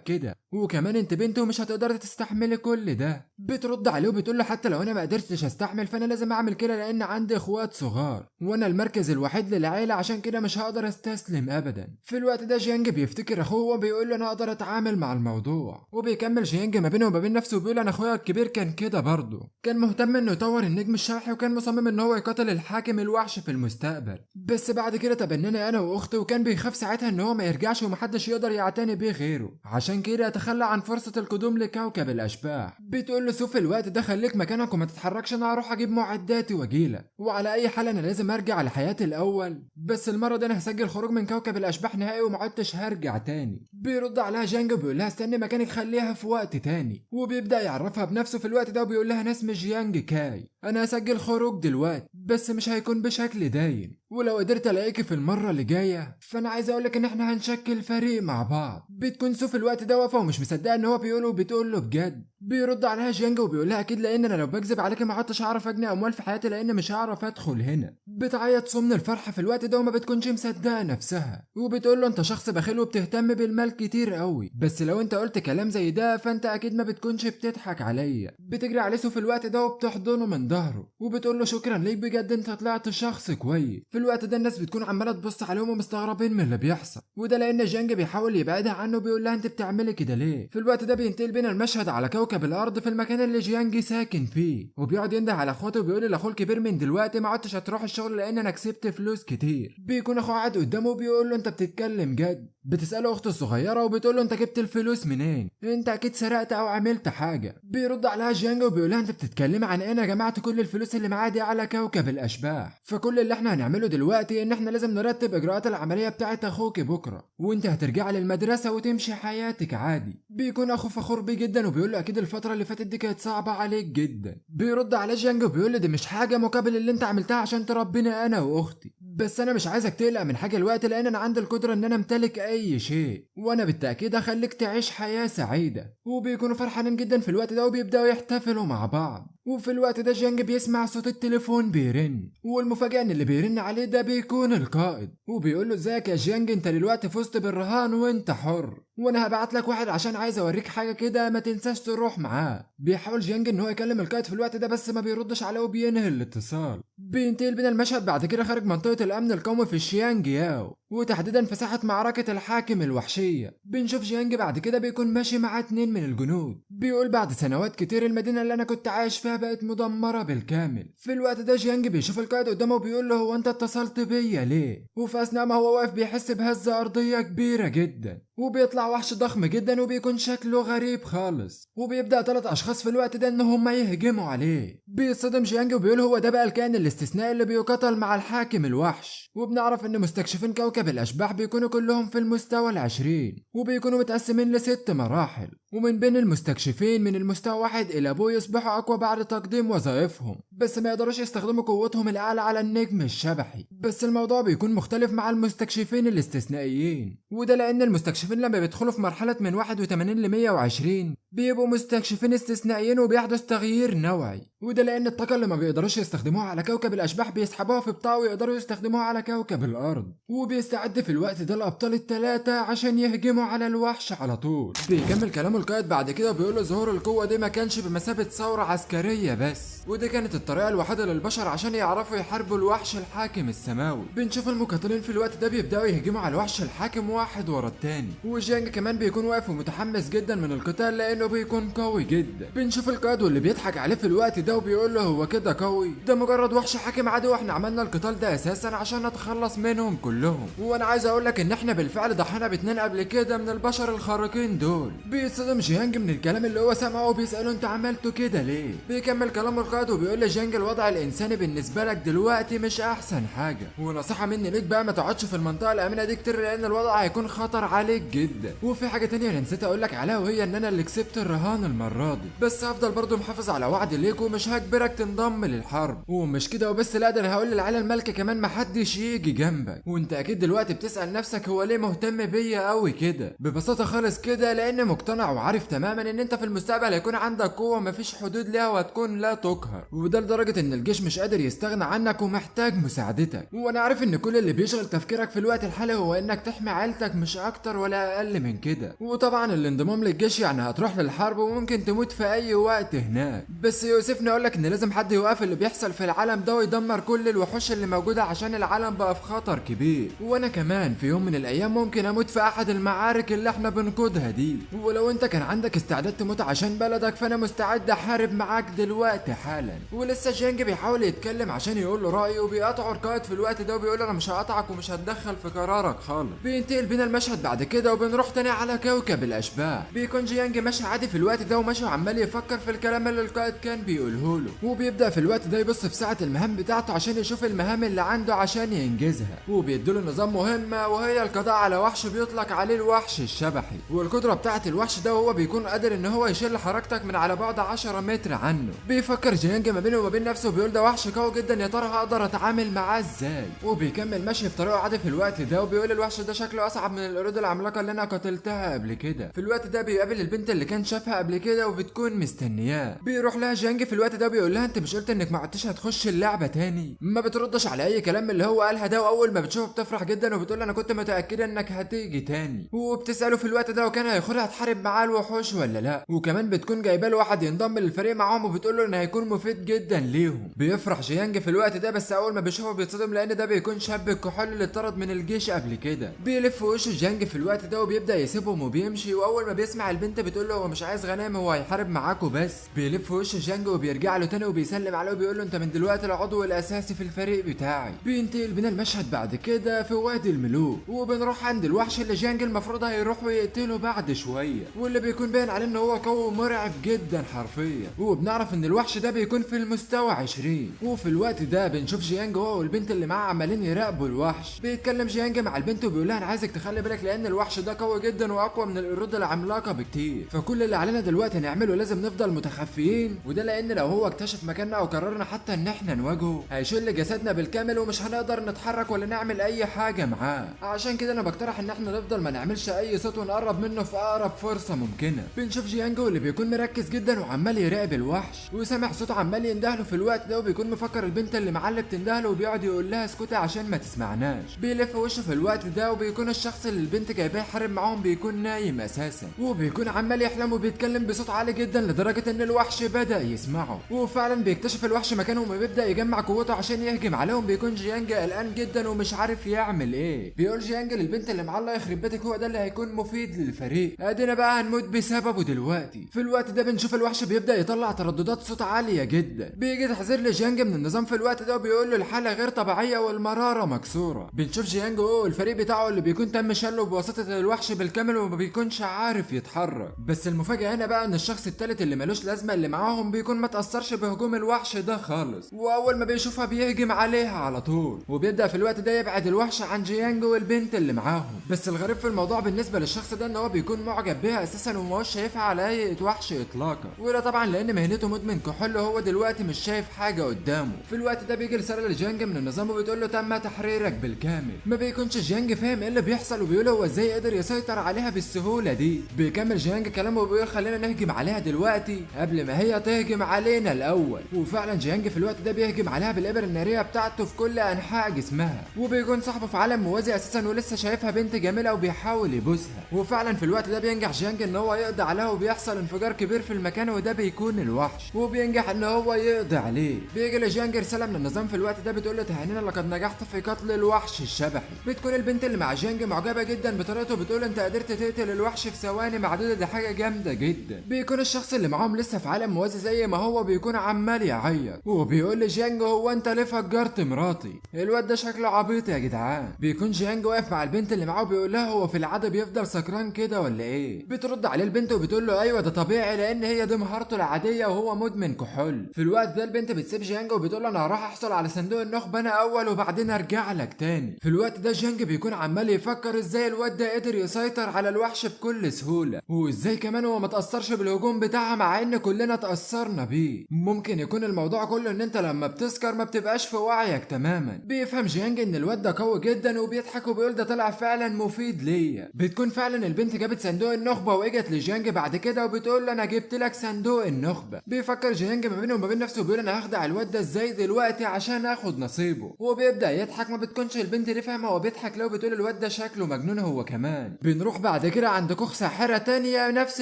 كده، وكمان انت بنت ومش هتقدري تستحملي كل ده. بترد عليه وبتقول له حتى لو انا ما قدرتش استحمل فانا لازم اعمل كده لان عندي اخوات صغار وانا المركز الوحيد للعيله عشان كده مش هقدر استسلم ابدا. في الوقت ده جيانج بيفتكر اخوه وبيقول له انا اقدر اتعامل مع الموضوع، وبيكمل جيانج ما بينه وما بين نفسه وبيقول انا اخويا الكبير كان كده برضه، كان مهتم انه يطور النجم الشبحي وكان مصمم ان هو يقاتل الحاكم الوحش في المستقبل، بس بعد كده تبناني انا واختي وكان بيخاف ساعتها ان هو ما يرجعش ومحدش يقدر يعتني بيه غيره، عشان كده اتخلى عن فرصه القدوم لكوكب الاشباح. بتقول له سوف الوقت ده خليك مكانك وما تتحركش انا هروح اجيب معداتي واجيلك، وعلى اي حال انا لازم ارجع لحياتي الاول بس المره دي انا هسجل خروج من كوكب الاشباح نهائي وما عدتش هرجع تاني. بيرد عليها جانج وبيقول لها استني مكانك خليها في وقت تاني، وبيبدا يعرفها بنفسه في الوقت ده وبيقول لها انا اسمي جيانج كاي، انا هسجل خروج دلوقتي بس مش هيكون بشكل دايم، ولو قدرت الاقيكي في المره اللي جايه فانا عايز اقولك ان احنا هنشكل فريق مع بعض. بتكون سو في الوقت ده واقفه ومش مصدقه ان هو بيقوله وبتقول له بجد. بيرد عليها جيانج وبيقول لها اكيد لان انا لو بكذب عليكي ما عدتش هعرف اجني اموال في حياتي لان مش هعرف ادخل هنا. بتعيط سو من الفرحه في الوقت ده وما بتكونش مصدقه نفسها، وبتقول له انت شخص بخيل وبتهتم بالمال كتير قوي بس لو انت قلت كلام زي ده فانت اكيد ما بتكونش بتضحك عليا. بتجري عليه سو في الوقت ده وبتحضنه من ظهره وبتقول له شكرا ليك بجد انت طلعت شخص كويس. في الوقت ده الناس بتكون عماله تبص عليهم ومستغربين من اللي بيحصل، وده لان جانج بيحاول يبعدها عنه بيقول لها انت بتعملي كده ليه. في الوقت ده بينتقل بينا المشهد على كوكب الارض في المكان اللي جيانج ساكن فيه، وبيقعد ينده على اخواته وبيقول لاخوه الكبير من دلوقتي ما عدتش هتروح الشغل لان انا كسبت فلوس كتير. بيكون اخوه قاعد قدامه وبيقول له انت بتتكلم جد. بتساله اخته الصغيره وبتقول له انت جبت الفلوس منين؟ انت اكيد سرقت او عملت حاجه. بيرد عليها جيانج وبيقول لها انت بتتكلمي عن انا جمعت كل الفلوس اللي معايا دي على كوكب الاشباح، فكل اللي احنا هنعمله دلوقتي ان احنا لازم نرتب اجراءات العمليه بتاعت اخوك بكره وانت هترجعي للمدرسه وتمشي حياتك عادي. بيكون اخوه فخور بيه جدا وبيقول له اكيد الفتره اللي فاتت دي كانت صعبه عليك جدا. بيرد على جيانج وبيقول له دي مش حاجه مقابل اللي انت عملتها عشان تربيني انا واختي، بس انا مش عايزك تقلق من حاجه الوقت لان انا عندي القدره ان انا امتلك اي شيء وانا بالتاكيد هخليك تعيش حياه سعيده. وبيكونوا فرحانين جدا في الوقت ده وبيبداوا يحتفلوا مع بعض. وفي الوقت ده جيانج بيسمع صوت التليفون بيرن، والمفاجاه ان اللي بيرن عليه ده بيكون القائد، وبيقول له ازيك يا جيانج انت دلوقتي فزت بالرهان وانت حر وانا هبعت لك واحد عشان عايز اوريك حاجه كده ما تنساش تروح معاه. بيحاول جيانج ان هو يكلم القائد في الوقت ده بس ما بيردش عليه وبينهي الاتصال. بينتقل بينا المشهد بعد كده خارج منطقه الامن القومي في شيانج ياو وتحديدا في ساحه معركه الحاكم الوحشيه. بنشوف جيانج بعد كده بيكون ماشي مع 2 من الجنود، بيقول بعد سنوات كتير المدينه اللي انا كنت عايش فيها بقت مدمره بالكامل. في الوقت ده جيانج بيشوف القائد قدامه وبيقول له هو انت اتصلت بيا ليه؟ وفي اثناء ما هو واقف بيحس بهزه ارضيه كبيره جدا، وبيطلع وحش ضخم جدا وبيكون شكله غريب خالص، وبيبدأ 3 أشخاص في الوقت ده إن هما يهجموا عليه. بيتصدم جيانج وبيقول هو ده بقى الكائن الاستثنائي اللي بيقاتل مع الحاكم الوحش. وبنعرف إن مستكشفين كوكب الأشباح بيكونوا كلهم في المستوى ال20، وبيكونوا متقسمين ل6 مراحل، ومن بين المستكشفين من المستوى 1 إلى بو يصبحوا أقوى بعد تقديم وظائفهم، بس ما يقدروش يستخدموا قوتهم الأعلى على النجم الشبحي. بس الموضوع بيكون مختلف مع المستكشفين الاستثنائيين، وده لأن المستكشفين لما بيدخلوا في مرحلة من 81 ل 120 بيبقوا مستكشفين استثنائيين وبيحدث تغيير نوعي، وده لأن الطاقة اللي ما بيقدروش يستخدموها على كوكب الأشباح بيسحبوها في بطاقة ويقدروا يستخدموها على كوكب الأرض. وبيستعد في الوقت ده الأبطال ال3 عشان يهجموا على الوحش على طول. بيكمل كلامه القائد بعد كده وبيقول له ظهور القوة دي ما كانش بمثابة ثورة عسكرية بس، ودي كانت الطريقة الوحيدة للبشر عشان يعرفوا يحاربوا الوحش الحاكم السماوي. بنشوف المقاتلين في الوقت ده بيبدأوا يهجموا على الوحش الحاكم واحد ورا التاني، وجيانج كمان بيكون واقف ومتحمس جدا من القتال لأنه بيكون قوي جدا. بنشوف القائد واللي بيضحك عليه في الوقت ده وبيقول له هو كده قوي؟ ده مجرد وحش حاكم عادي واحنا عملنا القتال ده اساسا عشان نتخلص منهم كلهم، وانا عايز اقول لك ان احنا بالفعل ضحينا ب2 قبل كده من البشر الخارقين دول. بيتصدم جيانج من الكلام اللي هو سامعه وبيسأله انت عملته كده ليه؟ بيكمل كلام القائد وبيقول لجيانج الوضع الانساني بالنسبه لك دلوقتي مش احسن حاجه، ونصيحه مني ليك بقى ما تقعدش في المنطقه الامنه دي كتير لان الوضع هيكون خطر عليك جدا. وفي حاجه تانية انا نسيت اقول لك عليها وهي ان انا اللي كسبت الرهان المره دي، بس هفضل برضه محافظ على وعدي ليك ومش هجبرك تنضم للحرب. ومش كده وبس، لا ده انا هقول للعيله المالكه كمان محدش يجي جنبك. وانت اكيد دلوقتي بتسال نفسك هو ليه مهتم بيا قوي كده؟ ببساطه خالص كده لان مقتنع وعارف تماما ان انت في المستقبل هيكون عندك قوه مفيش حدود ليها وهتكون لا تقهر، وده لدرجه ان الجيش مش قادر يستغنى عنك ومحتاج مساعدتك. وانا عارف ان كل اللي بيشغل تفكيرك في الوقت الحالي هو انك تحمي عيلتك مش اكتر ولا اقل من كده. وطبعا الانضمام للجيش يعني هتروح للحرب وممكن تموت في اي وقت هناك، بس يوسفني اقول لك ان لازم حد يوقف اللي بيحصل في العالم ده ويدمر كل الوحوش اللي موجوده عشان العالم بقى في خطر كبير. وانا كمان في يوم من الايام ممكن اموت في احد المعارك اللي احنا بنقودها دي، ولو انت كان عندك استعداد تموت عشان بلدك فانا مستعد احارب معاك دلوقتي حالا. ولسه جيانج بيحاول يتكلم عشان يقول له رايه وبيقاطعه القائد في الوقت ده وبيقول انا مش هقاطعك ومش هتدخل في قرارك خالص. بينتقل بينا المشهد بعد كده وبنروح تاني على كوكب الاشباح. بيكون جيانج ماشي عادي في الوقت ده وماشي وعمال يفكر في الكلام اللي القائد كان بيقوله له، وبيبدا في الوقت ده يبص في ساعه المهام بتاعته عشان يشوف المهام اللي عنده عشان ينجزها. وبيديله نظام مهمه وهي القضاء على وحش بيطلق عليه الوحش الشبحي، والقدره بتاعه الوحش ده وهو بيكون قادر ان هو يشيل حركتك من على بعد 10 متر عنه. بيفكر جيانج ما بينه وما بين نفسه وبيقول ده وحش قوي جدا، يا ترى هقدر اتعامل معاه ازاي؟ وبيكمل ماشي في طريقه عادي في الوقت ده وبيقول الوحش ده شكله اصعب من القرود العملاقه اللي انا قتلتها قبل كده. في الوقت ده بيقابل البنت اللي كان شافها قبل كده وبتكون مستنياه. بيروح لها جيانج في الوقت ده بيقول لها انت مش قلت انك ما عدتش هتخش اللعبه تاني؟ ما بتردش على اي كلام من اللي هو قالها ده، واول ما بتشوفه بتفرح جدا وبتقول انا كنت متاكده انك هتيجي تاني. وبتساله في الوقت ده لو كان هيخلها تحارب معاه الوحوش ولا لا، وكمان بتكون جايبه له واحد ينضم للفريق معاهم وبتقول له ان هيكون مفيد جدا ليهم. بيفرح جيانج في الوقت ده بس اول ما بيشوفه بيتصدم لان ده بيكون شاب الكحول اللي اتطرد من الجيش قبل كده. بيلف وشه جيانج في الوقت ده وبيبدا يسيبهم وبيمشي، واول ما بيسمع البنت بتقول له هو مش عايز غنائم هو هيحارب معاكوا بس. بيلف وشه جيانج وبيرجع له تاني وبيسلم عليه وبيقول له انت من دلوقتي العضو الاساسي في الفريق بتاعي. بينتقل بينا المشهد بعد كده في وادي الملوك وبنروح عند الوحش اللي جيانج المفروض هيروح ويقتله بعد شويه، واللي بيكون باين عليه ان هو قوي مرعب جدا حرفيا. وبنعرف ان الوحش ده بيكون في المستوى 20. وفي الوقت ده بنشوف جيانج هو والبنت اللي معاه عمالين يراقبوا الوحش. بيتكلم جيانج مع البنت وبيقول لها انا عايزك تخلي بالك لان الوحش ده قوي جدا واقوى من القرود العملاقه بكتير، فكل اللي علينا دلوقتي نعمله لازم نفضل متخفيين، وده لان لو هو اكتشف مكاننا او قررنا حتى ان احنا نواجهه هيشل جسدنا بالكامل ومش هنقدر نتحرك ولا نعمل اي حاجه معاه. عشان كده انا بقترح ان احنا نفضل ما نعملش اي صوت ونقرب منه في اقرب فرصه ممكنه. بنشوف جيانج اللي بيكون مركز جدا وعمال يراقب الوحش وسامع صوته عمال يندهله في الوقت ده، وبيكون مفكر البنت اللي معاه اللي بتندهله وبيقعد يقول لها اسكتي عشان ما تسمعناش. بيلف وشه في الوقت ده وبيكون الشخص اللي البنت جايباه يحارب معاهم بيكون نايم اساسا، وبيكون عمال يحلم الكلام وبيتكلم بصوت عالي جدا لدرجة ان الوحش بدأ يسمعه. وفعلا بيكتشف الوحش مكانهم وبيبدأ يجمع قوته عشان يهجم عليهم. بيكون جيانج قلقان جدا ومش عارف يعمل ايه. بيقول جيانج للبنت اللي معاه الله يخرب بيتك هو ده اللي هيكون مفيد للفريق، ادينا بقى هنموت بسببه دلوقتي. في الوقت ده بنشوف الوحش بيبدأ يطلع ترددات صوت عالية جدا. بيجي تحذير لجيانج من النظام في الوقت ده وبيقول له الحالة غير طبيعية والمرارة مكسورة. بنشوف جيانج والفريق بتاعه اللي بيكون تم شله بواسطة الوحش بالكامل وما بيكونش عارف يتحرك. بس المفاجأة هنا بقى ان الشخص التالت اللي ملوش لازمة اللي معاهم بيكون ما تأثرش بهجوم الوحش ده خالص، واول ما بيشوفها بيهجم عليها على طول. وبيبدأ في الوقت ده يبعد الوحش عن جيانج والبنت اللي معاهم. بس الغريب في الموضوع بالنسبة للشخص ده ان هو بيكون معجب بيها اساسا وماهوش شايفها على هيئة وحش اطلاقا، وده طبعا لان مهنته مدمن كحول وهو دلوقتي مش شايف حاجة قدامه. في الوقت ده بيجي رسالة لجيانج من النظام وبتقول له تم تحريرك بالكامل. ما بيكونش جيانج فاهم ايه اللي بيحصل وبيقول هو ازاي قدر يسيطر عليها بالسهولة دي. بيكمل جيانج كلامه وبيقول خلينا نهجم عليها دلوقتي قبل ما هي تهجم علينا الاول. وفعلا جيانج في الوقت ده بيهجم عليها بالابر النارية بتاعته في كل انحاء جسمها. وبيكون صاحبه في عالم موازي اساسا ولسه شايفها بنت جميلة وبيحاول يبوسها. وفعلا في الوقت ده بينجح جيانج ان هو يقضي عليها وبيحصل انفجار كبير في المكان وده بيكون الوحش، وبينجح ان هو يقضي عليه. بيجي لجيانج رسالة من النظام في الوقت ده بتقول له تهانينا لقد نجحت في قتل الوحش الشبحي. بتكون البنت اللي مع جيانج معجبة جدا بطريقته، بتقول انت قدرت تقتل الوحش في ثواني معدودة، دي حاجة جامدة جدا. بيكون الشخص اللي معاهم لسه في عالم موازي زي ما هو بيكون عمال يعيط وبيقول لجيانج هو انت ليه فجرت مراتي؟ الواد ده شكله عبيط يا جدعان. بيكون جيانج واقف مع البنت اللي معاه وبيقول لها هو في العاده بيفضل سكران كده ولا ايه؟ بترد عليه البنت وبتقول له ايوه ده طبيعي لان هي دي مهارته العاديه وهو مدمن كحول. في الوقت ده البنت بتسيب جيانج وبتقول له انا هروح احصل على صندوق النخبه انا اول وبعدين ارجع لك تاني. في الوقت ده جيانج بيكون عمال يفكر ازاي الواد ده قدر يسيطر على الوحش بكل سهوله، وازاي كمان هو ما تاثرش بالهجوم بتاعها مع ان كلنا تاثرنا بيه. ممكن يكون الموضوع كله ان انت لما بتسكر ما بتبقاش في وعيك تماما. بيفهم جيانج ان الواد ده قوي جدا وبيضحك وبيقول ده طلع فعلا مفيد ليا. بتكون فعلا البنت جابت صندوق النخبه واجت لجيانج بعد كده وبتقول له انا جبت لك صندوق النخبه. بيفكر جيانج ما بينه وما بين نفسه وبيقول انا هخدع الواد ده ازاي دلوقتي عشان اخد نصيبه. وبيبدا يضحك. ما بتكونش البنت دي فاهمه هو بيضحك لو بتقول الواد ده شكله مجنون هو كمان. بنروح بعد كده عند كوخ ساحره تانية نفس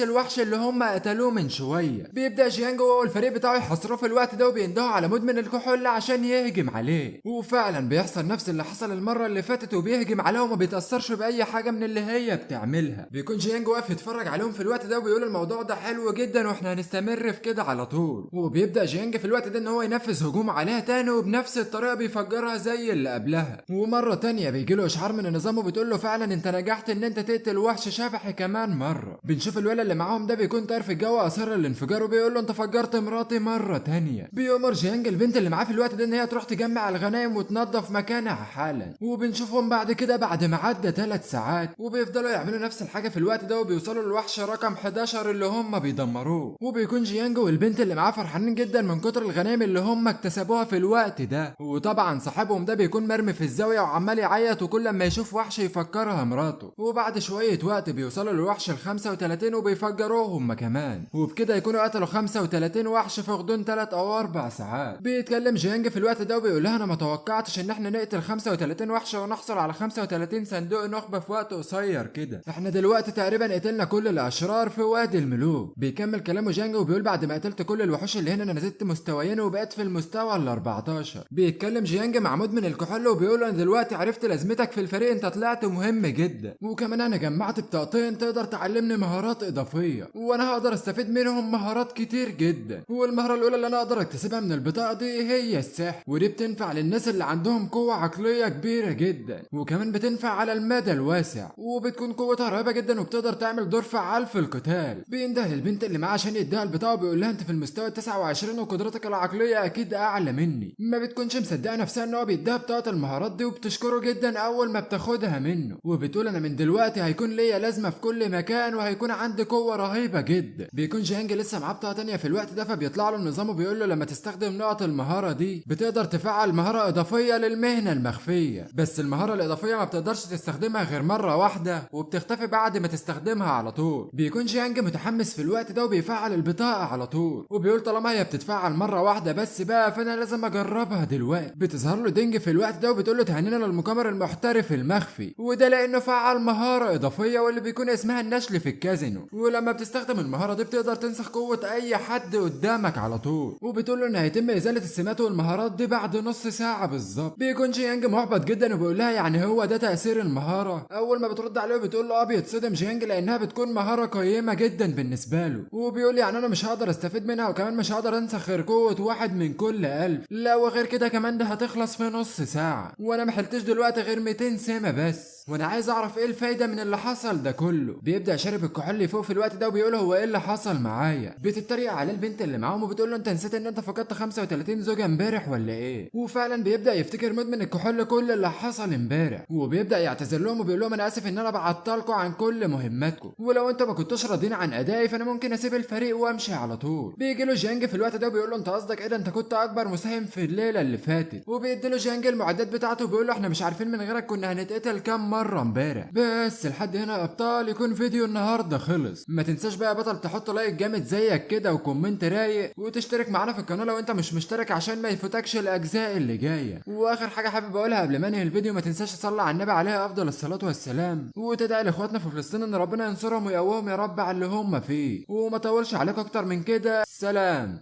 الوحش اللي هم قتلوه من شويه. بيبدا جيانج هو والفريق بتاعه يحاصروه في الوقت ده وبيندهوا على مدمن الكحول عشان يهجم عليه. وفعلا بيحصل نفس اللي حصل المره اللي فاتت وبيهجم عليهم وما بيتاثرش باي حاجه من اللي هي بتعملها. بيكون جيانج واقف يتفرج عليهم في الوقت ده وبيقول الموضوع ده حلو جدا واحنا هنستمر في كده على طول. وبيبدا جيانج في الوقت ده ان هو ينفذ هجوم عليها تاني وبنفس الطريقه بيفجرها زي اللي قبلها. ومره تانية بيجي له اشعار من النظام وبتقول له فعلا انت نجحت ان انت تقتل وحش شبحي كمان مره. بنشوف الولد اللي معاهم ده بيكون طاير في الجو اثر الانفجار وبيقول له انت فجرت مراتي مره تانية. بيأمر جيانج البنت اللي معاه في الوقت ده ان هي تروح تجمع الغنايم وتنظف مكانها حالا. وبنشوفهم بعد كده بعد ما عدى 3 ساعات وبيفضلوا يعملوا نفس الحاجه في الوقت ده وبيوصلوا للوحش رقم 11 اللي هم بيدمروه. وبيكون جيانج والبنت اللي معاه فرحانين جدا من كتر الغنايم اللي هم اكتسبوها في الوقت ده. وطبعا صاحبهم ده بيكون مرمي في الزاويه وعمال يعيط وكل ما يشوف وحش يفكرها مراته. وبعد شويه وقت بيوصلوا للوحش ال 35 وبيفجروه هم كمان. وبكده يكونوا قتلوا 35 وحش في غضون 3 أو 4 ساعات. بيتكلم جيانج في الوقت ده وبيقول لها انا ما توقعتش ان احنا نقتل 35 وحش ونحصل على 35 صندوق نخبه في وقت قصير كده. احنا دلوقتي تقريبا قتلنا كل الاشرار في وادي الملوك. بيكمل كلامه جيانج وبيقول بعد ما قتلت كل الوحوش اللي هنا انا نزلت مستويين وبقيت في المستوى ال 14. بيتكلم جيانج مع مدمن الكحول وبيقول انا دلوقتي عرفت لازمتك في الفريق، انت طلعت مهم جدا وكمان انا جمعت بطاقتين تقدر تعلمني مهارات اضافيه وانا هقدر استفيد منهم مهارات كتير جدا. والمهاره الاولى اللي انا اقدر اكتسبها من البطاقه دي هي السحر، ودي بتنفع للناس اللي عندهم قوه عقليه كبيره جدا وكمان بتنفع على المدى الواسع وبتكون قوتها رهيبه جدا وبتقدر تعمل دور فعال في القتال. بينده للبنت اللي معاه عشان يديها البطاقه وبيقول لها انت في المستوى 29 وقدرتك العقليه اكيد اعلى مني. ما بتكونش مصدقه نفسها ان هو بيديها بطاقه المهارات دي وبتشكره جدا اول ما بتاخدها منه وبتقول انا من دلوقتي هيكون ليا لازمه في كل مكان وهيكون عندي قوه رهيبه جدا. بيكون جيانج لسه معاه بطاقه تانية في الوقت ده فبيطلع له النظام وبيقول له لما تستخدم نقط المهاره دي بتقدر تفعل مهاره اضافيه للمهنه المخفيه، بس المهاره الاضافيه ما بتقدرش تستخدمها غير مره واحده وبتختفي بعد ما تستخدمها على طول. بيكون جيانج متحمس في الوقت ده وبيفعل البطاقه على طول وبيقول طالما هي بتتفعل مره واحده بس بقى فانا لازم اجربها دلوقتي. بتظهر له دينج في الوقت ده وبتقول له تهنينا للمقامر المحترف المخفي وده لانه فعل مهاره اضافيه واللي بيكون اسمها النشل في الكازينو. ولما بتستخدم المهاره دي بتقدر تنسخ قوه اي حد قدامك على طول، وبتقول له ان هيتم ازاله السمات والمهارات دي بعد نص ساعه بالظبط. بيكون جيانج محبط جدا وبيقول لها يعني هو ده تاثير المهاره؟ اول ما بترد عليه بتقول له بيتصدم جيانج لانها بتكون مهاره قيمه جدا بالنسبه له، وبيقول يعني انا مش هقدر استفيد منها، وكمان مش هقدر انسخ غير قوه واحد من كل 1000. لا وغير كده كمان ده هتخلص في نص ساعه، وانا محلتش دلوقتي غير 200 سمه بس، وانا عايز اعرف ايه الفايده من اللي حصل ده كله. بيبدا شارب الكحول فوق في الوقت ده وبيقول هو ايه اللي حصل معايا. بتتريق عليه البنت اللي معاهم وبتقول له انت نسيت ان انت فقدت 35 زوجه امبارح ولا ايه؟ وفعلا بيبدا يفتكر مدمن الكحول كل اللي حصل امبارح، وبيبدا يعتذر لهم وبيقول لهم انا اسف ان انا بعطلكم عن كل مهماتكم، ولو انت ما كنتوش راضيين عن ادائي فانا ممكن اسيب الفريق وامشي على طول. بيجي له جانج في الوقت ده وبيقول له انت قصدك ايه ده، انت كنت اكبر مساهم في الليله اللي فاتت. وبيدي له جانج المعدات بتاعته وبيقول له احنا مش عارفين من غيرك كنا هنتقتل كام مره امبارح. بس لحد هنا يا ابطال يكون فيديو النهارده خلص. ما تنساش بقى يا بطل تحط لايك جامد زيك كده وكومنت رايق، وتشترك معانا في القناه لو انت مش مشترك عشان ما يفوتكش الاجزاء اللي جايه. واخر حاجه حابب اقولها قبل ما انهي الفيديو، ما تنساش تصلي على النبي عليه افضل الصلاه والسلام، وتدعي لاخواتنا في فلسطين ان ربنا ينصرهم ويقويهم يا رب على اللي هم فيه. وما طولش عليكم اكتر من كده، سلام.